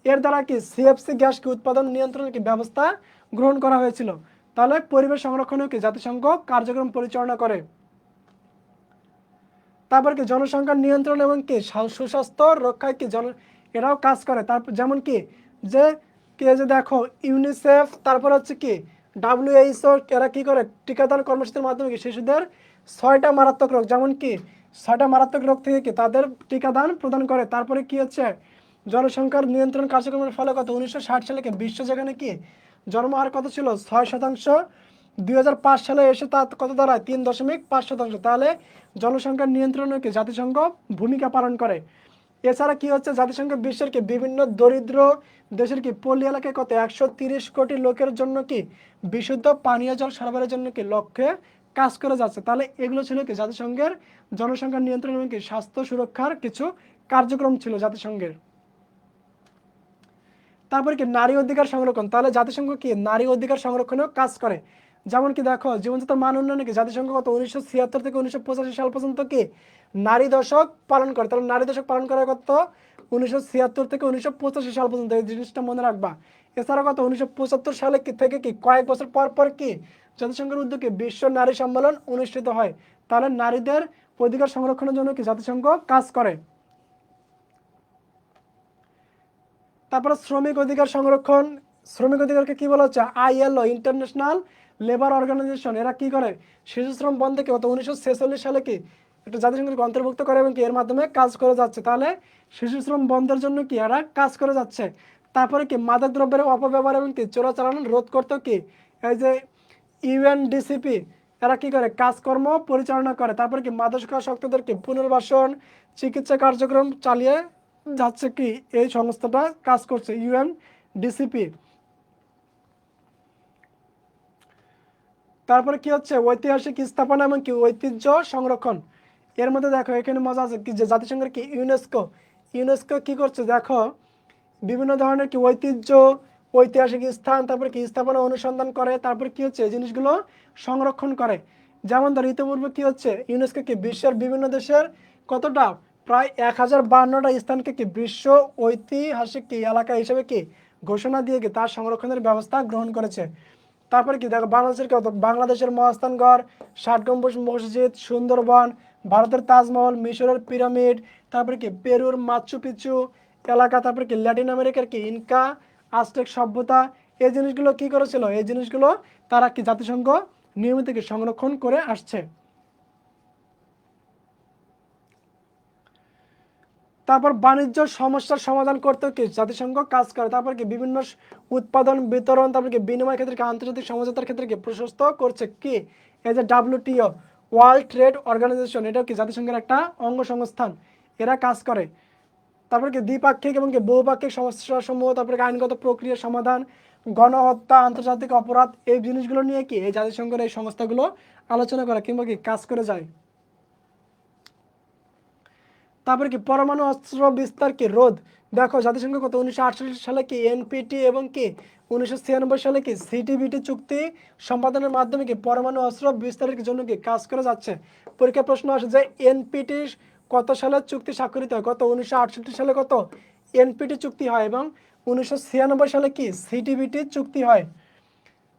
এর দ্বারা কি সিএফসি গ্যাস কি উৎপাদন নিয়ন্ত্রণের কি ব্যবস্থা গ্রহণ করা হয়েছিল। তাহলে পরিবেশ সংরক্ষণে কি জাতিসংঘ কার্যক্রম পরিচালনা করে। তারপর কি জনসংখ্যা নিয়ন্ত্রণ এবং কি সুস্বাস্থ্য রক্ষায় কি এরাও কাজ করে। তারপর যেমন কি যে দেখো ইউনিসেফ, তারপর হচ্ছে কি WHO, এরা কি করে টিকাদান কর্মসূচির মাধ্যমে কি শিশুদের 6টা মারাত্মক রোগ, যেমন কি 6টা মারাত্মক রোগ থেকে কি তাদের টিকাদান প্রদান করে। তারপরে কি হচ্ছে জনসংখ্যার নিয়ন্ত্রণ কার্যক্রমের ফলে কত 1960 সালে কি বিশ্ব যেখানে কি জন্মহার কত ছিল 6%, 2005 সালে এসে তা কত দাঁড়ায় 3.5%। তাহলে জনসংখ্যার নিয়ন্ত্রণে কি জাতিসংঘ ভূমিকা পালন করে। এছাড়া কি হচ্ছে জাতিসংঘ বিশ্বের কি বিভিন্ন দরিদ্র দেশের কি পল্লী এলাকায় কত 130 কোটি লোকের জন্য কি বিশুদ্ধ পানীয় জল সরবরাহের জন্য কি লক্ষ্যে কাজ করে যাচ্ছে। তাহলে এগুলো ছিল কি জাতিসংঘের জনসংখ্যা নিয়ন্ত্রণ এবং কি স্বাস্থ্য সুরক্ষার কিছু কার্যক্রম ছিল জাতিসংঘের। তারপরে কি নারী অধিকার সংরক্ষণ, তাহলে জাতিসংঘ কি নারী অধিকার সংরক্ষণেও কাজ করে। যেমন কি দেখো জীবনযাত্রার মান উন্নয়নে কি জাতিসংঘ কত 1976 থেকে 1985 সাল পর্যন্ত কি নারী দশক পালন করে। তাহলে নারী দশক পালন করার কত 1976 থেকে 1985 সাল পর্যন্ত, এই জিনিসটা মনে রাখবা। এছাড়া কত 1975 সালে থেকে কি কয়েক বছর পর পর কি জাতিসংঘের উদ্যোগে বিশ্ব নারী সম্মেলন অনুষ্ঠিত হয়। তাহলে নারীদের অধিকার সংরক্ষণের জন্য কি জাতিসংঘ কাজ করে। তারপরে শ্রমিক অধিকার সংরক্ষণ, শ্রমিক অধিকারকে কি বলা হচ্ছে ILO, ইন্টারন্যাশনাল লেবার অর্গানাইজেশন। এরা কি করে শিশু শ্রম বন্ধে কি 1946 সালে কি একটা জাতিসংঘকে অন্তর্ভুক্ত করে এবং কি এর মাধ্যমে কাজ করে যাচ্ছে। তাহলে শিশু শ্রম বন্ধের জন্য কি এরা কাজ করে যাচ্ছে। তারপরে কি মাদক দ্রব্যের অপব্যবহার এবং কি চোরাচালান রোধ করতে কি এই যে UNDCP এরা কি করে কাজকর্ম পরিচালনা করে। তারপরে কি মাদকাসক্তদেরকে পুনর্বাসন, চিকিৎসা কার্যক্রম চালিয়ে যাচ্ছে কি এই সংস্থাটা কাজ করছে UNDCP। তারপরে কি হচ্ছে ঐতিহাসিক স্থাপনা এবং কি ঐতিহ্য সংরক্ষণ। এর মধ্যে দেখো এখানে মজা আছে কি যে জাতিসংঘের কি ইউনেস্কো কি করছে দেখো বিভিন্ন ধরনের কি ঐতিহ্য, ঐতিহাসিক স্থান, তারপরে কি স্থাপনা অনুসন্ধান করে। তারপরে কি হচ্ছে এই জিনিসগুলো সংরক্ষণ করে। যেমন ধর ইতিপূর্বে কি হচ্ছে ইউনেস্কো কি বিশ্বের বিভিন্ন দেশের কতটা প্রায় 1052টা স্থানকে কি বিশ্ব ঐতিহাসিক কি এলাকা হিসেবে কি ঘোষণা দিয়ে কি তার সংরক্ষণের ব্যবস্থা গ্রহণ করেছে। তারপরে কি দেখো বাংলাদেশের কত, বাংলাদেশের মহাস্থানগড়, ষাট গম্বুজ মসজিদ, সুন্দরবন, ভারতের তাজমহল, মিশরের পিরামিড, তারপরে কি পেরুর মাচু পিচু এলাকা, তারপরে কি ল্যাটিন আমেরিকার কি ইনকা আজটেক সভ্যতা, এই জিনিসগুলো কি করেছিল, এই জিনিসগুলো তারা কি জাতিসংঘ নিয়মিত কি সংরক্ষণ করে আসছে। তারপর বাণিজ্য সমস্যার সমাধান করতেও কি জাতিসংঘ কাজ করে। তারপর কি বিভিন্ন উৎপাদন বিতরণ, তারপর কি বিনিময় ক্ষেত্রে কি আন্তর্জাতিক সমঝোতার ক্ষেত্রে কি প্রশস্ত করছে কি এই যে WTO ওয়ার্ল্ড ট্রেড অর্গানাইজেশন, এটাও কি জাতিসংঘের একটা অঙ্গ সংস্থান, এরা কাজ করে। তারপর কি দ্বিপাক্ষিক এবং কি বহুপাক্ষিক সমস্যা সমূহ, তারপরে আইনগত প্রক্রিয়ার সমাধান, গণহত্যা, আন্তর্জাতিক অপরাধ, এই জিনিসগুলো নিয়ে কি এই জাতিসংঘের এই সংস্থাগুলো আলোচনা করে কিংবা কি কাজ করে যায়। তারপরে কি পরমাণু অস্ত্র বিস্তার কি রোধ, দেখো জাতিসংঘ কত 1948 সালে কি এনপিটি এবং কি 1996 সালে কি সিটিবিটি চুক্তি সম্পাদনের মাধ্যমে কি পরমাণু অস্ত্র বিস্তারের জন্য কি কাজ করে যাচ্ছে। পরীক্ষা প্রশ্ন আসে যে এনপিটি কত সালে চুক্তি স্বাক্ষরিত হয়, কত 1968 সালে কত এনপিটি চুক্তি হয় এবং 1996 সালে কি সিটিবিটি চুক্তি হয়।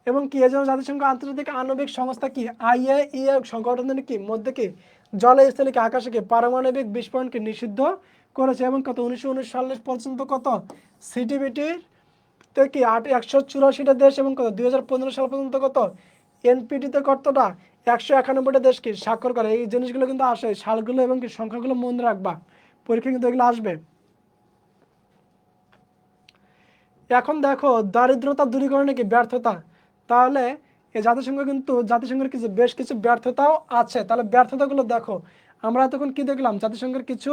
এবং কি এজন্য জাতিসংঘ আন্তর্জাতিক আণবিক সংস্থা কি IAEA সংগঠনের কি মধ্যে কি জলে স্থলে কি আকাশে কি পারমাণবিক বিস্ফোরণকে নিষিদ্ধ করেছে। এবং কত 1919 সাল পর্যন্ত কত সিটিবিটির তে কি 184টা দেশ এবং কত 2015 সাল পর্যন্ত কত এনপিটিতে কতটা 191টা দেশ কি স্বাক্ষর করে। এই জিনিসগুলো কিন্তু আসে, সালগুলো এবং কি সংখ্যাগুলো মনে রাখবা, পরীক্ষা কিন্তু এগুলো আসবে। এখন দেখো দারিদ্রতা দূরীকরণে কি ব্যর্থতা, তাহলে এই জাতিসংঘ কিন্তু জাতিসংঘের কিছু বেশ কিছু ব্যর্থতাও আছে। তাহলে ব্যর্থতাগুলো দেখো, আমরা এতক্ষণ কি দেখলাম জাতিসংঘের কিছু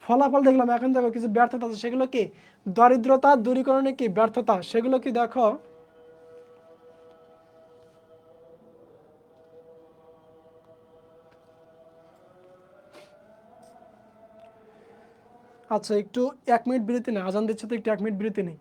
ফলাফল দেখলাম, এখন দেখো কিছু ব্যর্থতা আছে, সেগুলো কি দারিদ্রতা দূরীকরণে কি ব্যর্থতা, সেগুলো কি দেখো। আচ্ছা একটু 1 মিনিট বিরতি নেই, আজান দিচ্ছে তো একটু 1 মিনিট বিরতি নেই।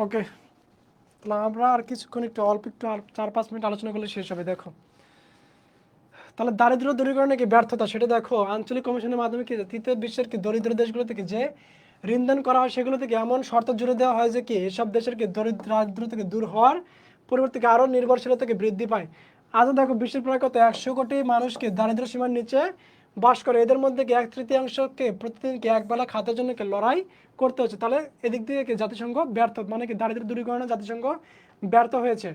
ওকে, তাহলে আমরা আর কিছুক্ষণ একটু আর 4-5 মিনিট আলোচনা করলে শেষ হবে। দেখো তাহলে দারিদ্র দূরীকরণে কি ব্যর্থতা, সেটা দেখো আঞ্চলিক কমিশনের মাধ্যমে কি তৃতীয় বিশ্বের কি দরিদ্র দেশগুলো থেকে যে ঋণদান করা হয় সেগুলো থেকে এমন শর্ত জুড়ে দেওয়া হয় যে কি এসব দেশের কি দারিদ্র থেকে দূর হওয়ার পরিবর্তে আরও নির্ভরশীলতা থেকে বৃদ্ধি পায়। আজও দেখো বিশ্বের প্রায় কত 100 কোটি মানুষকে দারিদ্র সীমার নিচে বাস করে, এদের মধ্যে কি 1/3কে প্রতিদিন কি একবেলা খাদ্যের জন্য কি লড়াই করতে হচ্ছে। তাহলে এদিক দিয়ে কি জাতিসংঘ ব্যর্থ, মানে কি দারিদ্র দূরীকরণে জাতিসংঘ ব্যর্থ হয়েছে।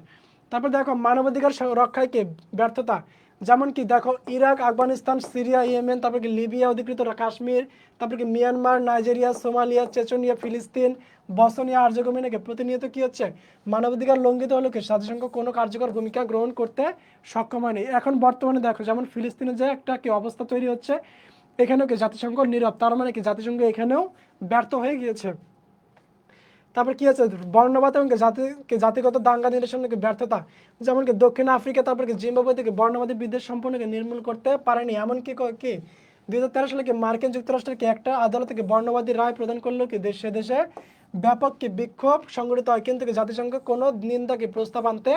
তারপর দেখো মানবাধিকার রক্ষায় কি ব্যর্থতা, যেমন কি দেখো ইরাক, আফগানিস্তান, সিরিয়া, ইয়েমেন, তারপর কি লিবিয়া অধিকৃত কাশ্মীর, তারপর কি মিয়ানমার, নাইজেরিয়া, সোমালিয়া, চেচনিয়া, ফিলিস্তিন, বসনিয়া, আর্জেন্টিনাকে প্রতিনিয়ত কি হচ্ছে মানবাধিকার লঙ্ঘিত হলো কি জাতিসংঘ কোনো কার্যকর ভূমিকা গ্রহণ করতে সক্ষম হয়নি। এখন বর্তমানে দেখো যেমন ফিলিস্তিনে যে একটা কি অবস্থা তৈরি হচ্ছে, এখানেও কি জাতিসংঘ নীরব, তার মানে কি জাতিসংঘ এখানেও ব্যর্থ হয়ে গিয়েছে। তারপর কি আছে বর্ণবাদ এবং জাতিগত দাঙ্গা নিরসনের ব্যর্থতা, যেমন কি দক্ষিণ আফ্রিকা, তারপর কি জিম্বাবুয়ে থেকে বর্ণবাদী বিদ্বেষ সম্পূর্ণকে নির্মূল করতে পারেনি। এমনকি কি 2013 সালে কি মার্কিন যুক্তরাষ্ট্রের কি একটা আদালত থেকে বর্ণবাদী রায় প্রদান করলো কি সে দেশে ব্যাপক কি বিক্ষোভ সংগঠিত হয়, কিন্তু কি জাতিসংঘ কোনো নিন্দা কি প্রস্তাব আনতে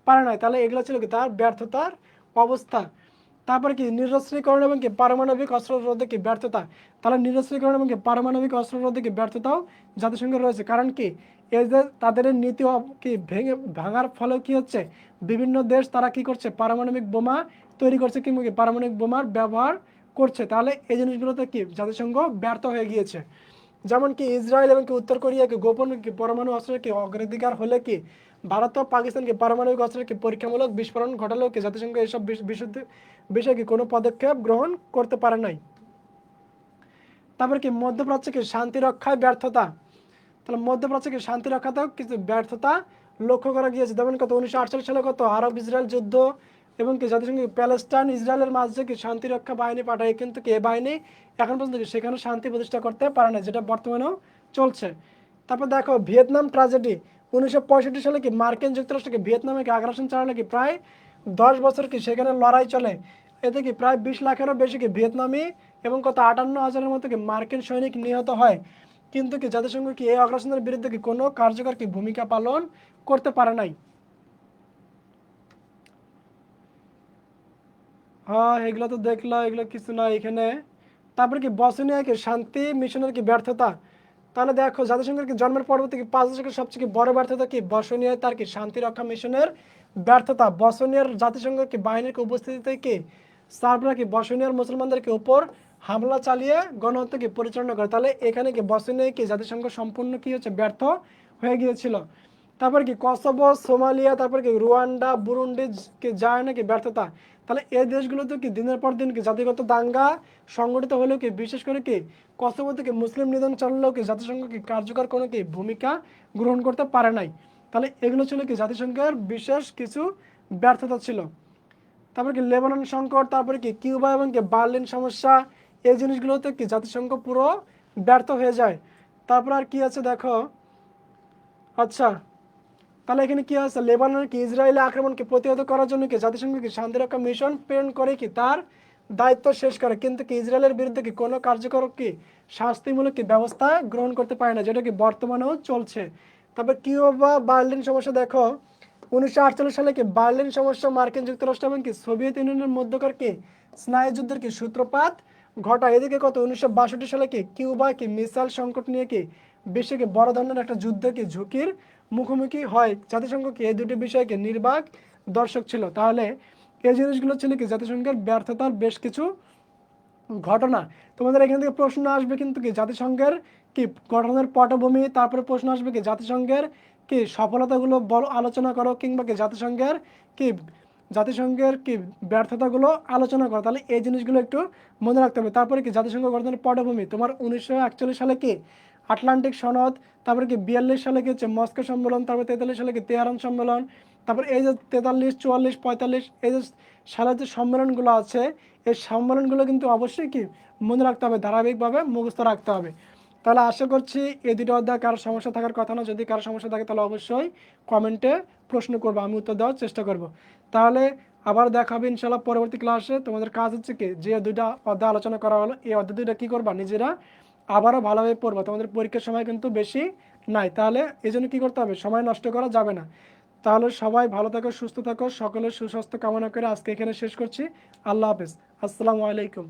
পারে নাই। তাহলে এগুলো ছিল কি তার ব্যর্থতার অবস্থা। তারপরে কি নিরস্ত্রীকরণ এবং কি পারমাণবিক অস্ত্র রোধে কি ব্যর্থতা, তাহলে নিরস্ত্রীকরণ এবং কি পারমাণবিক অস্ত্র রোধে কি ব্যর্থতাও জাতিসংঘের রয়েছে। কারণ কি এই যে তাদের নীতি কি ভাঙার ফলেও কি হচ্ছে বিভিন্ন দেশ তারা কি করছে পারমাণবিক বোমা তৈরি করছে কিংবা কি পারমাণবিক বোমার ব্যবহার করছে। তাহলে এই জিনিসগুলোতে কি জাতিসংঘ ব্যর্থ হয়ে গিয়েছে। যেমন কি ইসরায়েল এবং কি উত্তর কোরিয়াকে গোপন কি পরমাণু অস্ত্রের কি অগ্রাধিকার হলে কি ভারত ও পাকিস্তানকে পারমাণবিক অস্ত্রের কি পরীক্ষামূলক বিস্ফোরণ ঘটালেও কি জাতিসংঘ এইসব বিষয়ে কি কোনো পদক্ষেপ গ্রহণ করতে পারে নাই। তারপর কি মধ্যপ্রাচ্যে কি শান্তি রক্ষায় ব্যর্থতা, তাহলে মধ্যপ্রাচ্যে কি শান্তি রক্ষাতেও কিছু ব্যর্থতা লক্ষ্য করা গিয়েছে। যেমন কত 1948 সালে কত আরব ইসরায়েল যুদ্ধ এবং কি জাতিসংঘ প্যালেস্টাইন ইসরায়েলের মাঝে কি শান্তি রক্ষা বাহিনী পাঠায়, কিন্তু কি এ বাহিনী এখন পর্যন্ত কি সেখানে শান্তি প্রতিষ্ঠা করতে পারে না, যেটা বর্তমানেও চলছে। তারপর দেখো ভিয়েতনাম ট্র্যাজেডি, 1965 সালে কি মার্কিন যুক্তরাষ্ট্রকে ভিয়েতনামে কি আগ্রাসন চালানো কি প্রায় 10 বছর কি সেখানে লড়াই চলে, এতে কি প্রায় 20 লাখেরও বেশি কি ভিয়েতনামি এবং কত 58,000-এর মতো কি মার্কিন সৈনিক নিহত হয়, কিন্তু কি জাতিসংঘ কি এই আগ্রাসনের বিরুদ্ধে কি কোনো কার্যকর কি ভূমিকা পালন করতে পারে নাই। হ্যাঁ এগুলো তো দেখলাম, এগুলো কিছু না এখানে। তারপরে কি বসনিয়া কি শান্তি মিশনের কি ব্যর্থতা, তাহলে দেখো জাতিসংঘের কি জন্মের পরবর্তী কি 5 দশকের সবচেয়ে কি বড় ব্যর্থতা কি বসনিয়ায় তার কি শান্তি রক্ষা মিশনের ব্যর্থতা। বসনিয়ার জাতিসংঘের কি বাহিনীর কি উপস্থিতিতে কি সার্বরা কি বসনিয়ার মুসলমানদেরকে উপর হামলা চালিয়ে গণহত্যা কি পরিচালনা করে। তাহলে এখানে কি বসনিয়ায় কি জাতিসংঘ সম্পূর্ণ কি হচ্ছে ব্যর্থ হয়ে গিয়েছিল। তারপর কি কসোভো, সোমালিয়া, তারপর কি রুয়ান্ডা, বুরুন্ডি কি যায় নাকি ব্যর্থতা। তাহলে এই দেশগুলোতে কি দিনের পর দিন কি জাতিগত দাঙ্গা সংগঠিত হলেও কি বিশেষ করে কি কসোভো থেকে মুসলিম নিধন চালালেও কি জাতিসংঘ কি কার্যকর কোনো কি ভূমিকা গ্রহণ করতে পারে নাই। তাহলে এগুলো ছিল কি জাতিসংঘের বিশেষ কিছু ব্যর্থতা ছিল। তারপর কি লেবানন সংকট, তারপরে কি কিউবা এবং কি বার্লিন সমস্যা, এই জিনিসগুলোতে কি জাতিসংঘ পুরো ব্যর্থ হয়ে যায়। তারপর আর কি আছে দেখো, আচ্ছা তাহলে এখানে কি আছে লেবাননের কি ইসরায়েলি আক্রমণকে প্রতিহত করার জন্য কি জাতিসংঘ কি শান্তিরক্ষা মিশন প্রেরণ করে কি তার দায়িত্ব শেষ করে, কিন্তু কি ইসরায়েলের বিরুদ্ধে কি কোনো কার্যকর কি শাস্তিমূলক কি ব্যবস্থা গ্রহণ করতে পারে না, যেটা কি বর্তমানেও চলছে। তারপর কিউবা বার্লিন সমস্যা দেখো 1948 সালে কি বার্লিন সমস্যা মার্কিন যুক্তরাষ্ট্র এবং কি সোভিয়েত ইউনিয়নের মধ্যকার কি স্নায়ুযুদ্ধের কি সূত্রপাত ঘটায়। এদিকে কত 1962 সালে কি কিউবা কি মিসাইল সংকট নিয়ে কি বিশ্বে কি বড় ধরনের একটা যুদ্ধ কি ঝুঁকির মুখোমুখি হয়। জাতিসংঘ কি এই দুটি বিষয়কে নির্বাক দর্শক ছিল। তাহলে এই জিনিসগুলো ছিল কি জাতিসংঘের ব্যর্থতার বেশ কিছু ঘটনা। তোমাদের এখান থেকে প্রশ্ন আসবে কিন্তু কি জাতিসংঘের কি গঠনের পটভূমি, তারপরে প্রশ্ন আসবে কি জাতিসংঘের কি সফলতাগুলো আলোচনা করো, কিংবা কি জাতিসংঘের কি ব্যর্থতাগুলো আলোচনা করো। তাহলে এই জিনিসগুলো একটু মনে রাখতে হবে। তারপরে কি জাতিসংঘ গঠনের পটভূমি তোমার 1941 সালে কি আটলান্টিক সনদ, তারপরে কি 42 সালে কি হচ্ছে মস্কো সম্মেলন, তারপরে 43 সালে কি তেহরান সম্মেলন, তারপর এই যে 43, 44, 45 এই যে সালের যে সম্মেলনগুলো আছে এই সম্মেলনগুলো কিন্তু অবশ্যই কি মনে রাখতে হবে, ধারাবাহিকভাবে মুখস্থ রাখতে হবে। তাহলে আশা করছি এই দুটো অধ্যায় কারো সমস্যা থাকার কথা না, যদি কারো সমস্যা থাকে তাহলে অবশ্যই কমেন্টে প্রশ্ন করবো, আমি উত্তর দেওয়ার চেষ্টা করব। তাহলে আবার দেখা হবে ইনশাল্লাহ পরবর্তী ক্লাসে। তোমাদের কাজ হচ্ছে কি যে দুইটা অধ্যায় আলোচনা করা হলো এই অধ্যায় দুইটা কী করবা নিজেরা আবারও ভালোভাবে পড়বা, তোমাদের পরীক্ষার সময় কিন্তু বেশি নাই। তাহলে এই জন্য কী করতে হবে, সময় নষ্ট করা যাবে না। তাহলে সবাই ভালো থাকো, সুস্থ থাকো, সকলের সুস্বাস্থ্য কামনা করে আজকে এখানে শেষ করছি। আল্লাহ হাফেজ, আসসালামু আলাইকুম।